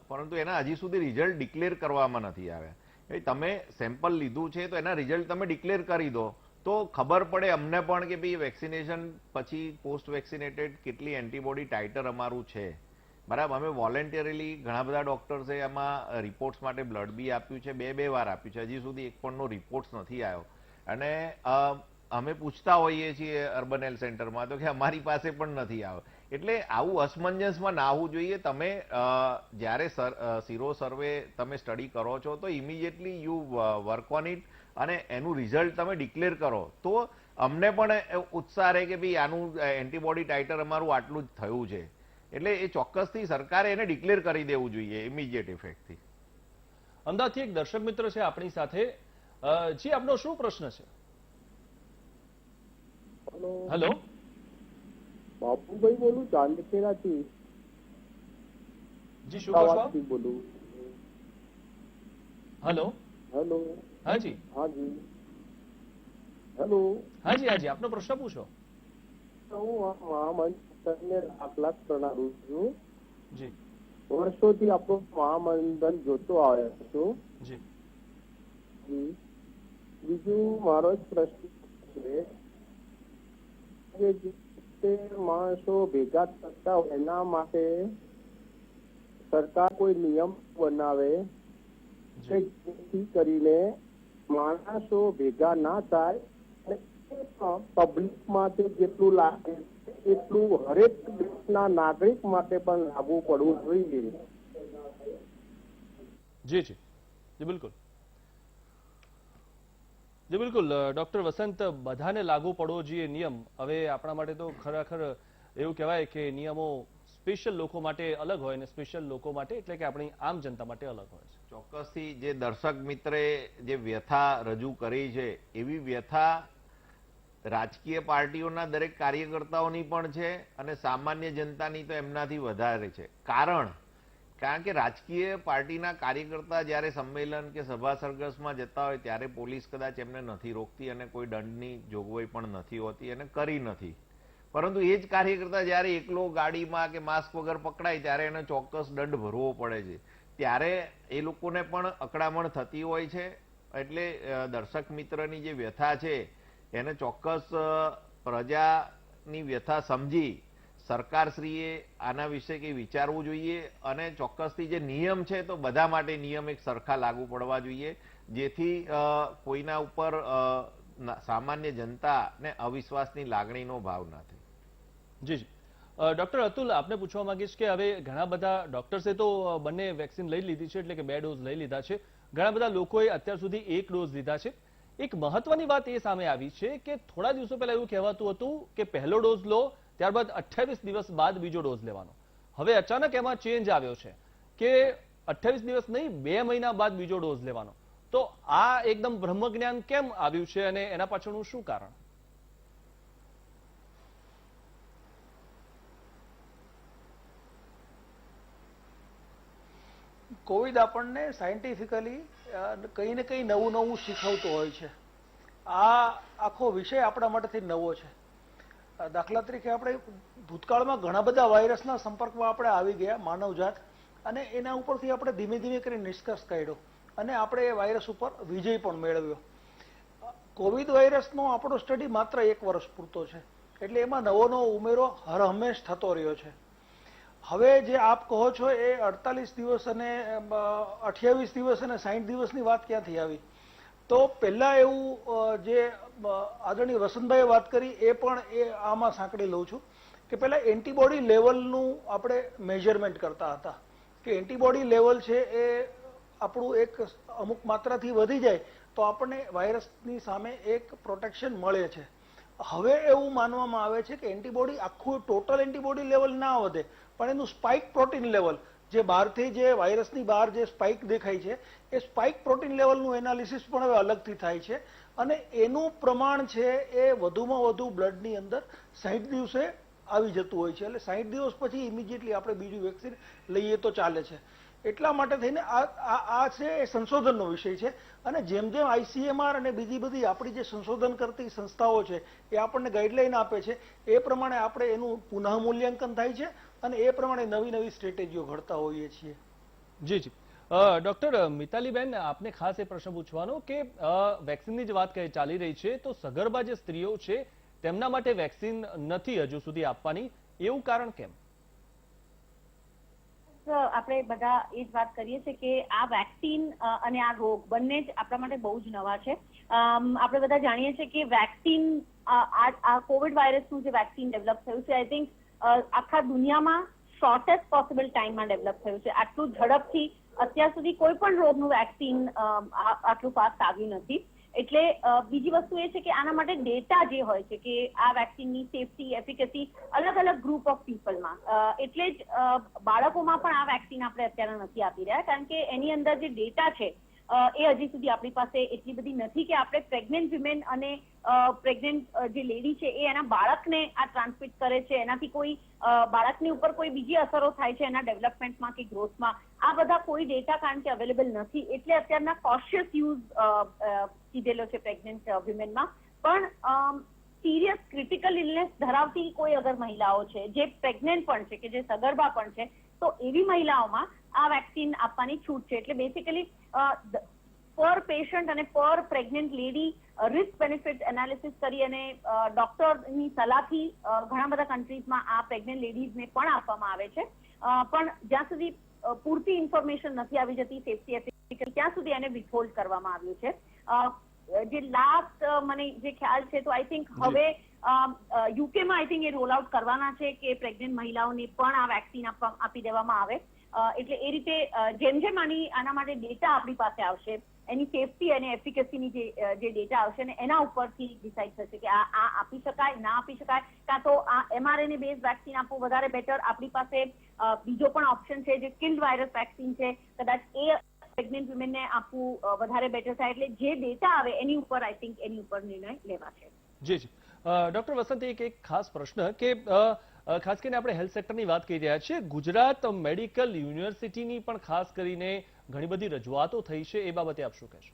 પરંતુ એના હજી સુધી રિઝલ્ટ ડિક્લેર કરવામાં નથી આવ્યા. તમે સેમ્પલ લીધું છે તો એના રિઝલ્ટ તમે ડિક્લેર કરી દો તો ખબર પડે અમને પણ કે ભાઈ વેક્સિનેશન પછી પોસ્ટ વેક્સિનેટેડ કેટલી એન્ટીબોડી ટાઇટર અમારું છે. બરાબર, અમે વોલેન્ટરીલી ઘણા બધા ડોક્ટર્સે એમાં રિપોર્ટ્સ માટે બ્લડ બી આપ્યું છે, 2 વાર આપ્યું છે, હજી સુધી એક પણનો રિપોર્ટ નથી આવ્યો. અને અમે પૂછતા હોઈએ છીએ અર્બન હેલ્થ સેન્ટરમાં તો કે અમારી પાસે પણ નથી આવ્યો. એટલે આવું અસમંજસમાં ના આવવું જોઈએ. તમે જ્યારે સિરો સર્વે તમે સ્ટડી કરો છો તો immediately you work on it અને એનું રિઝલ્ટ તમે ડિક્લેર કરો તો અમને પણ ઉત્સાહ રહે કે ભાઈ આનું એન્ટીબોડી ટાઇટર અમારું આટલું જ થયું છે. એટલે એ ચોક્કસથી સરકારે એને ડિક્લેર કરી દેવું જોઈએ ઇમિડિયેટ ઇફેક્ટથી. અમદાવાદથી એક દર્શક મિત્ર છે આપણી સાથે. જી, આપનો શું પ્રશ્ન છે? હેલો, બાપુભાઈ બોલું, ચાંદખેડાથી. જી, શું કહો છો? બોલું. Hello, hello. હાજી હાજી. હેલો. હાજી હાજી, આપનો પ્રશ્ન પૂછો. હું મહામંડળને લાખ પ્રણામ છું. જી, વર્ષોથી આપણો મહામંડળ જોતો આવ્યો છું. જી જી. બીજું મારો જ પ્રશ્ન છે કે જે માણસો ભેગા થતા હોય એના માટે સરકાર કોઈ નિયમ બનાવે કે જેથી કરીને માણસો ભેગા ના થાય, પબ્લિક માટે જેટલું લાગે એટલું હરેક દેશના નાગરિક માટે પણ લાગુ પડવું જોઈએ. જી જી જી બિલકુલ જી બિલકુલ. ડોક્ટર વસંત, બધાને લાગુ પડવો જોઈએ નિયમ. હવે આપણા માટે તો ખરેખર એવું કહેવાય કે નિયમો સ્પેશિયલ લોકો માટે અલગ હોય અને સ્પેશિયલ લોકો માટે એટલે કે આપણી આમ જનતા માટે અલગ હોય છે. ચોક્કસથી જે દર્શક મિત્રે જે વ્યથા રજૂ કરી છે એવી વ્યથા રાજકીય પાર્ટીઓના દરેક કાર્યકર્તાઓની પણ છે અને સામાન્ય જનતાની તો એમનાથી વધારે છે. કારણ કે રાજકીય પાર્ટીના કાર્યકર્તા જ્યારે સંમેલન કે સભા સરઘસમાં જતા હોય ત્યારે પોલીસ કદાચ એમને નથી રોકતી અને કોઈ દંડની જોગવાઈ પણ નથી હોતી અને કરી નથી. પરંતુ એ જ કાર્યકર્તા જ્યારે એકલો ગાડીમાં કે માસ્ક વગર પકડાય ત્યારે એને ચોક્કસ દંડ ભરવો પડે છે. ત્યારે એ લોકોને પણ અકળામણ થતી હોય છે. એટલે દર્શક મિત્રની જે વ્યથા છે એને ચોક્કસ પ્રજાની વ્યથા સમજી સરકારશ્રીએ આના વિશે કંઈ વિચારવું જોઈએ અને ચોક્કસથી જે નિયમ છે તો બધા માટે નિયમ એક સરખા લાગુ પડવા જોઈએ જેથી કોઈના ઉપર સામાન્ય જનતાને અવિશ્વાસની લાગણીનો ભાવ ના થાય. જી જી. ડોક્ટર અતુલ, આપને પૂછવા માંગીશ કે હવે ઘણા બધા ડોક્ટર્સે તો બંને વેક્સિન લઈ લીધી છે એટલે કે 2 ડોઝ લઈ લીધા છે. ઘણા બધા લોકોએ અત્યાર સુધી 1 ડોઝ લીધા છે. એક મહત્વની વાત એ સામે આવી છે કે થોડા દિવસો પહેલા એવું કહેવાતું હતું કે પહેલો ડોઝ લો ત્યારબાદ 28 દિવસ બાદ બીજો ડોઝ લેવાનો. હવે અચાનક એમાં ચેન્જ આવ્યો છે કે 28 દિવસ નહીં 2 મહિના બાદ બીજો ડોઝ લેવાનો. તો આ એકદમ બ્રહ્મજ્ઞાન કેમ આવ્યું છે અને એના પાછળનું શું કારણ? કોવિડ આપણને સાયન્ટિફિકલી કંઈ ને કંઈ નવું નવું શીખવતું હોય છે. આ આખો વિષય આપણા માટેથી નવો છે. દાખલા તરીકે આપણે ભૂતકાળમાં ઘણા બધા વાયરસના સંપર્કમાં આપણે આવી ગયા માનવજાત અને એના ઉપરથી આપણે ધીમે ધીમે કરી નિષ્કર્ષ કાઢ્યો અને આપણે એ વાયરસ ઉપર વિજય પણ મેળવ્યો. કોવિડ વાયરસનો આપણો સ્ટડી માત્ર 1 વર્ષ પૂરતો છે એટલે એમાં નવો નવો ઉમેરો હર હંમેશ થતો રહ્યો છે. હવે જે આપ કહો છો એ 48 દિવસ અને 28 દિવસ અને 60 દિવસની વાત ક્યાંથી આવી? તો પહેલા એવું જે આદરણીય વસંતભાઈએ વાત કરી એ પણ આમાં સાંકળી લઉં છું કે પહેલા એન્ટીબોડી લેવલનું આપણે મેજરમેન્ટ કરતા હતા કે એન્ટીબોડી લેવલ છે એ આપણું એક અમુક માત્રાથી વધી જાય તો આપણને વાયરસની સામે એક પ્રોટેક્શન મળે છે. હવે એવું માનવામાં આવે છે કે એન્ટીબોડી આખું ટોટલ એન્ટીબોડી લેવલ ના વધે પણ એનું સ્પાઇક પ્રોટીન લેવલ જે બહારથી જે વાયરસની બહાર જે સ્પાઇક દેખાય છે એ સ્પાઇક પ્રોટીન લેવલનું એનાલિસિસ પણ હવે અલગથી થાય છે અને એનું પ્રમાણ છે એ વધુમાં વધુ બ્લડની અંદર 60 દિવસે આવી જતું હોય છે. એટલે 60 દિવસ પછી ઇમિડિયેટલી આપણે બીજું વેક્સિન લઈએ તો ચાલે છે. એટલા માટે થઈને આ છે એ સંશોધનનો વિષય છે. અને જેમ જેમ ICMR અને બીજી બધી આપણી જે સંશોધન કરતી સંસ્થાઓ છે એ આપણને ગાઈડલાઈન આપે છે, એ પ્રમાણે આપણે એનું પુનઃ મૂલ્યાંકન થાય છે અને એ પ્રમાણે નવી નવી સ્ટ્રેટેજીઓ ઘડતા હોઈએ છીએ. જી જી ડોક્ટર મિતાલીબેન, આપને ખાસ એ પ્રશ્ન પૂછવાનો કે વેક્સિનની જ વાત ચાલી રહી છે, તો સગર્ભા જે સ્ત્રીઓ છે તેમના માટે વેક્સિન નથી હજુ સુધી આપવાની, એવું કારણ કેમ? આપણે બધા એ જ વાત કરીએ છીએ કે આ વેક્સિન અને આ રોગ બંને જ આપણા માટે બહુ જ નવા છે. આપણે બધા જાણીએ છીએ કે વેક્સિન આ કોવિડ વાયરસનું જે વેક્સિન ડેવલપ થયું છે, આઈ થિંક આખા દુનિયામાં શોર્ટેસ્ટ પોસિબલ ટાઈમમાં ડેવલપ થયું છે. આટલું ઝડપથી અત્યાર સુધી કોઈ પણ રોગનું વેક્સિન આટલું ફાસ્ટ આવ્યું નથી. એટલે બીજી વસ્તુ એ છે કે આના માટે ડેટા જે હોય છે કે આ વેક્સિનની સેફટી, એફિકસી અલગ અલગ ગ્રુપ ઓફ પીપલમાં, એટલે જ બાળકોમાં પણ આ વેક્સિન આપણે અત્યારે નથી આપી રહ્યા, કારણ કે એની અંદર જે ડેટા છે એ હજી સુધી આપણી પાસે એટલી બધી નથી કે આપણે પ્રેગ્નેન્ટ વિમેન અને પ્રેગ્નેન્ટ જે લેડી છે એ એના બાળકને આ ટ્રાન્સમિટ કરે છે, એનાથી કોઈ બાળકની ઉપર કોઈ બીજી અસરો થાય છે એના ડેવલપમેન્ટમાં કે ગ્રોથમાં, આ બધા કોઈ ડેટા કારણ કે અવેલેબલ નથી. એટલે અત્યારના કોશિયસ યુઝ કીધેલો છે પ્રેગ્નેન્ટ વિમેનમાં. પણ સિરિયસ ક્રિટિકલ ઇલનેસ ધરાવતી કોઈ અગર મહિલાઓ છે જે પ્રેગ્નેન્ટ પણ છે કે જે સગર્ભા પણ છે, તો એવી મહિલાઓમાં આ વેક્સિન આપવાની છૂટ છે. એટલે બેસિકલી પર પેશન્ટ અને પર pregnant lady risk benefit analysis કરી અને ડોક્ટરની સલાહથી ઘણા બધા કન્ટ્રીઝમાં આ પ્રેગ્નેન્ટ લેડીઝને પણ આપવામાં આવે છે. પણ જ્યાં સુધી પૂરતી ઇન્ફોર્મેશન નથી આવી જતી સેફટી એફિકસી, ત્યાં સુધી એને વિથહોલ્ડ કરવામાં આવ્યું છે. જે લાસ્ટ મને જે ખ્યાલ છે તો આઈ થિંક હવે યુકેમાં આઈ થિંક એ રોલ આઉટ કરવાના છે કે પ્રેગ્નેન્ટ મહિલાઓને પણ આ વેક્સિન આપી દેવામાં આવે. એટલે એ રીતે જેમ જેમ આના માટે ડેટા આપણી પાસે આવશે, એની સેફટી અને એફિકસીની જે ડેટા આવશે ને એના ઉપરથી ડિસાઇડ થશે કે આ આપી શકાય, ના આપી શકાય, કાં તો આ mRNA બેઝ વેક્સિન આપવું વધારે બેટર. આપણી પાસે બીજો પણ ઓપ્શન છે જે કિલ્ડ વાયરસ વેક્સિન છે, કદાચ એ પ્રેગ્નેન્ટ વિમેનને આપવું વધારે બેટર થાય. એટલે જે ડેટા આવે એની ઉપર આઈ થિંક એની ઉપર નિર્ણય લેવાશે. જી જી ડોક્ટર વસંત, એક ખાસ પ્રશ્ન કે ખાસ કરીને આપણે હેલ્થ સેક્ટરની વાત કરી રહ્યા છીએ, ગુજરાત મેડિકલ યુનિવર્સિટીની પણ ખાસ કરીને ઘણી બધી રજૂઆતો થઈ છે, એ બાબતે આપ શું કહેશો?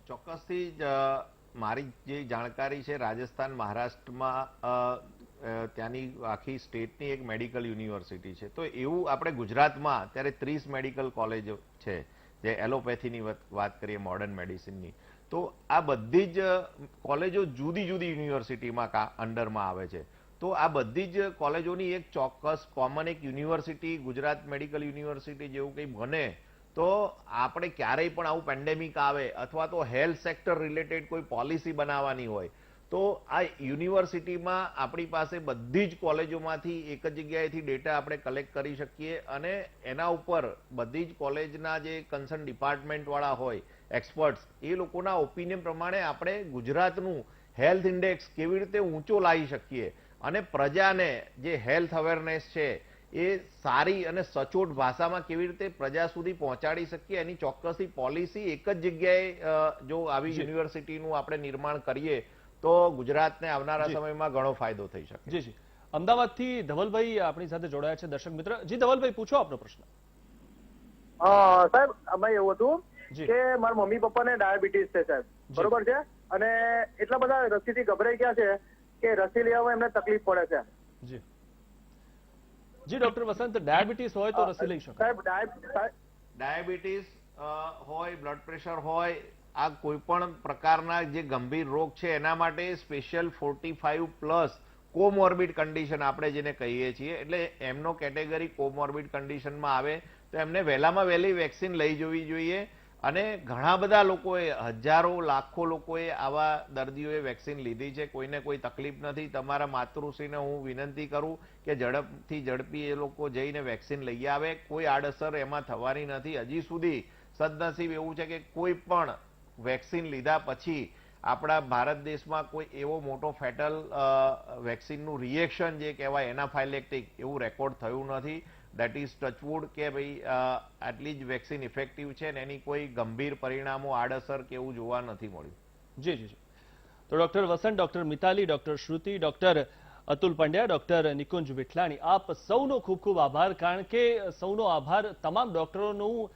ચોક્કસથી જ મારી જે જાણકારી છે, રાજસ્થાન, મહારાષ્ટ્રમાં ત્યાંની આખી સ્ટેટની એક મેડિકલ યુનિવર્સિટી છે. તો એવું આપણે ગુજરાતમાં અત્યારે 30 મેડિકલ કોલેજો છે, જે એલોપેથીની વાત કરીએ, મોડર્ન મેડિસિનની, તો આ બધી જ કોલેજો જુદી જુદી યુનિવર્સિટીમાં અંડરમાં આવે છે. તો આ બધી જ કોલેજોની એક ચોક્કસ કોમન એક યુનિવર્સિટી, ગુજરાત મેડિકલ યુનિવર્સિટી જેવું કંઈ બને તો આપણે ક્યારેય પણ આવું પેન્ડેમિક આવે અથવા તો હેલ્થ સેક્ટર રિલેટેડ કોઈ પોલિસી બનાવવાની હોય તો આ યુનિવર્સિટીમાં આપણી પાસે બધી જ કોલેજોમાંથી એક જ જગ્યાએથી ડેટા આપણે કલેક્ટ કરી શકીએ અને એના ઉપર બધી જ કોલેજના જે કન્સર્ન ડિપાર્ટમેન્ટવાળા હોય, એક્સપર્ટ્સ, એ લોકોના ઓપિનિયન પ્રમાણે આપણે ગુજરાતનું હેલ્થ ઇન્ડેક્સ કેવી રીતે ઊંચો લાવી શકીએ અને પ્રજાને જે હેલ્થ અવેરનેસ છે એ સારી અને સચોટ ભાષામાં કેવી રીતે પ્રજા સુધી પહોંચાડી શકીએ એની ચોક્કસથી પોલિસી એક જ જગ્યાએ જો આવી યુનિવર્સિટીનું આપણે નિર્માણ કરીએ તો ગુજરાતને આવનારા સમયમાં ઘણો ફાયદો થઈ શકે. જી જી અમદાવાદથી ધવલભાઈ આપણી સાથે જોડાયા છે દર્શક મિત્ર. જી ધવલભાઈ, પૂછો આપનો પ્રશ્ન. સાહેબ, અમે એવું હતું કે મારા મમ્મી પપ્પાને ડાયાબિટીસ છે સાહેબ, બરોબર છે, અને એટલા બધા રસીથી ગભરાઈ ગયા છે કે રસી લેવામાં એમને તકલીફ પડે છે. જી જી ડોક્ટર વસંત, ડાયાબિટીસ હોય તો રસી લઈ શકાય? સાહેબ, ડાયાબિટીસ હોય, બ્લડ પ્રેશર હોય, આ કોઈ પણ પ્રકારના જે ગંભીર રોગ છે એના માટે સ્પેશિયલ 45+ કોમોર્બિડ કન્ડિશન આપણે જેને કહીએ છીએ, એટલે એમનો કેટેગરી કોમોર્બિડ કન્ડિશનમાં આવે તો એમને વહેલામાં વહેલી વેક્સિન લઈ જવી જોઈએ. અને ઘણા બધા લોકોએ, હજારો લાખો લોકોએ આવા દર્દીઓએ વેક્સિન લીધી છે, કોઈને કોઈ તકલીફ નથી. તમારા માતૃશ્રીને હું વિનંતી કરું કે ઝડપથી ઝડપી એ લોકો જઈને વેક્સિન લઈ આવે, કોઈ આડઅસર એમાં થવાની નથી. હજી સુધી સદનસીબ એવું છે કે કોઈ પણ વેક્સિન લીધા પછી આપણા ભારત દેશમાં કોઈ એવો મોટો ફેટલ વેક્સિનનું રિએક્શન જે કહેવાય એનાફાઇલેક્ટિક એવું રેકોર્ડ થયું નથી. દેટ ઇઝ ટચવુડ કે ભાઈ આટલી જ વેક્સિન ઇફેક્ટિવ છે ને એની કોઈ ગંભીર પરિણામો, આડઅસર કે એવું જોવા નથી મળ્યું. જી જી જી તો ડોક્ટર વસંત, ડોક્ટર મિતાલી, ડોક્ટર શ્રુતિ, ડોક્ટર અતુલ પંડ્યા, ડોક્ટર નિકુંજ વિઠલાણી, આપ સૌનો ખૂબ ખૂબ આભાર. કારણ કે સૌનો આભાર તમામ ડોક્ટરોનું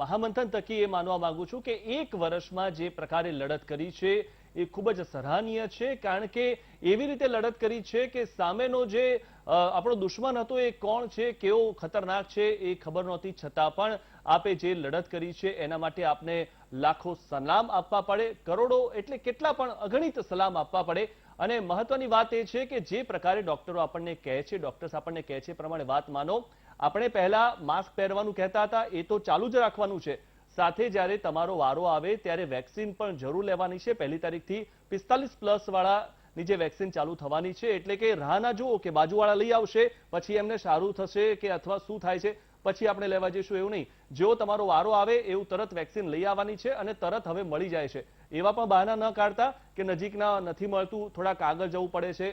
મહામંથન થકી એ માનવા માંગુ છું કે એક વર્ષમાં જે પ્રકારે લડત કરી છે એ ખૂબ જ સરાહનીય છે. કારણ કે એવી રીતે લડત કરી છે કે સામેનો જે આપણો દુશ્મન હતો એ કોણ છે, કેવો ખતરનાક છે એ ખબર નહોતી, છતાં પણ આપે જે લડત કરી છે એના માટે આપને લાખો સલામ આપવા પડે, કરોડો એટલે કેટલા પણ અગણિત સલામ આપવા પડે. અને મહત્વની વાત એ છે કે જે પ્રકારે ડોક્ટરો આપણને કહે છે, ડોક્ટર્સ આપણને કહે છે પ્રમાણે વાત માનો. આપણે પહેલા માસ્ક પહેરવાનું કહેતા હતા, એ તો ચાલુ જ રાખવાનું છે. સાથે જ્યારે તમારો વારો આવે ત્યારે વેક્સિન પણ જરૂર લેવાની છે. 1 તારીખથી 45+ વાળાની જે વેક્સિન ચાલુ થવાની છે, એટલે કે રાહ ના જુઓ કે બાજુવાળા લઈ આવશે પછી એમને સારું થશે કે અથવા શું થાય છે પછી આપણે લેવા જઈશું, એવું નહીં. જેવો તમારો વારો આવે એવું તરત વેક્સિન લઈ આવવાની છે અને તરત હવે મળી જાય છે. એવા પણ બહાના ન કાઢતા કે નજીકના નથી મળતું, થોડાક આગળ જવું પડે છે.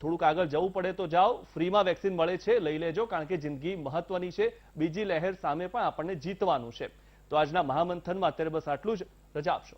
થોડુંક આગળ જવું પડે તો જાઓ, ફ્રીમાં વેક્સિન મળે છે, લઈ લેજો. કારણ કે જિંદગી મહત્વની છે, બીજી લહેર સામે પણ આપણને જીતવાનું છે. તો આજના મહામંથનમાં અત્યારે બસ આટલું જ. રજા આપશો.